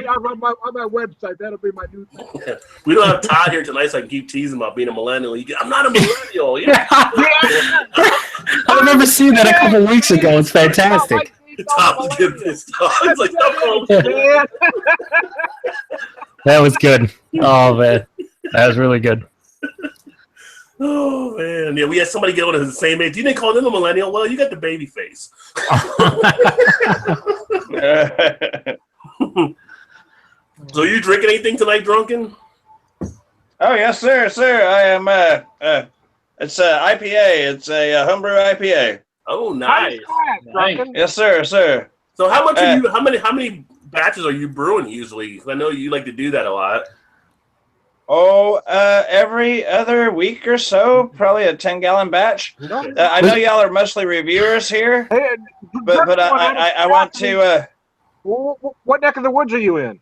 on my website. That'll be my new thing. We don't have Todd here tonight, so I can keep teasing about being a millennial. I'm not a millennial. Yeah. I remember seeing that a couple weeks ago. It's fantastic. Tom's getting pissed off. It's like, no, That was good. Oh man, that was really good. Oh man, yeah, we had somebody get on the same age. You didn't call them a millennial. Well, you got the baby face. So you drinking anything tonight, drunken? Oh yes, sir. I am. It's a IPA. It's a homebrew IPA. Oh, nice. Yes, sir. So how much are you? How many batches are you brewing usually? 'Cause I know you like to do that a lot. Oh, every other week or so, probably a 10-gallon batch. I know y'all are mostly reviewers here, but I want to. What neck of the woods are you in?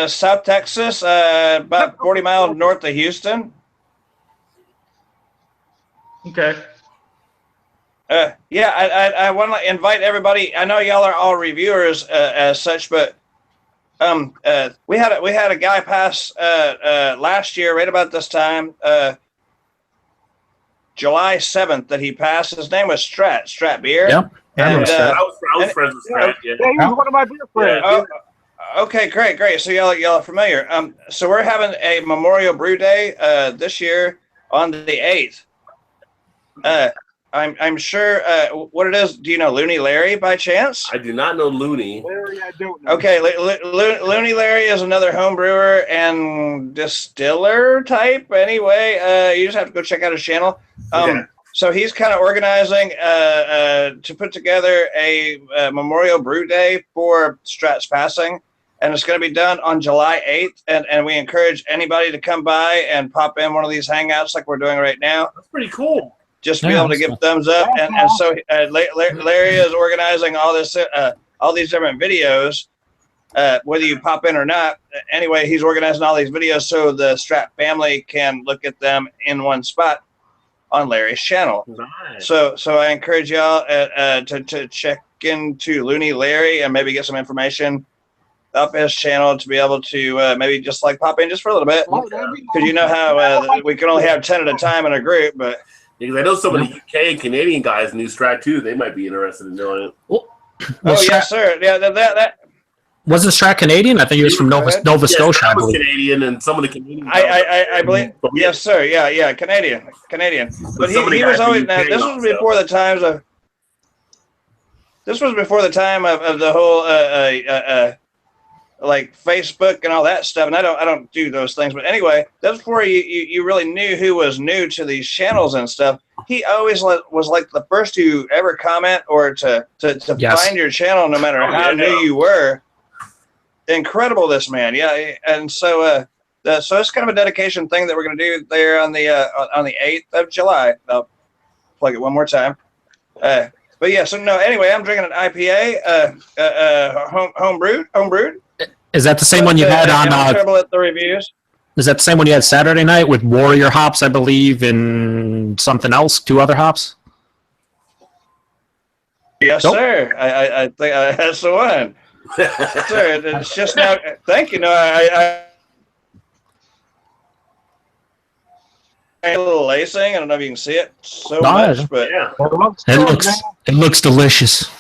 South Texas, about 40 miles north of Houston. Okay. Yeah, I want to invite everybody. I know y'all are all reviewers as such, but we had a guy pass last year, right about this time, July 7th, that he passed. His name was Strat Beer. Yep. And, I was friends with Strat. Yeah. Yeah, he was one of my beer friends. Okay, great. So y'all are familiar. So we're having a Memorial Brew Day this year on the 8th. I'm sure what it is. Do you know Looney Larry by chance? I do not know Looney. Larry, I don't know. Okay, Looney Larry is another home brewer and distiller type. Anyway, you just have to go check out his channel. Okay. So he's kind of organizing to put together a Memorial Brew Day for Strat's passing. And it's going to be done on July 8th. And we encourage anybody to come by and pop in one of these hangouts like we're doing right now. That's pretty cool. Just to be able to give thumbs up. And so Larry is organizing all these different videos, whether you pop in or not. Anyway, he's organizing all these videos so the Strat family can look at them in one spot on Larry's channel. Nice. So I encourage y'all to check into Looney Larry and maybe get some information up his channel to be able to maybe just like pop in just for a little bit, because you know how we can only have 10 at a time in a group. But because I know some of the UK and Canadian guys knew Strat too. They might be interested in doing it. Well, yes, sir. Yeah, that wasn't Strat Canadian? I think he was from Nova Scotia. I I was believe. Canadian, and some of the Canadian. I believe. Yes, sir. Yeah, Canadian. But he was always. Now, this was before the times of. This was before the time of the whole like Facebook and all that stuff, and I don't do those things. But anyway, that's before you really knew who was new to these channels and stuff. He always was like the first to ever comment or to find your channel, no matter how new you were. Incredible, this man. Yeah, and so so it's kind of a dedication thing that we're going to do there on the 8th of July. I'll plug it one more time. But yeah, so no. Anyway, I'm drinking an IPA, homebrewed. Is that the same one you had on? I'm terrible at the reviews. Is that the same one you had Saturday night with Warrior hops, I believe, and something else, 2 other hops? Yes, sir. I think that's the one. Sir, it's just now. Thank you. No, I a little lacing. I don't know if you can see it so much, but yeah, it looks delicious.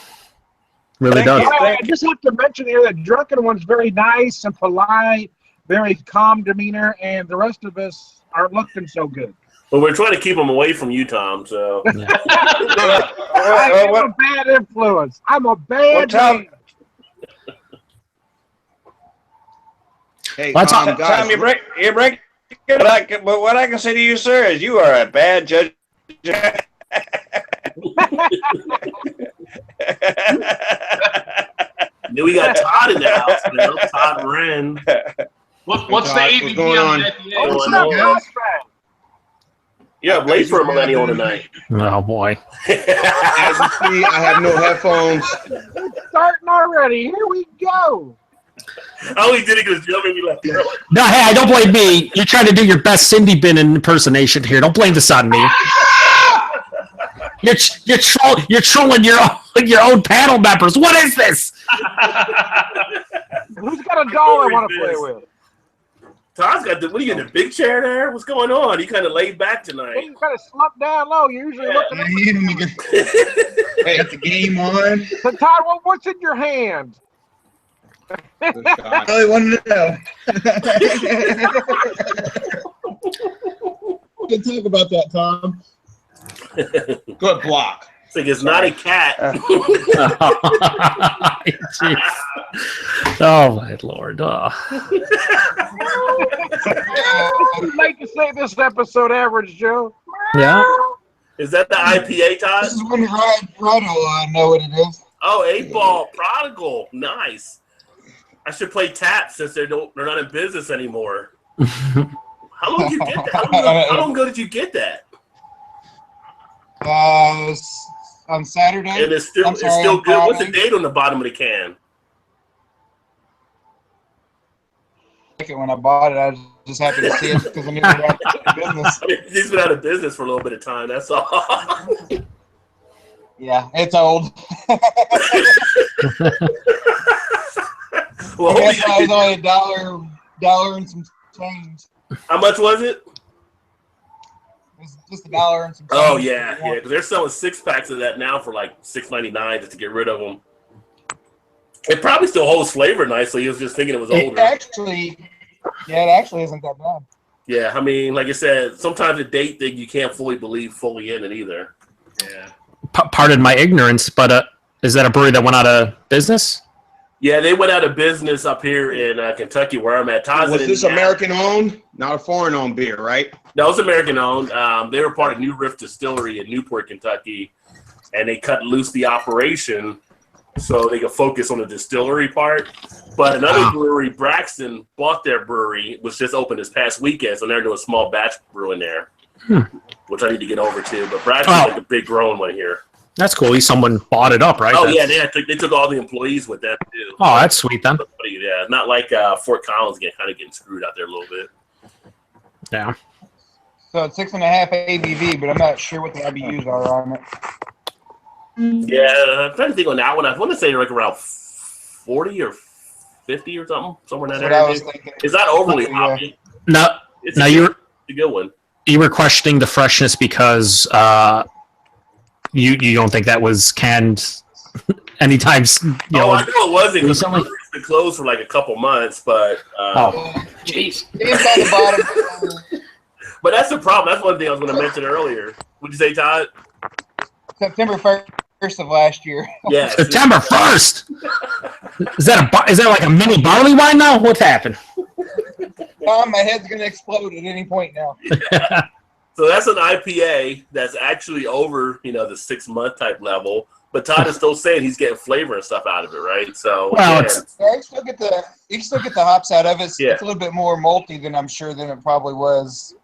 Really does. I just have to mention here that drunken one's very nice and polite, very calm demeanor, and the rest of us aren't looking so good. Well, we're trying to keep them away from you, Tom. So I'm a bad influence. I'm a bad man. Hey, Tom, guys, you break. But what I can say to you, sir, is you are a bad judge. Then we got Todd in the house, man. Todd Wren. What's the ABV going on on? the IPA? What's up, guys? Yeah, I'm late for a millennial tonight. Oh boy. as you see, I have no headphones. It's starting already. Here we go. I only did it because Joe made me laugh. No, hey, I don't blame me. You're trying to do your best Cindy Bin impersonation here. Don't blame this on me. You're trolling your own panel members. What is this? Who's got a doll I want to play with? Todd's got what are you in the big chair there? What's going on? He kind of laid back tonight. You kind of slumped down low. You're usually looking at Hey, got the game on. So, Todd, what's in your hand? I really wanted to know. Good talk about that, Tom. Good block. It's like it's not a cat. Jeez. Oh my lord! Oh. I'd like to say this episode average, Joe. Yeah. Is that the IPA, Todd? This is when I know what it is. Oh, 8-Ball Prodigal. Nice. I should play Tap since they're not in business anymore. How long did you get that? How long ago did you get that? On Saturday. And it's still good. What's the date on the bottom of the can? When I bought it, I was just happy to see it because I knew they were out of business. I mean, he's been out of business for a little bit of time. That's all. Yeah, it's old. Well, I guess I was only $1 and some change. How much was it? It was just $1 and some change. Oh yeah. Because they're selling 6-packs of that now for like $6.99 just to get rid of them. It probably still holds flavor nicely. He was just thinking it was older. It actually isn't that bad. Yeah, I mean, like I said, sometimes the date thing you can't fully believe fully in it either. Yeah. Pardon my ignorance, but is that a brewery that went out of business? Yeah, they went out of business up here in Kentucky, where I'm at. Was this American owned? Not a foreign owned beer, right? No, it's American owned. They were part of New Riff Distillery in Newport, Kentucky, and they cut loose the operation so they could focus on the distillery part. But another brewery, Braxton, bought their brewery. It was just opened this past weekend, so they're doing a small batch brewing there, which I need to get over to. But Braxton's like a big growing one here. That's cool. At least someone bought it up, right? Oh, yeah, they took all the employees with them, too. Oh, that's sweet, then. Yeah, not like Fort Collins getting screwed out there a little bit. Yeah. So it's 6.5 ABV, but I'm not sure what the IBUs are on it. Yeah, I'm trying to think on that one. I want to say like around 40 or 50 or something, somewhere in that area. It's not overly hoppy. No, It's now a good one. You were questioning the freshness because you don't think that was canned anytime. I know it wasn't. It was something been closed for like a couple months, but jeez. But that's the problem. That's one thing I was going to mention earlier. What'd you say, Todd? September 1st of last year. Yeah, September 1st. Is that like a mini barley wine now? What's happened? My head's gonna explode at any point now. Yeah. So that's an IPA that's actually over, the 6-month type level. But Todd is still saying he's getting flavor and stuff out of it, right? So you still get the hops out of it. It's a little bit more malty than I'm sure than it probably was.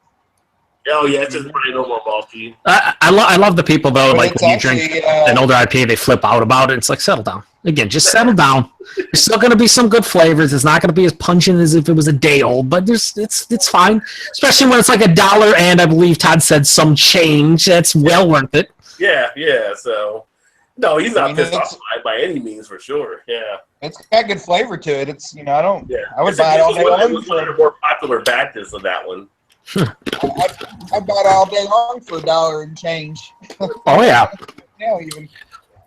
Oh yeah, it's just probably no more malty. I love the people though. But like when you drink an older IPA, they flip out about it. It's like, settle down. Again, just settle down. There's still going to be some good flavors. It's not going to be as pungent as if it was a day old, but it's fine. Especially when it's like $1 and I believe Todd said some change. That's well worth it. Yeah. So no, he's not pissed off by any means for sure. Yeah. It's got good flavor to it. It's I would buy it all day long. It long. was one of the more popular batches of that one. I bought it all day long for $1 and change. Oh yeah. Yeah, even.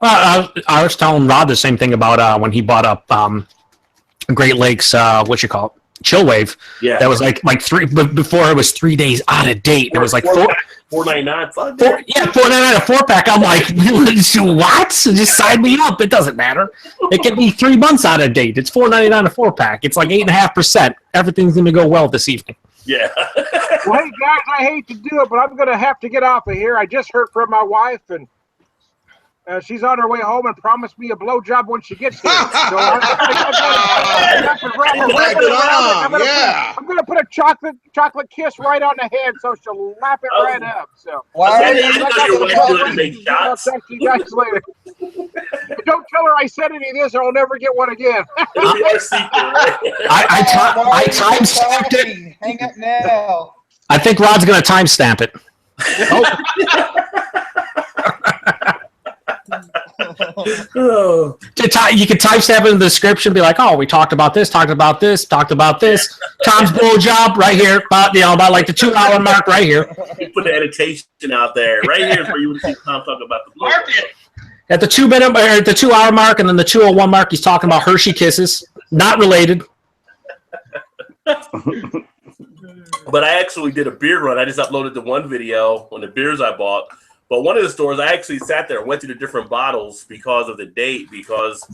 Well, I was telling Rod the same thing about when he bought up Great Lakes, Chill Wave. Yeah. That was like three, but before it was 3 days out of date. It was like $4.99. $4.99 a 4-pack. I'm like, what? Just sign me up. It doesn't matter. It can be 3 months out of date. It's $4.99 a 4-pack. It's like 8.5%. Everything's going to go well this evening. Yeah. Well, hey guys, I hate to do it, but I'm going to have to get off of here. I just heard from my wife, and she's on her way home and promised me a blowjob when she gets here. So I'm going to put a chocolate kiss right on the head so she'll lap it right up. So I'll talk to you guys later. But don't tell her I said any of this or I'll never get one again. I time-stamped it. Hang up now. I think Rod's going to time-stamp it. You can timestamp it in the description, be like, "Oh, we talked about this, talked about this, talked about this." Tom's blowjob right here, about like the 2-hour mark right here. You put the annotation out there. Right here is where you would see Tom talk about the blowjob. At the 2-minute or at the 2-hour mark, and then the 2:01 mark, he's talking about Hershey Kisses, not related. But I actually did a beer run. I just uploaded the one video on the beers I bought. But one of the stores, I actually sat there and went through the different bottles because of the date. Because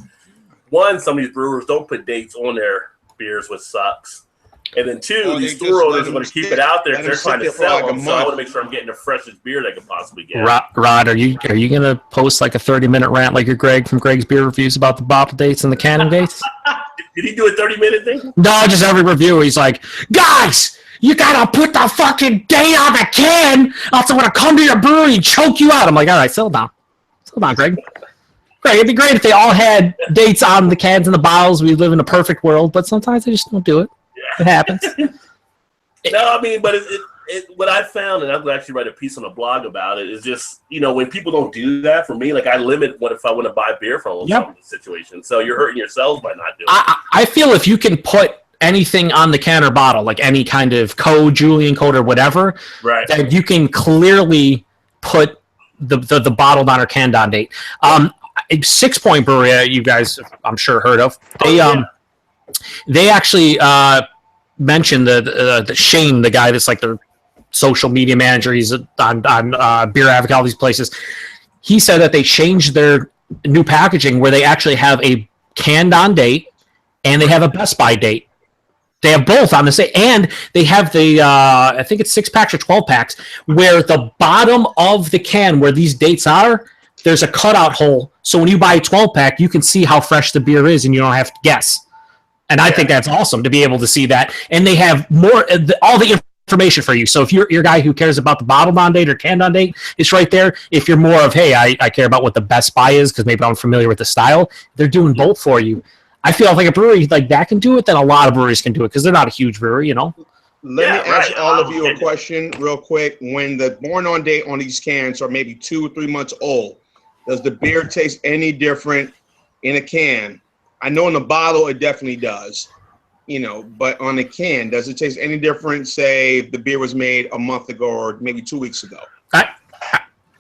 one, some of these brewers don't put dates on their beers, which sucks. And then two, these store owners are going to keep it out there if they're trying to sell them. So I want to make sure I'm getting the freshest beer they can possibly get. Rod, are you going to post like a 30-minute rant like your Greg from Greg's Beer Reviews about the bottle dates and the canning dates? Did he do a 30-minute thing? No, just every review. He's like, guys, you got to put the fucking date on the can. Else I'm going to come to your brewery and choke you out. I'm like, all right, settle down. Settle down, Greg. Greg, it'd be great if they all had dates on the cans and the bottles. We live in a perfect world, but sometimes they just don't do it. It happens. No, I mean, but what I found, and I'm going to actually write a piece on a blog about it, is just, when people don't do that, for me, like I limit what if I want to buy beer from them situation. So you're hurting yourselves by not doing it. I feel if you can put anything on the can or bottle, like any kind of code, Julian code or whatever, right, that you can clearly put the bottled on or canned on date. 6 Point Brewery, you guys, I'm sure, heard of. They actually mentioned the Shane, the guy that's like their social media manager. He's on Beer Advocate, all these places. He said that they changed their new packaging where they actually have a canned on date and they have a Best By date. They have both on the same, and they have the I think it's 6-packs or 12-packs where the bottom of the can where these dates are, there's a cutout hole. So when you buy a 12-pack, you can see how fresh the beer is and you don't have to guess. And I think that's awesome to be able to see that. And they have all the information for you. So if you're a guy who cares about the bottled on date or canned on date, it's right there. If you're more of, hey, I care about what the Best By is because maybe I'm familiar with the style, they're doing both for you. I feel like a brewery like that can do it, then a lot of breweries can do it because they're not a huge brewery, Let me ask all of you a question real quick. When the born on date on these cans are maybe 2 or 3 months old, does the beer taste any different in a can? I know in the bottle it definitely does, but on the can, does it taste any different, say, if the beer was made a month ago or maybe 2 weeks ago?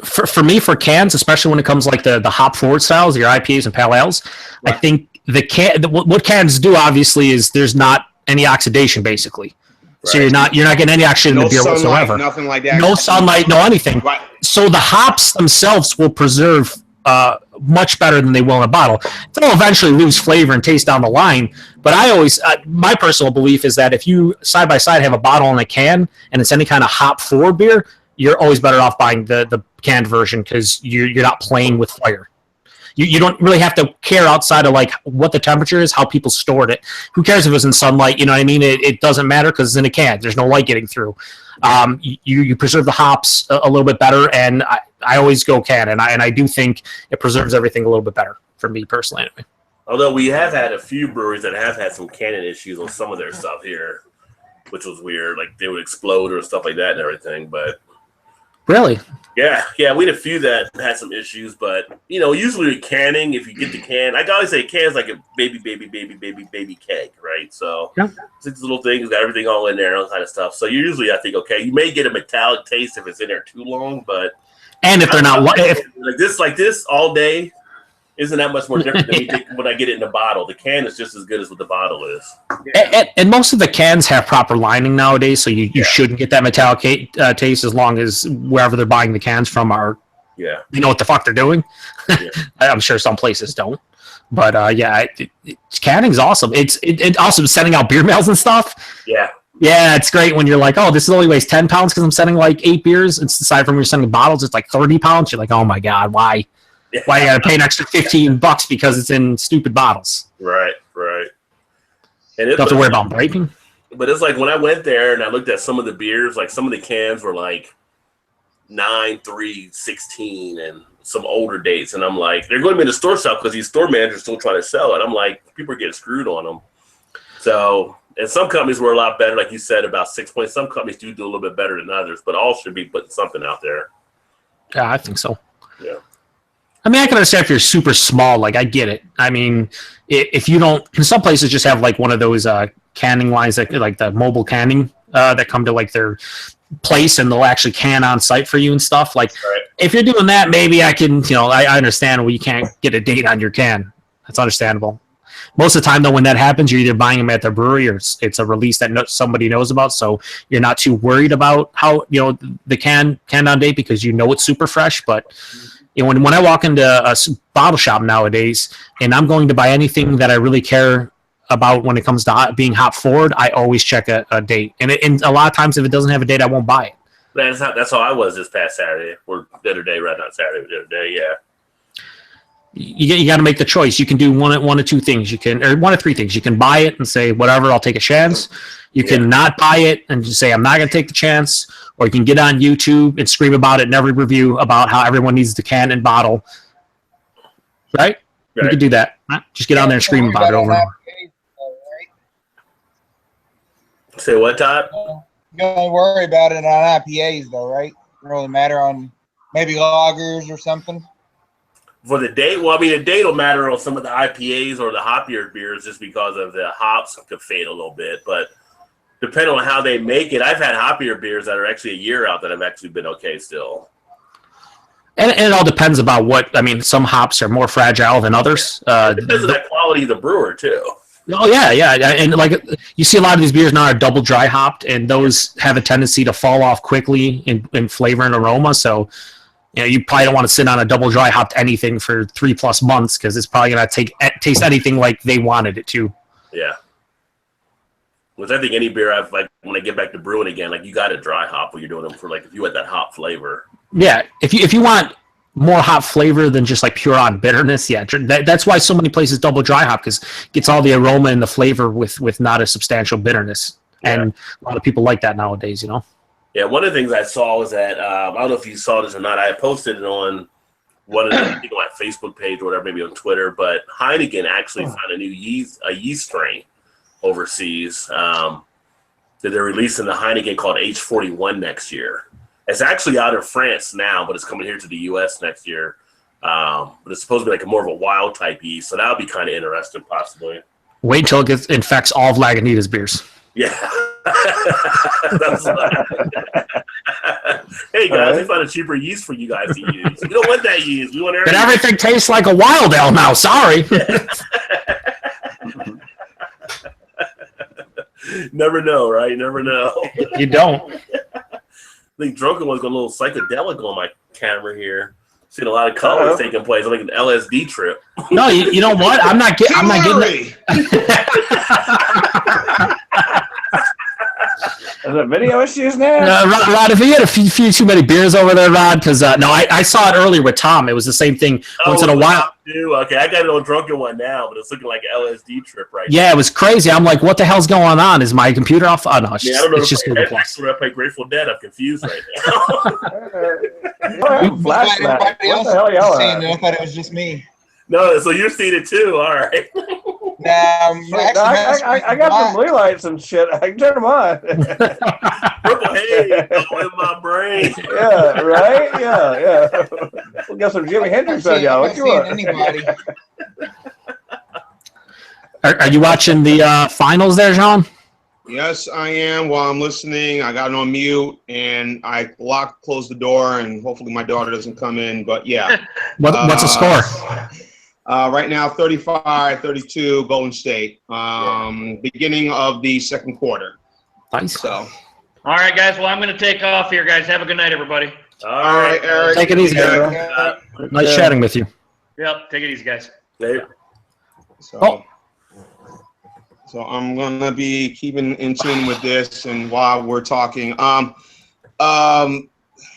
For me, for cans, especially when it comes like the hop forward styles, your IPAs and pale ales, right. I think what cans do obviously is there's not any oxidation basically. Right. So you're not getting any oxygen in the beer sunlight, whatsoever. Nothing like that. No sunlight, no anything. Right. So the hops themselves will preserve much better than they will in a bottle. They'll eventually lose flavor and taste down the line. But I always, my personal belief is that if you side by side have a bottle and a can, and it's any kind of hop forward beer, you're always better off buying the canned version because you're not playing with fire. You don't really have to care outside of like what the temperature is, how people stored it. Who cares if it was in sunlight? You know what I mean? It doesn't matter because it's in a can. There's no light getting through. You preserve the hops a little bit better, and I always go can, and I do think it preserves everything a little bit better for me personally. Anyway. Although we have had a few breweries that have had some canning issues on some of their stuff here, which was weird. Like they would explode or stuff like that and everything, but. Really? Yeah, we had a few that had some issues, but usually with canning, if you get the can, I always say can's like a baby keg, right? So 6 little things, got everything all in there, all kind of stuff. So usually I think, okay, you may get a metallic taste if it's in there too long, but if they're not like this all day, isn't that much more different than when I get it in a bottle. The can is just as good as what the bottle is. And most of the cans have proper lining nowadays, so you shouldn't get that metallic taste as long as wherever they're buying the cans from are, you know what the fuck they're doing. Yeah. I'm sure some places don't. But canning's awesome. It's awesome sending out beer mails and stuff. Yeah. Yeah, it's great when you're like, oh, this only weighs 10 pounds because I'm sending like 8 beers. It's aside from you're sending bottles, it's like 30 pounds. You're like, oh my God, why? Why you got to pay an extra $15 because it's in stupid bottles? Right. And you don't have to worry about breaking. But it's like when I went there and I looked at some of the beers, like some of the cans were like 9, 3, 16, and some older dates. And I'm like, they're going to be in the store shelf because these store managers still trying to sell it. I'm like, people are getting screwed on them. So, and some companies were a lot better, like you said, about 6 points. Some companies do a little bit better than others, but all should be putting something out there. Yeah, I think so. Yeah. I mean, I can understand if you're super small. Like, I get it. I mean, if you don't, some places just have like one of those canning lines that like the mobile canning that come to like their place and they'll actually can on site for you and stuff. Like, if you're doing that, maybe I can, I understand. Well, you can't get a date on your can. That's understandable. Most of the time, though, when that happens, you're either buying them at the brewery or it's a release that somebody knows about, so you're not too worried about how the can on date because it's super fresh. But when I walk into a bottle shop nowadays and I'm going to buy anything that I really care about when it comes to being hop forward, I always check a date, and a lot of times if it doesn't have a date, I won't buy it. That's how I was this past Saturday or the other day, right? Not Saturday, but the other day, yeah. You got to make the choice. You can do one of two things. Or one of three things. You can buy it and say, whatever, I'll take a chance. You can not buy it and just say, I'm not going to take the chance. Or you can get on YouTube and scream about it in every review about how everyone needs the can and bottle. Right? You can do that. Just get on there and scream about it over and over. Say what, Todd? You don't worry about it on IPAs, though, right? It doesn't really matter on maybe lagers or something. For the date, well, I mean, the date will matter on some of the IPAs or the hoppier beers just because of the hops could fade a little bit. But depending on how they make it, I've had hoppier beers that are actually a year out that have actually been okay still. And it all depends about some hops are more fragile than others. It depends on the quality of the brewer, too. Oh, yeah. And you see a lot of these beers now are double dry hopped, and those have a tendency to fall off quickly in flavor and aroma. So, you probably don't want to sit on a double dry hopped anything for 3+ months because it's probably going to taste anything like they wanted it to. Yeah. Which I think any beer when I get back to brewing again, you got to dry hop when you're doing them for if you want that hop flavor. Yeah. If you want more hop flavor than just pure on bitterness, that's why so many places double dry hop because it gets all the aroma and the flavor with not a substantial bitterness. Yeah. And a lot of people like that nowadays, Yeah, one of the things I saw was that I don't know if you saw this or not. I posted it on one of the I think on my Facebook page or whatever, maybe on Twitter. But Heineken actually found a new yeast strain overseas that they're releasing the Heineken called H41 next year. It's actually out in France now, but it's coming here to the U.S. next year. But it's supposed to be more of a wild type yeast, so that would be kind of interesting, possibly. Wait till it infects all of Lagunitas beers. Yeah. Hey guys, we found a cheaper yeast for you guys to use. We don't want that yeast. We want everything. But everything tastes like a wild ale now. Sorry. Never know, right? Never know. You don't. I think Drunken One's got a little psychedelic on my camera here. Seen a lot of colors taking place. Like an LSD trip. No, you know what? I'm not getting it. Is there video issues now? Rod, if you had a few too many beers over there, Rod, because I saw it earlier with Tom. It was the same thing once in a while. Okay, I got it on Drunken One now, but it's looking like an LSD trip right now. Yeah, it was crazy. I'm like, what the hell's going on? Is my computer off? Oh, no, it's just, I don't know. It's just Google Plus. When I play Grateful Dead, I'm confused right now. Flashback. What the hell y'all seeing it? I thought it was just me. No, so you're seeing it too. All right. I got some blue lights and shit. I can turn them on. Purple haze in my brain. Yeah, right? Yeah. We got some Jimi Hendrix on y'all. What you want? Anybody. Are you watching the finals there, John? Yes, I am. While I'm listening, I got it on mute, and I closed the door, and hopefully my daughter doesn't come in. But yeah. What's the score? Right now, 35-32, Golden State. Beginning of the second quarter. Nice. So. All right, guys. Well, I'm going to take off here, guys. Have a good night, everybody. All right, Eric. Take it easy, guys. Nice chatting with you. Yep. Take it easy, guys. So I'm gonna be keeping in tune with this, and while we're talking, let's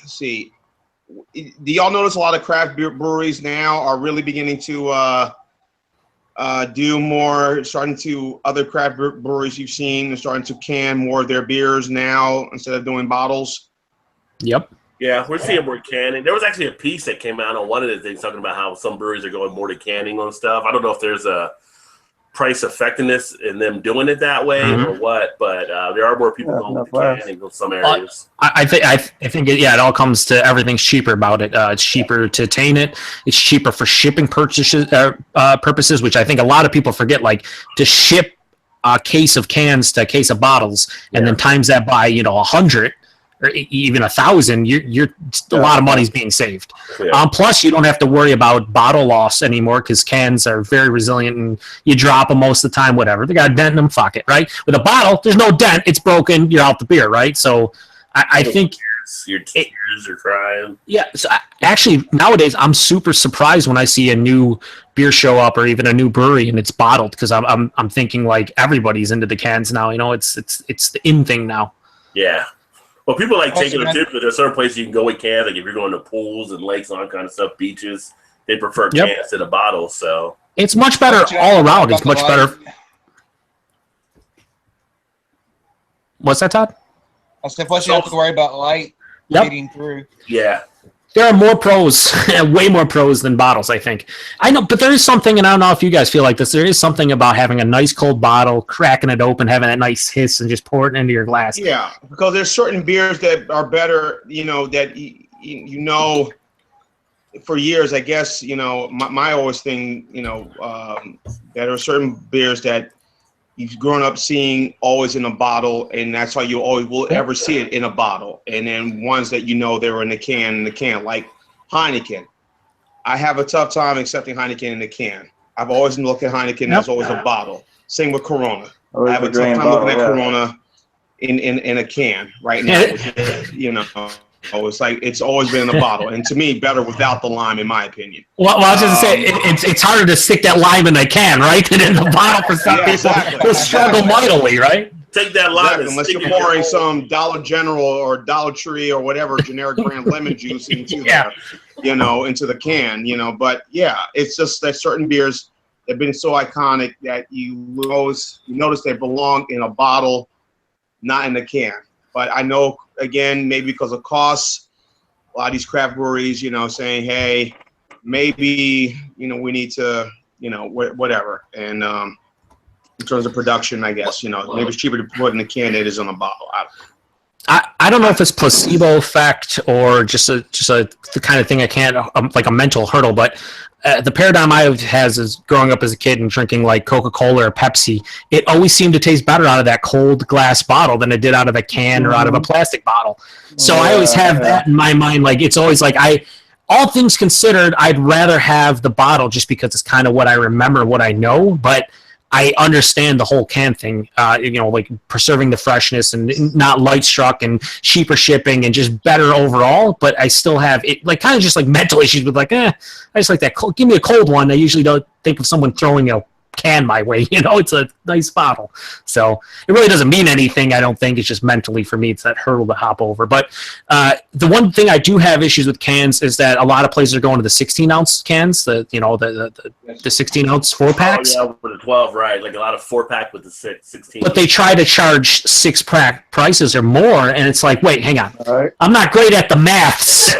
see. Do y'all notice a lot of craft beer breweries now are really beginning to do more, other craft breweries you've seen are starting to can more of their beers now instead of doing bottles? Yep. Yeah, we're seeing more canning. There was actually a piece that came out on one of the things talking about how some breweries are going more to canning on stuff. I don't know if there's a price effectiveness in them doing it that way or what, but there are more people going to canning in some areas. I think it all comes to everything's cheaper about it. It's cheaper to attain it. It's cheaper for shipping purposes, which I think a lot of people forget. Like to ship a case of cans to a case of bottles, and then times that by 100. or even 1,000, you're a lot of money's being saved. Yeah. Plus, you don't have to worry about bottle loss anymore because cans are very resilient and you drop them most of the time. Whatever, they got a dent in them, fuck it, right? With a bottle, there's no dent; it's broken. You're out the beer, right? So, I think your tears are crying. Yeah, so actually nowadays I'm super surprised when I see a new beer show up or even a new brewery and it's bottled because I'm thinking like everybody's into the cans now. You know, it's the in thing now. Yeah. Well, people like taking them too, but there's certain places you can go with cans. Like if you're going to pools and lakes and all that kind of stuff, beaches, they prefer cans to the bottles. So it's much better all around. It's much better. What's that, Todd? I said, plus you don't have to worry about light getting through. Yeah. There are more pros, way more pros than bottles, I think. I know, but there is something, and I don't know if you guys feel like this, there is something about having a nice cold bottle, cracking it open, having that nice hiss, and just pour it into your glass. Yeah, because there's certain beers that are better, you know, that, you know, for years, I guess, you know, my always thing, you know, that are certain beers that you've grown up seeing always in a bottle, and that's how you always will ever see it in a bottle. And then ones that you know they were in the can, like Heineken. I have a tough time accepting Heineken in the can. I've always looked at Heineken as always a bottle. Same with Corona. I have a tough time looking at Corona in a can right now. You know, it's like it's always been in a bottle, and to me, better without the lime, in my opinion. Well, I was just saying it's harder to stick that lime in a can, right, than in the bottle for some people. They'll struggle mightily, right? Take that lime unless you're pouring some Dollar General or Dollar Tree or whatever generic brand lemon juice into there, you know, into the can, you know. But yeah, it's just that certain beers have been so iconic that you notice they belong in a bottle, not in a can. But I know, again, maybe because of costs, a lot of these craft breweries, you know, saying, hey, maybe, you know, we need to, you know, whatever. And in terms of production, I guess, you know, maybe it's cheaper to put in a can than it is in a bottle. I don't know if it's placebo effect or just the kind of thing I can't, like a mental hurdle, but the paradigm I has is growing up as a kid and drinking like Coca-Cola or Pepsi. It always seemed to taste better out of that cold glass bottle than it did out of a can or out of a plastic bottle. So I always have that in my mind. Like it's always like all things considered, I'd rather have the bottle just because it's kind of what I remember, what I know, but I understand the whole can thing, you know, like preserving the freshness and not light struck and cheaper shipping and just better overall. But I still have it, like kind of just like mental issues with like, I just like that. Give me a cold one. I usually don't think of someone throwing a can my way. You know, it's a nice bottle. So it really doesn't mean anything. I don't think it's just mentally for me. It's that hurdle to hop over. But the one thing I do have issues with cans is that a lot of places are going to the 16-ounce cans, the 16-ounce 4-packs. Oh, yeah, with the 12, right. Like a lot of 4-pack with the 16. But they try to charge 6-pack prices or more, and it's like, wait, hang on. Right. I'm not great at the maths.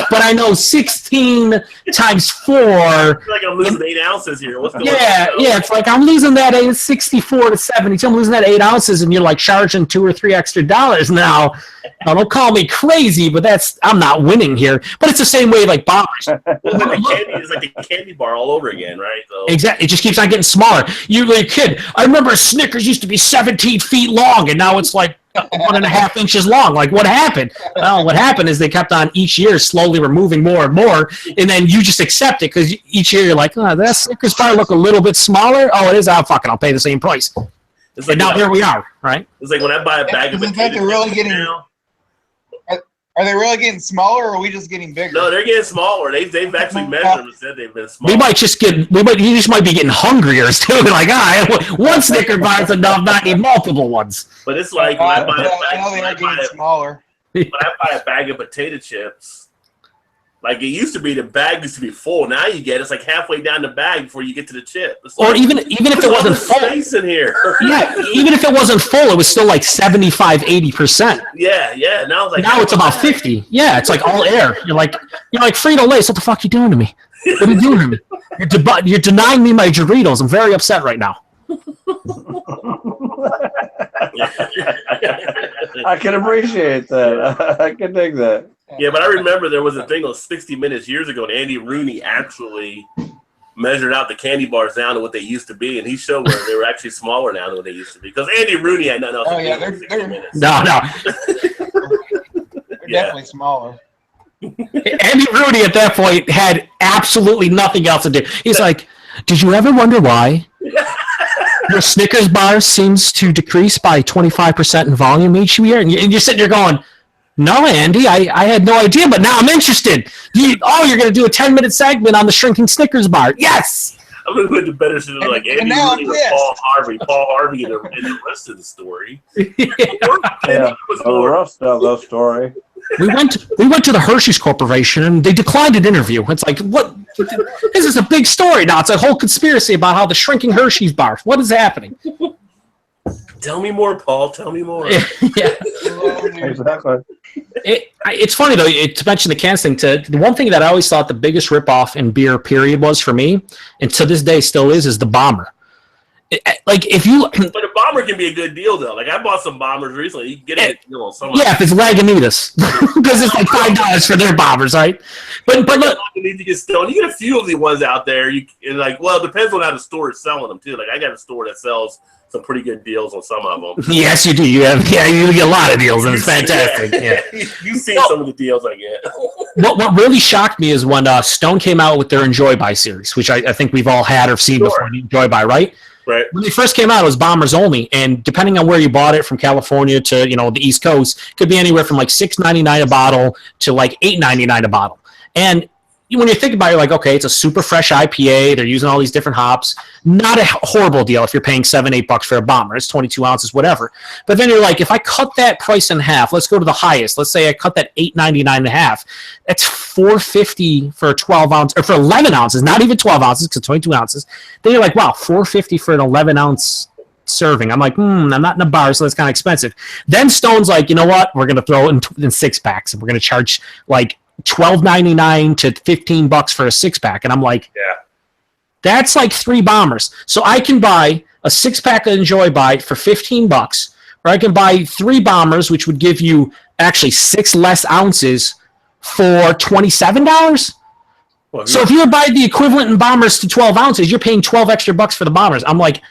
But I know 16 times 4. I feel like I'm losing 8 ounces here. What's going on? Yeah, it's like I'm losing that 64 to 70. So I'm losing that 8 ounces, and you're like charging $2 or $3 extra now. Now, don't call me crazy, but I'm not winning here. But it's the same way like bars. It's like a candy bar all over again, right? So. Exactly. It just keeps on getting smaller. You were a kid. I remember Snickers used to be 17 feet long, and now it's like 1.5 inches long. Like, what happened? Well, what happened is they kept on each year slowly removing more and more, and then you just accept it because each year you're like, oh, that Snickers bar look a little bit smaller. Oh, it is. I'll pay the same price. It's like now here we are, right? It's like when I buy a bag of potatoes. Are they really getting smaller, or are we just getting bigger? No, they're getting smaller. They've actually measured and said they've been smaller. You just might be getting hungrier too. Like, one Snicker bar is enough, not need multiple ones. But it's like when I buy a bag of potato chips. Like it used to be, the bag used to be full. Now you get it's like halfway down the bag before you get to the chip. Or even if it wasn't full, space in here. Yeah, even if it wasn't full, it was still like 75-80%. Yeah. Now it's about 50. Yeah, it's like all air. You're like Frito-Lay. What the fuck are you doing to me? What are you doing to me? You're denying me my Doritos. I'm very upset right now. I can appreciate that. I can dig that. Yeah, but I remember there was a thing on 60 Minutes years ago, and Andy Rooney actually measured out the candy bars down to what they used to be, and he showed where they were actually smaller now than what they used to be. Because Andy Rooney had nothing else to do for 60 minutes. No. They're definitely smaller. Andy Rooney at that point had absolutely nothing else to do. He's like, did you ever wonder why your Snickers bar seems to decrease by 25% in volume each year? And you're sitting there going, no, Andy, I had no idea, but now I'm interested. You're going to do a 10-minute segment on the shrinking Snickers bar. Yes! I'm going to put the better shit like Andy Rooney or Paul Harvey. Paul Harvey in the rest of the story. The rest of the story. We went to the Hershey's Corporation and they declined an interview. It's like, what? This is a big story now. It's a whole conspiracy about how the shrinking Hershey's bar. What is happening? Tell me more, Paul. Tell me more. Yeah. Exactly. It's funny though to mention the cans thing. The one thing that I always thought the biggest ripoff in beer period was for me, and to this day still is the bomber. But a bomber can be a good deal though. Like I bought some bombers recently. You can get a good deal on some. Yeah, if it's Lagunitas, because it's like $5 for their bombers, right? But look, you need to get stoned. You get a few of the ones out there. It depends on how the store is selling them too. Like I got a store that sells some pretty good deals on some of them. Yes, you do. You get a lot of deals, and it's fantastic. Yeah. You've seen some of the deals I get. What really shocked me is when Stone came out with their Enjoy By series, which I think we've all had or seen before. The Enjoy By, right? Right. When they first came out, it was bombers only, and depending on where you bought it, from California to the East Coast, could be anywhere from like $6.99 a bottle to like $8.99 a bottle. And when you think about it, you're like, okay, it's a super fresh IPA. They're using all these different hops. Not a horrible deal if you're paying $7-8 for a bomber. It's 22 ounces, whatever. But then you're like, if I cut that price in half, let's go to the highest. Let's say I cut that $8.99 in half. That's $4.50 for a 12 ounce, or for 11 ounces, not even 12 ounces, because 22 ounces. Then you're like, wow, $4.50 for an 11 ounce serving. I'm like, I'm not in a bar, so that's kind of expensive. Then Stone's like, you know what? We're going to throw it in 6-packs, and we're going to charge like $12.99 to $15 for a 6-pack, and I'm like, yeah, that's like 3 bombers. So I can buy a 6-pack of Enjoy By for $15, or I can buy 3 bombers, which would give you actually 6 less ounces for $27. So if you would buy the equivalent in bombers to 12 ounces, you're paying 12 extra bucks for the bombers. I'm like,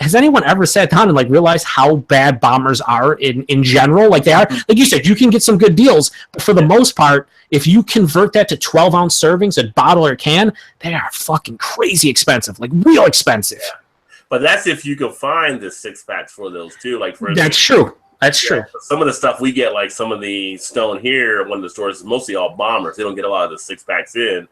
has anyone ever sat down and like realized how bad bombers are in general? Like they are, like you said, you can get some good deals, but for the most part, if you convert that to 12-ounce servings, a bottle or can, they are fucking crazy expensive, like real expensive. Yeah. But that's if you can find the 6-packs for those too. Like for that's true. That's true. Some of the stuff we get, like some of the Stone here, one of the stores is mostly all bombers. They don't get a lot of the 6-packs in.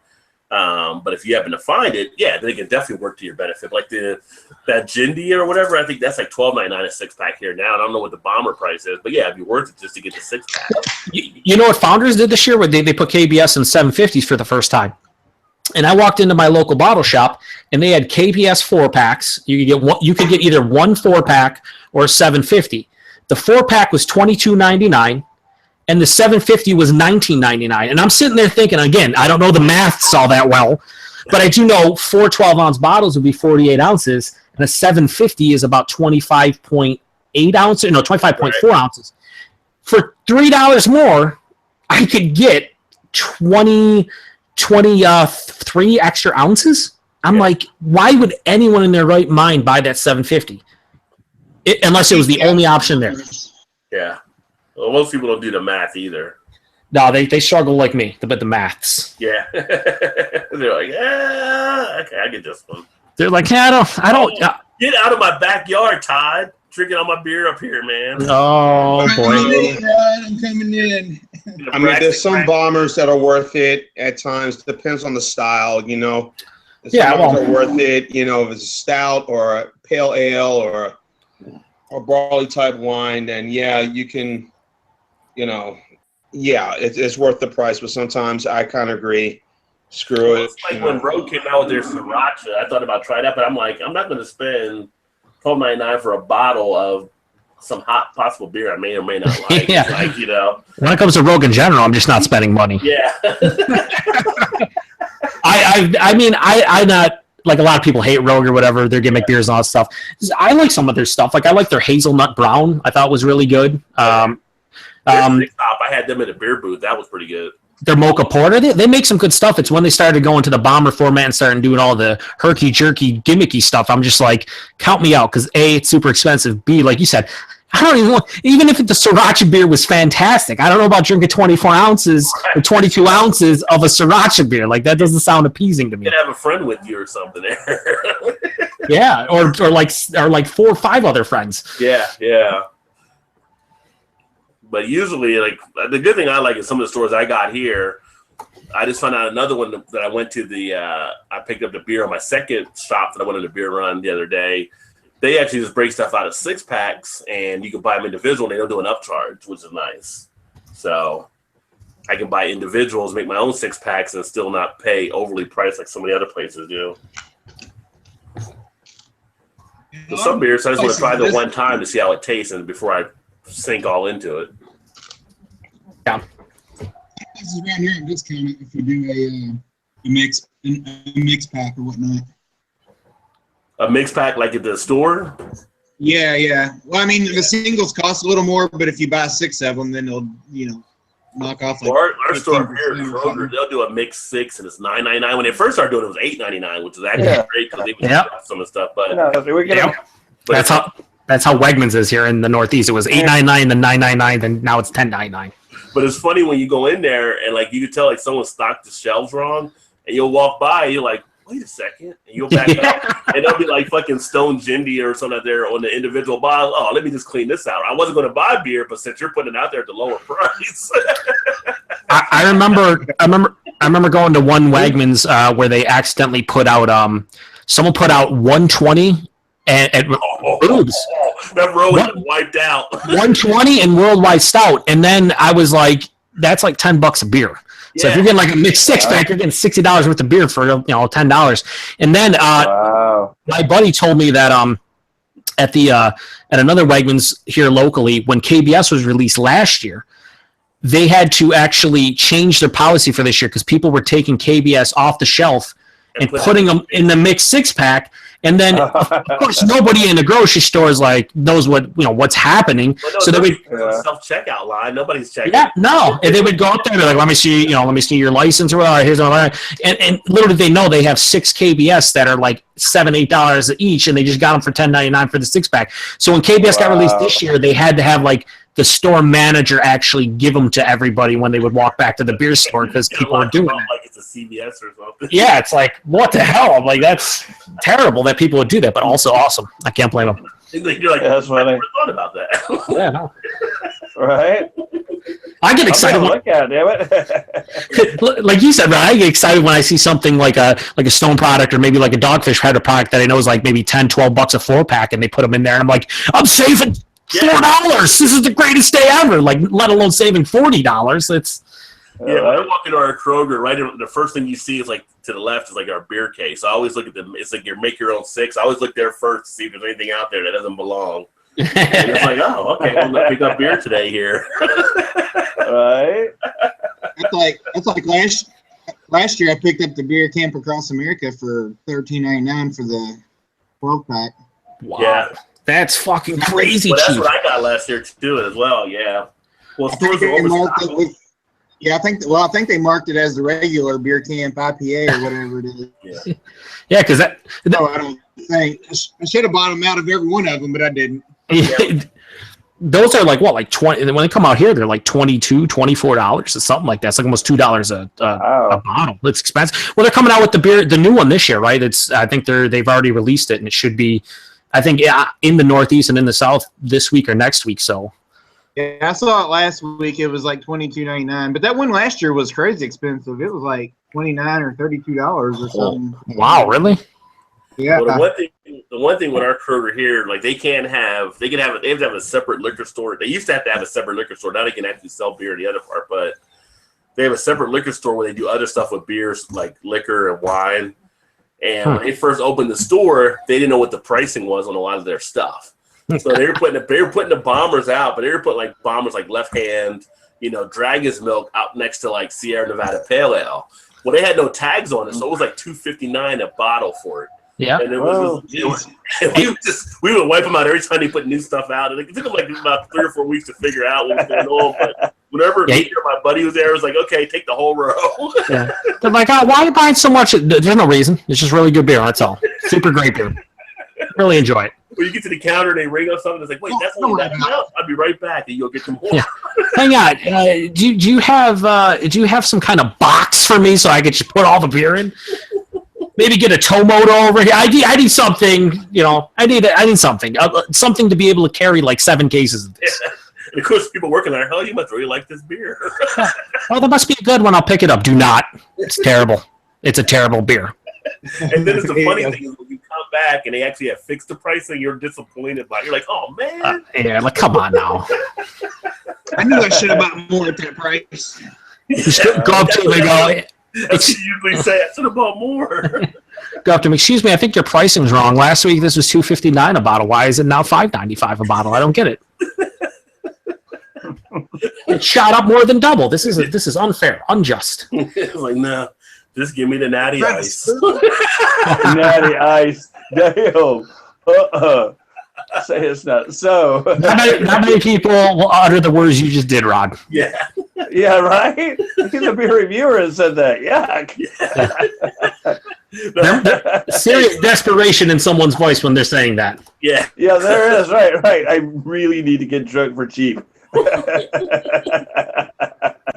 But if you happen to find it, yeah, they can definitely work to your benefit. Like that Shandy or whatever, I think that's like $12.99 a 6-pack here now. I don't know what the bomber price is, but yeah, it'd be worth it just to get the 6-pack. You know what Founders did this year? Where they put KBS in 750s for the first time. And I walked into my local bottle shop, and they had KBS 4-packs. You could get either one 4-pack or a 750. The 4-pack was $22.99. And the 750 was $19.99. And I'm sitting there thinking, again, I don't know the maths all that well, but I do know 4 12-ounce bottles would be 48 ounces, and a 750 is about 25.8 ounces, 25.4 ounces. For $3 more, I could get 23 extra ounces. I'm like, why would anyone in their right mind buy that 750? Unless it was the only option there. Yeah. Well, most people don't do the math either. No, they struggle like me, but the maths. Yeah. They're like, okay, I get this one. They're like, yeah, I don't. Get out of my backyard, Todd. Drinking all my beer up here, man. Oh, boy. I'm coming in. I mean, there's some bombers that are worth it at times. Depends on the style, Some are worth it, if it's a stout or a pale ale or a barley type wine, then yeah, you can, it's worth the price. But sometimes I kind of agree. Screw it. It's like when Rogue came out with their sriracha, I thought about trying that, but I'm like, I'm not going to spend $12.99 for a bottle of some hot possible beer I may or may not like. Yeah. Like, When it comes to Rogue in general, I'm just not spending money. Yeah. I not. Like a lot of people hate Rogue or whatever, their Gimmick Beers and all that stuff. I like some of their stuff. Like I like their Hazelnut Brown. I thought was really good. Six Top, I had them in a beer booth. That was pretty good. Their mocha porter, they make some good stuff. It's when they started going to the bomber format and started doing all the herky-jerky, gimmicky stuff. I'm just like, count me out, because A, it's super expensive. B, like you said, I don't even want, even if the Sriracha beer was fantastic, I don't know about drinking 24 ounces or 22 ounces of a Sriracha beer. Like, that doesn't sound appeasing to me. You could have a friend with you or something there. Yeah, or like 4 or 5 other friends. Yeah. But usually, like, the good thing I like is some of the stores I got here. I just found out another one that I went to I picked up the beer on my second shop that I went on a beer run the other day. They actually just break stuff out of 6-packs, and you can buy them individual, and they don't do an upcharge, which is nice. So I can buy individuals, make my own 6-packs, and still not pay overly priced like some of the other places do. So some beers, I just want to try the one time to see how it tastes, and before I sink all into it. Yeah. This is around here at discount if you do a mix pack or whatnot. A mix pack like at the store? Yeah. Well, I mean, the singles cost a little more, but if you buy 6 of them, then they'll, knock off. Like our store here at Kroger, they'll do a mix 6 and it's $9.99. When they first started doing it, it was $8.99, which is actually great because they would some of the stuff. But that's how Wegmans is here in the Northeast. It was $8.99, then $9.99, then now it's $10.99. But it's funny when you go in there and like you can tell like someone stocked the shelves wrong, and you'll walk by and you're like, wait a second, and you'll back up, and they'll be like fucking Stone Gindy or something out there on the individual bottle. Oh, let me just clean this out. I wasn't going to buy beer, but since you're putting it out there at the lower price. I remember going to one Wegmans where they accidentally put out someone put out 120 and boobs. That row was wiped out. 120 and Worldwide Stout, and then I was like, that's like $10 a beer. So if you're getting like a mixed 6-pack, you're getting $60 worth of beer for $10. And then my buddy told me that at another Wegmans here locally, when KBS was released last year, they had to actually change their policy for this year because people were taking KBS off the shelf and putting them in the mixed 6-pack. And then, of course, nobody in the grocery store is like knows what's happening. Well, no, so they would self-checkout line. Nobody's checking. Yeah, no. And they would go up there and be like, let me see your license or whatever. Here's all that. And little did they know they have 6 KBS that are like $7, $8 each, and they just got them for $10.99 for the 6-pack. So when KBS got released this year, they had to have like the store manager actually give them to everybody when they would walk back to the beer store because people were doing that. Like it's a CVS or something. Yeah, it's like, what the hell? I'm like, that's terrible that people would do that, but also awesome. I can't blame them. You're like, that's funny. I never thought about that. Yeah, no. Right? I get excited. Look at it, like you said, right? I get excited when I see something like a Stone product or maybe like a Dogfish had a product that I know is like maybe $10, $12 a 4-pack, and they put them in there, and I'm like, I'm saving $4. This is the greatest day ever. Like, let alone saving $40. It's when I walk into our Kroger, right, the first thing you see is like to the left is like our beer case. I always look at them. It's like your make your own 6. I always look there first to see if there's anything out there that doesn't belong. And it's like, oh, okay, I'm gonna pick up beer today here. Right? That's like last year I picked up the beer Camp Across America for $13.99 for the 12-pack. Wow. Yeah. That's fucking crazy. Well, that's what I got last year too as well. Yeah. Well, stores are overstocked. I think they marked it as the regular Beer Camp IPA or whatever it is. Yeah, because I don't think I should have bought them out of every one of them, but I didn't. Yeah. Those are like what, like 20? When they come out here, they're like $22, $24 or something like that. It's like almost $2 a bottle. It's expensive. Well, they're coming out with the new one this year, right? I think they've already released it, and it should be, I think, in the Northeast and in the South this week or next week. So. Yeah, I saw it last week. It was like $22.99, but that one last year was crazy expensive. It was like $29 or $32 or something. Wow, really? Yeah. Well, the one thing with our Kroger here, like they have to have a separate liquor store. They used to have a separate liquor store. Now they can actually sell beer in the other part, but they have a separate liquor store where they do other stuff with beers like liquor and wine. And when they first opened the store, they didn't know what the pricing was on a lot of their stuff. So they were putting the bombers out, but they were putting like bombers like Left Hand, Dragon's Milk out next to like Sierra Nevada Pale Ale. Well, they had no tags on it, so it was like $2.59 a bottle for it. Yeah. And it was we would wipe them out every time they put new stuff out. And it took them like about 3 or 4 weeks to figure out what was going on. But whenever me or my buddy was there, it was like, okay, take the whole row. Yeah. They're like, oh, why are you buying so much? There's no reason. It's just really good beer. That's all. Super great beer. Really enjoy it. When you get to the counter and they ring up something, it's like, wait, that's only that amount. I'll be right back, and you'll get some more. Yeah. Hang on. Do you have some kind of box for me so I could just put all the beer in? Maybe get a Tomoto over here. I need something. I need something. Something to be able to carry like 7 cases of this. Yeah. And of course, people working there, oh, you must really like this beer. Oh, that must be a good one. I'll pick it up. Do not. It's terrible. It's a terrible beer. And then it's the funny thing is when you come back and they actually have fixed the pricing, you're disappointed by it. You're like, oh man. Yeah, like come on now. I knew I should have bought more at that price. You should go up to them and go. That's what you usually say. I should have bought more. Go up to them. Excuse me, I think your pricing's wrong. Last week this was $2.59 a bottle. Why is it now $5.95 a bottle? I don't get it. It shot up more than double. This is unfair, unjust. It's like, no, just give me the natty ice. Natty ice. Damn. Say it's not so. Not many people will utter the words you just did, Rod. Yeah. Yeah, right? The beer reviewer has said that. Yuck. Serious desperation in someone's voice when they're saying that. Yeah. Yeah, there is. Right. I really need to get drunk for cheap.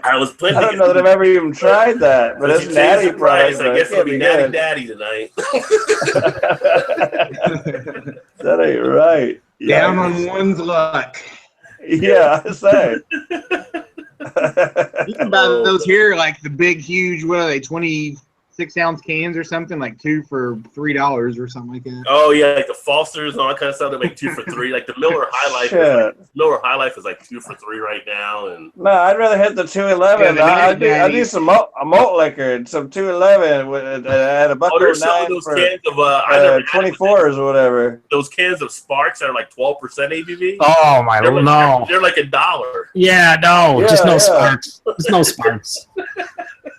I was planning. I don't know that I've ever even tried that, but it's natty price. I guess it'll be natty daddy tonight. That ain't right. Down on one's luck. Yeah, I say. You can buy those here, like the big, huge, what are they, 26-ounce cans or something, like 2 for $3 or something like that. Oh yeah, like the Fosters and all that kind of stuff that make 2 for $3. Like the Miller High Life is like 2 for $3 right now. And no, I'd rather hit the 211. I need some malt liquor and some 211 at a buck there's some of $9 those for cans of 24s or whatever. Those cans of Sparks that are like 12% ABV. Oh my Lord, no! They're like $1. Yeah, no, just no sparks. There's no sparks.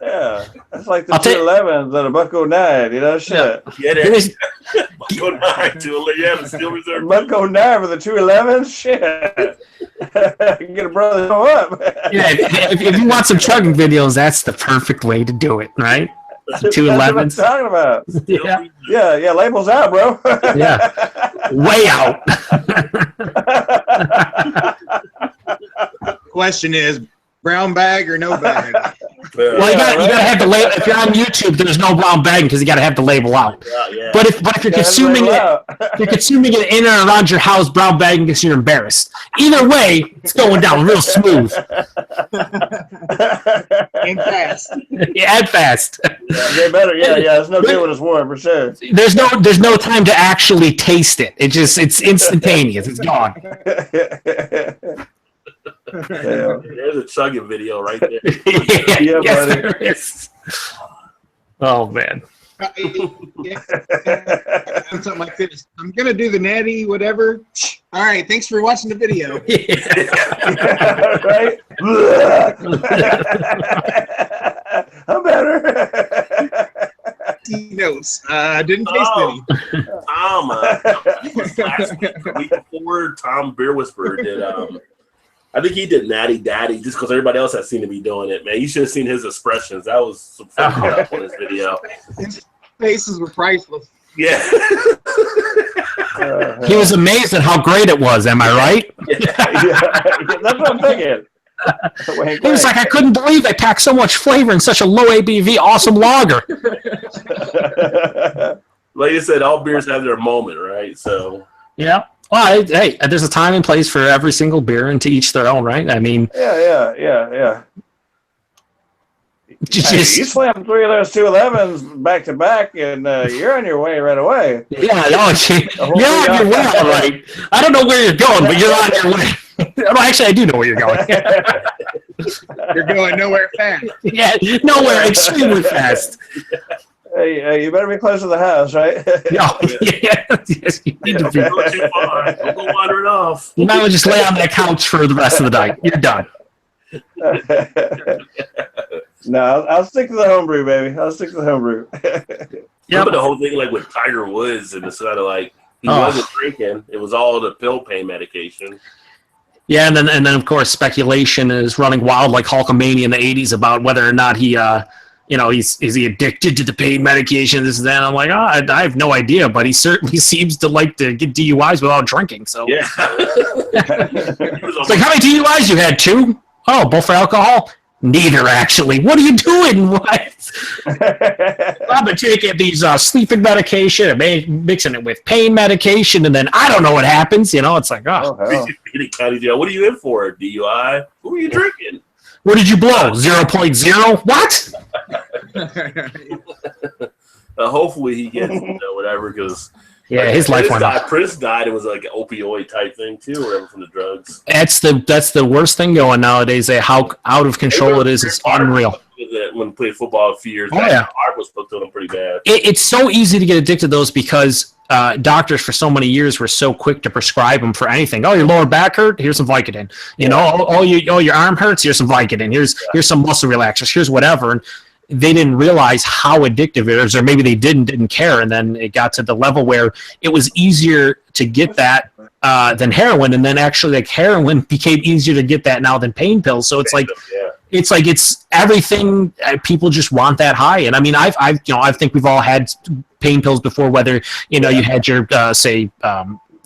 Yeah, that's like the 211s at a buck $9. Shit. Yeah, there's $1.09 the Steel Reserve. $1.09 for the 211s. Shit. I can get a brother to go up. Yeah, if you want some chugging videos, that's the perfect way to do it, right? 211s. That's what I'm talking about. Yeah. Labels out, bro. Yeah, way out. Question is, brown bag or no bag? Well, you gotta have the label. If you're on YouTube, there's no brown bagging because you gotta have the label out. Yeah. But if you're consuming it in and around your house, brown bagging because you're embarrassed. Either way, it's going down real smooth. And fast. Yeah, and fast. They better. Yeah. It's no good when it's warm for sure. There's no time to actually taste it. It's instantaneous. It's gone. There's a chugging video right there. Yeah, yes, buddy. there is. Oh man. Something like this. I'm gonna do the natty whatever. All right, thanks for watching the video. Right? I'm better. Notes. Didn't taste any. Tom, last week, the week before, Tom Beer Whisperer did. I think he did Natty Daddy just because everybody else has seemed to be doing it. Man, you should have seen his expressions. That was some fun stuff on his video. His faces were priceless. Yeah. He was amazed at how great it was. Am I right? Yeah, that's what I'm thinking. He was like, I couldn't believe they packed so much flavor in such a low ABV, awesome lager. Like you said, all beers have their moment, right? So. Yeah. Well, hey, there's a time and place for every single beer, and to each their own, right? I mean. Yeah. You slam 3 of those 211s back to back, and you're on your way right away. Yeah, you're on your way, all right. I don't know where you're going, but you're on your way. Well, actually, I do know where you're going. You're going nowhere fast. Yeah, nowhere, extremely fast. Hey, you better be close to the house, right? Yes, you need to be. Go too far. Don't go wandering off. You might as well just lay on that couch for the rest of the night. You're done. No, I'll stick to the homebrew, baby. I'll stick to the homebrew. Remember the whole thing like with Tiger Woods and it's kind of like he wasn't drinking. It was all the pill pain medication. Yeah, and then of course speculation is running wild like Hulkamania in the '80s about whether or not he is he addicted to the pain medication, this and that. And I'm like, I have no idea, but he certainly seems to like to get DUIs without drinking. So yeah. It's like, how many DUIs you had? 2? Oh, both for alcohol? Neither, actually. What are you doing? What? I've been taking these sleeping medication and mixing it with pain medication, and then I don't know what happens. It's like, What are you in for? DUI? Who are you drinking? What did you blow? 0.0? What? Hopefully he gets whatever because his life went up. Prince died. It was like an opioid type thing too, or whatever from the drugs. That's the worst thing going nowadays. How out of control it is. It's unreal. When we played football a few years back, Art was hooked on them pretty bad. It's so easy to get addicted to those because doctors for so many years were so quick to prescribe them for anything. Oh, your lower back hurt? Here's some Vicodin. Your arm hurts? Here's some Vicodin. Here's some muscle relaxers. Here's whatever. And they didn't realize how addictive it is, or maybe they didn't care. And then it got to the level where it was easier to get that than heroin. And then actually like heroin became easier to get that now than pain pills. So it's like, it's everything. People just want that high. And I mean, I think we've all had pain pills before, whether, you had your,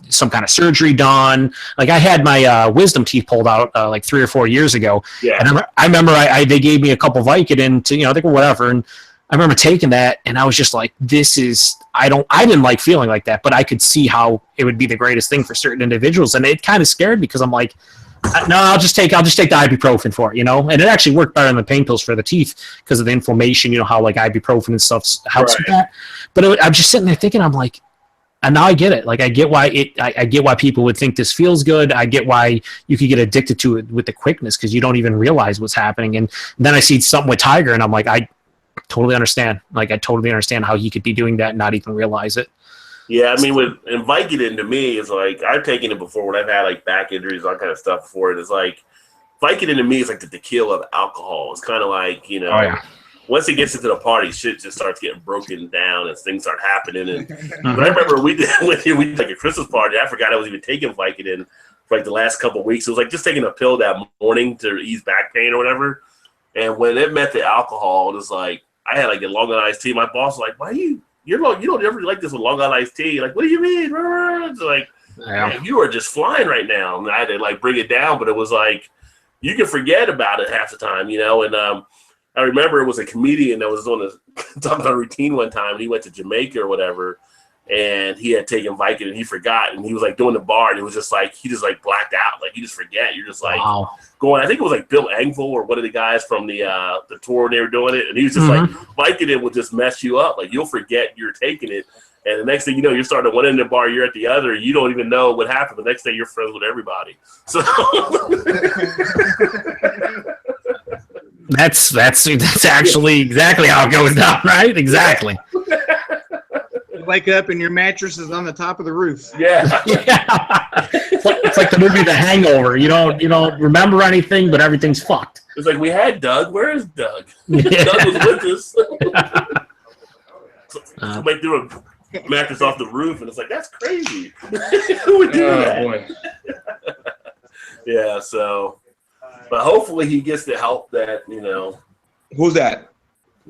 some kind of surgery done. Like I had my wisdom teeth pulled out like 3 or 4 years ago. Yeah. And I remember they gave me a couple Vicodin to, I think or whatever. And I remember taking that and I was just like, I didn't like feeling like that, but I could see how it would be the greatest thing for certain individuals. And it kind of scared me because I'm like, no, I'll just take the ibuprofen for it, and it actually worked better than the pain pills for the teeth because of the inflammation, how like ibuprofen and stuff helps with that. But I'm just sitting there thinking, I'm like, and now I get it. Like I get why people would think this feels good. I get why you could get addicted to it with the quickness because you don't even realize what's happening. And then I see something with Tiger, and I'm like, I totally understand. Like I totally understand how he could be doing that and not even realize it. Yeah, I mean, and Vicodin to me is like I've taken it before when I've had like back injuries, all kind of stuff before. It's like Vicodin to me is like the tequila of alcohol. It's kind of like once it gets into the party, shit just starts getting broken down and things start happening. And but I remember we did like a Christmas party. I forgot I was even taking Vicodin for like the last couple of weeks. It was like just taking a pill that morning to ease back pain or whatever. And when it met the alcohol, it was like I had like a Long Island iced tea. My boss was like, "Why you don't ever like this with Long Island iced tea?" Like, what do you mean? It's like, man, you are just flying right now. And I had to like bring it down, but it was like you can forget about it half the time, And I remember it was a comedian that was talking about a routine one time, and he went to Jamaica or whatever, and he had taken Vicodin and he forgot, and he was like doing the bar, and it was just like he just like blacked out, like you just forget. You're just like going. I think it was like Bill Engvall or one of the guys from the tour when they were doing it, and he was just like Vicodin will just mess you up, like you'll forget you're taking it, and the next thing you know, you're starting at one end of the bar, you're at the other, you don't even know what happened. The next day, you're friends with everybody. So. That's actually exactly how it goes down, right? Exactly. You wake up and your mattress is on the top of the roof. Yeah. It's like the movie The Hangover. You don't remember anything, but everything's fucked. It's like we had Doug. Where is Doug? Doug was with us. Somebody threw a mattress off the roof, and it's like that's crazy. Who would do that? Boy. Yeah. So. But hopefully he gets the help that, Who's that?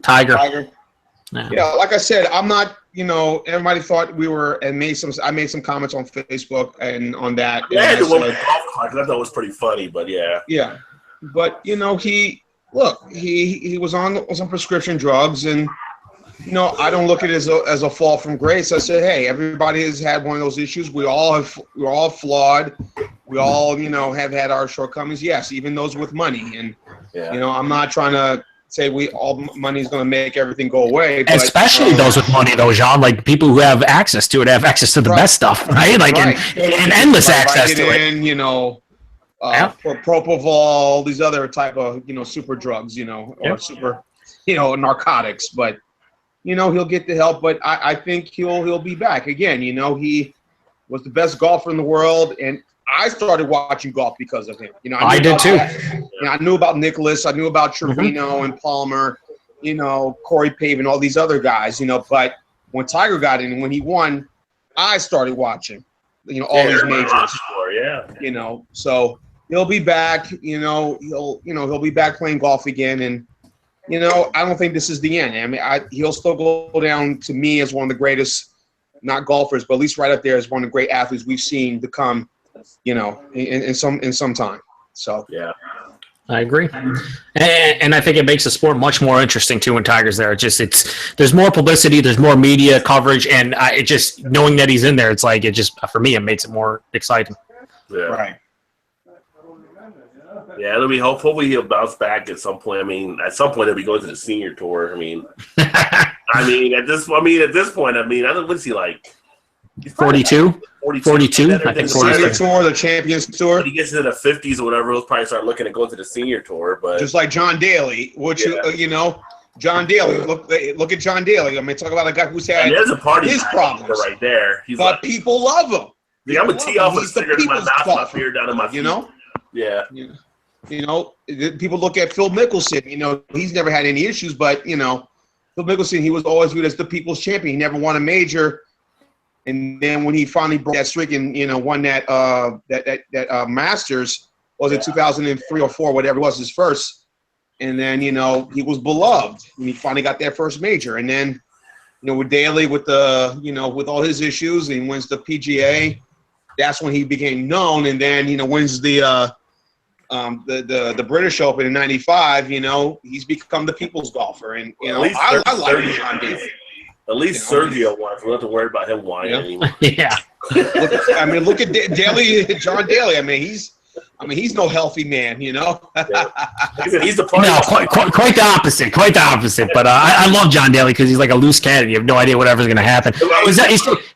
Tiger. Yeah, like I said, I'm not, everybody thought I made some comments on Facebook and on that. Yeah, I had the one with golf cart. I thought it was pretty funny, but yeah. Yeah. But, he was on some prescription drugs, and, I don't look at it as a fall from grace. I said, hey, everybody has had one of those issues. We're all flawed. We all, have had our shortcomings. Yes, even those with money. And, I'm not trying to say all money is going to make everything go away. But, especially those with money, though, John. Like people who have access to it have access to the best stuff, right? Like and endless access to it. Propofol, these other type of, super drugs, or super, narcotics. But, he'll get the help. But I think he'll be back again. He was the best golfer in the world, and I started watching golf because of him. I did too. I knew about Nicholas. I knew about Trevino and Palmer, Corey Pavin, all these other guys, but when Tiger got in and when he won, I started watching, all these majors. Yeah. So he'll be back. He'll be back playing golf again, and I don't think this is the end. I mean, he'll still go down to me as one of the greatest, not golfers, but at least right up there as one of the great athletes we've seen to come, in some time. So yeah. I agree, and I think it makes the sport much more interesting too when Tiger's there. There's more publicity, there's more media coverage, and knowing that he's in there, it's like for me it makes it more exciting. Yeah. Right. Yeah, hopefully he'll bounce back at some point. I mean, at some point he'll be going to the senior tour. I mean, at this point, what's he like? 42? 42? I think 42. Tour, the Champions Tour. When he gets into the 50s or whatever, he'll probably start looking at going to the senior tour. But just like John Daly, John Daly. Look at John Daly. I mean, talk about a guy who's had there's a party his problems right there. But people love him. Yeah, I'm gonna tee off with a cigarette in my mouth, my beer down in my feet. Yeah. People look at Phil Mickelson. He's never had any issues, but Phil Mickelson, he was always viewed as the people's champion. He never won a major. And then when he finally broke that streak and won that Masters, was it 2003 or 4, whatever it was, his first. And then he was beloved when he finally got that first major. And then with Daly, with with all his issues, and he wins the PGA. That's when he became known. And then wins the British Open in '95. He's become the people's golfer. And I like John Daly. At least Sergio won. We don't have to worry about him whining anymore. Yeah. Look at Daly, John Daly. I mean, he's no healthy man, He's the party. No, quite the opposite. Quite the opposite. But I love John Daly because he's like a loose cannon. You have no idea whatever's going to happen.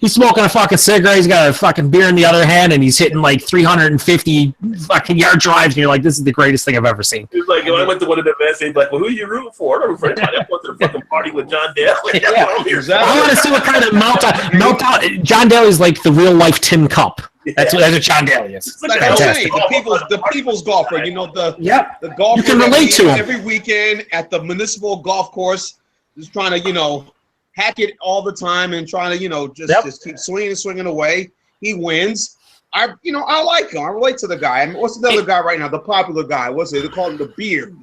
He's smoking a fucking cigarette. He's got a fucking beer in the other hand, and he's hitting like 350 fucking yard drives. And you're like, this is the greatest thing I've ever seen. He's like, I went to one of the events, and he's like, well, who are you rooting for? I don't root for anybody. I went to the fucking party with John Daly. Yeah. I want to see what kind of meltdown. John Daly's like the real life Tim Cup. That's what John Daly is. Fantastic. The people's golfer. The golfer you can relate to him every weekend at the municipal golf course, just trying to hack it all the time and trying to just keep swinging away. He wins. I like him. I relate to the guy. I mean, what's another guy right now? The popular guy. What's it? They call him the Beard.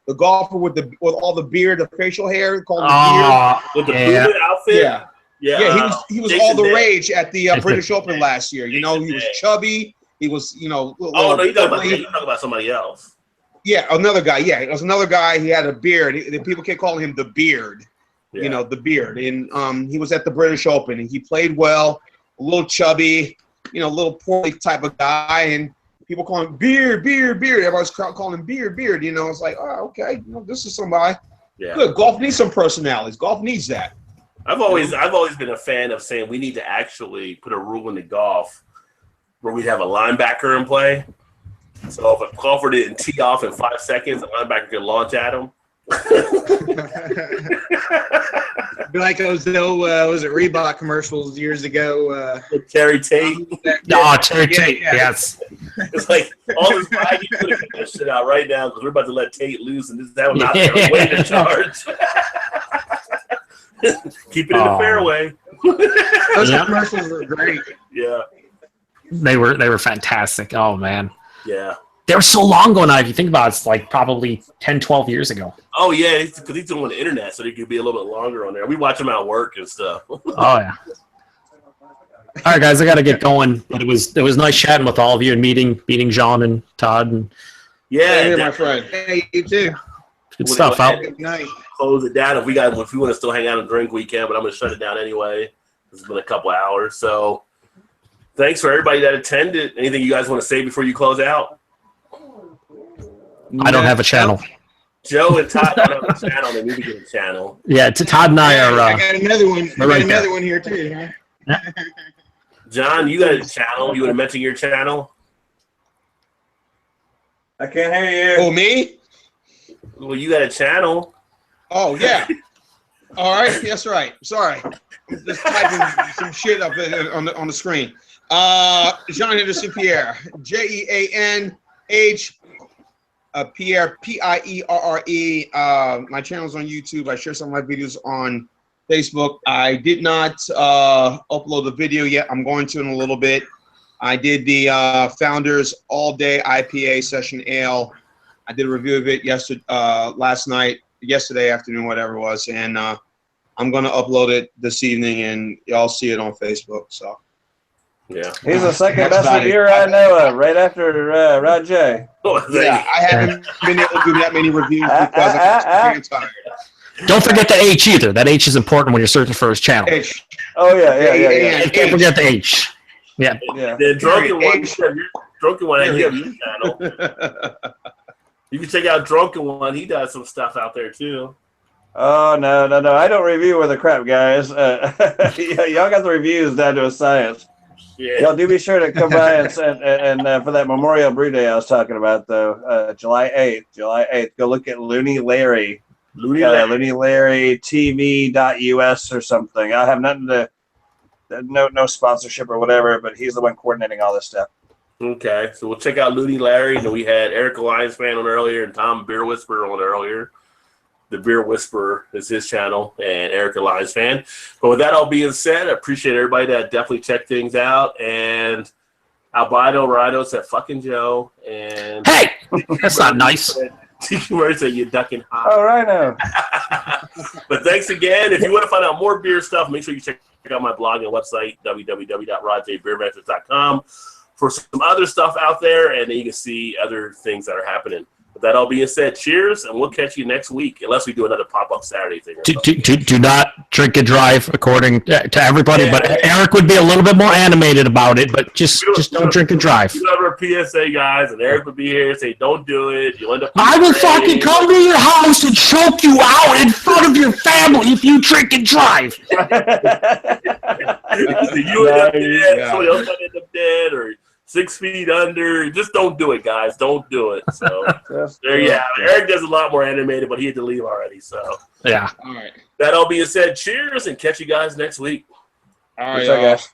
The golfer with all the beard, the facial hair, called the Beard with the booted outfit. Yeah. Yeah, he was all the rage at the British Open last year. He was chubby. He was, no, you're talking about somebody else. Yeah, another guy. Yeah, it was another guy. He had a beard. People kept calling him the Beard. Yeah. The Beard. And he was at the British Open, and he played well. A little chubby, a little poorly type of guy, and people call him Beard. Everybody's calling him Beard. It's like, oh, okay, this is somebody. Yeah. Good. Golf needs some personalities. Golf needs that. I've always been a fan of saying we need to actually put a rule in the golf where we'd have a linebacker in play. So if a golfer didn't tee off in 5 seconds, the linebacker could launch at him. Be like those was it Reebok commercials years ago? Terry Tate. Terry Tate. Yes. It's like all this I need to put this shit out right now because we're about to let Tate loose and this is that not way to charge. Keep it in the fairway. Those commercials were great. Yeah. They were fantastic. Oh man. Yeah. They were so long ago now. If you think about it, it's like probably 10, 12 years ago. Oh yeah, because he's doing the internet, so they could be a little bit longer on there. We watch him at work and stuff. Oh yeah. All right, guys, I got to get going. But it was nice chatting with all of you and meeting John and Todd and. Yeah, my friend. Hey, you too. Good stuff. Good night. Close it down. If we want to still hang out and drink, we can. But I'm going to shut it down anyway. It's been a couple hours, so thanks for everybody that attended. Anything you guys want to say before you close out? I don't have a channel. Joe and Todd don't have a channel. They need to get a channel. Yeah, Todd and I are. I got another one. Another one here too. Huh? John, you got a channel. You want to mention your channel? I can't hear you. Oh, me? Well, you got a channel. Oh, yeah. All right. That's right. Sorry. Just typing some shit up on the screen. Jean Henderson Pierre. Jeanh Pierre Pierre. My channel's on YouTube. I share some of my videos on Facebook. I did not upload the video yet. I'm going to in a little bit. I did the Founders All Day IPA Session Ale. I did a review of it yesterday afternoon, whatever it was, and I'm going to upload it this evening, and y'all see it on Facebook. So, yeah, he's the second That's best about reviewer it. I know of, right after Rod J. Yeah, I haven't been able to do that many reviews because I'm tired. Don't forget the H either. That H is important when you're searching for his channel. H. Oh yeah. Can't forget the H. Yeah. The Drunken One, you have your channel. You can check out Drunken One. He does some stuff out there too. Oh no! I don't review with the crap, guys. Y'all got the reviews down to a science. Yeah. Y'all do be sure to come by and for that Memorial Brew Day I was talking about, though, July 8th. Go look at Looney Larry. Looney Larry TV.us or something. I have nothing to, no sponsorship or whatever, but he's the one coordinating all this stuff. Okay, so we'll check out Looney Larry. We had Eric Alliance fan on earlier and Tom Beer Whisperer on earlier. The Beer Whisperer is his channel, and Eric Alliance fan. But with that all being said, I appreciate everybody that definitely checked things out. And Albino Ridos at fucking Joe. And hey, that's not nice. Tiki Murray said you're ducking hot. Oh, right now. But thanks again. If you want to find out more beer stuff, make sure you check out my blog and website, www.rodjbeerventures.com, for some other stuff out there, and then you can see other things that are happening. With that all being said, cheers, and we'll catch you next week, unless we do another pop-up Saturday thing. Do not drink and drive, according to everybody. But Eric would be a little bit more animated about it. But just don't drink and drive. You have our PSA guys, and Eric would be here and say, "Don't do it. You'll end up." I will fucking come to your house and choke you out in front of your family if you drink and drive. You end up dead. Somebody else might end up dead, or 6 feet under. Just don't do it, guys. Don't do it. So there you have it. Eric does a lot more animated, but he had to leave already. So yeah. All right. That all being said, cheers, and catch you guys next week. All right, guys.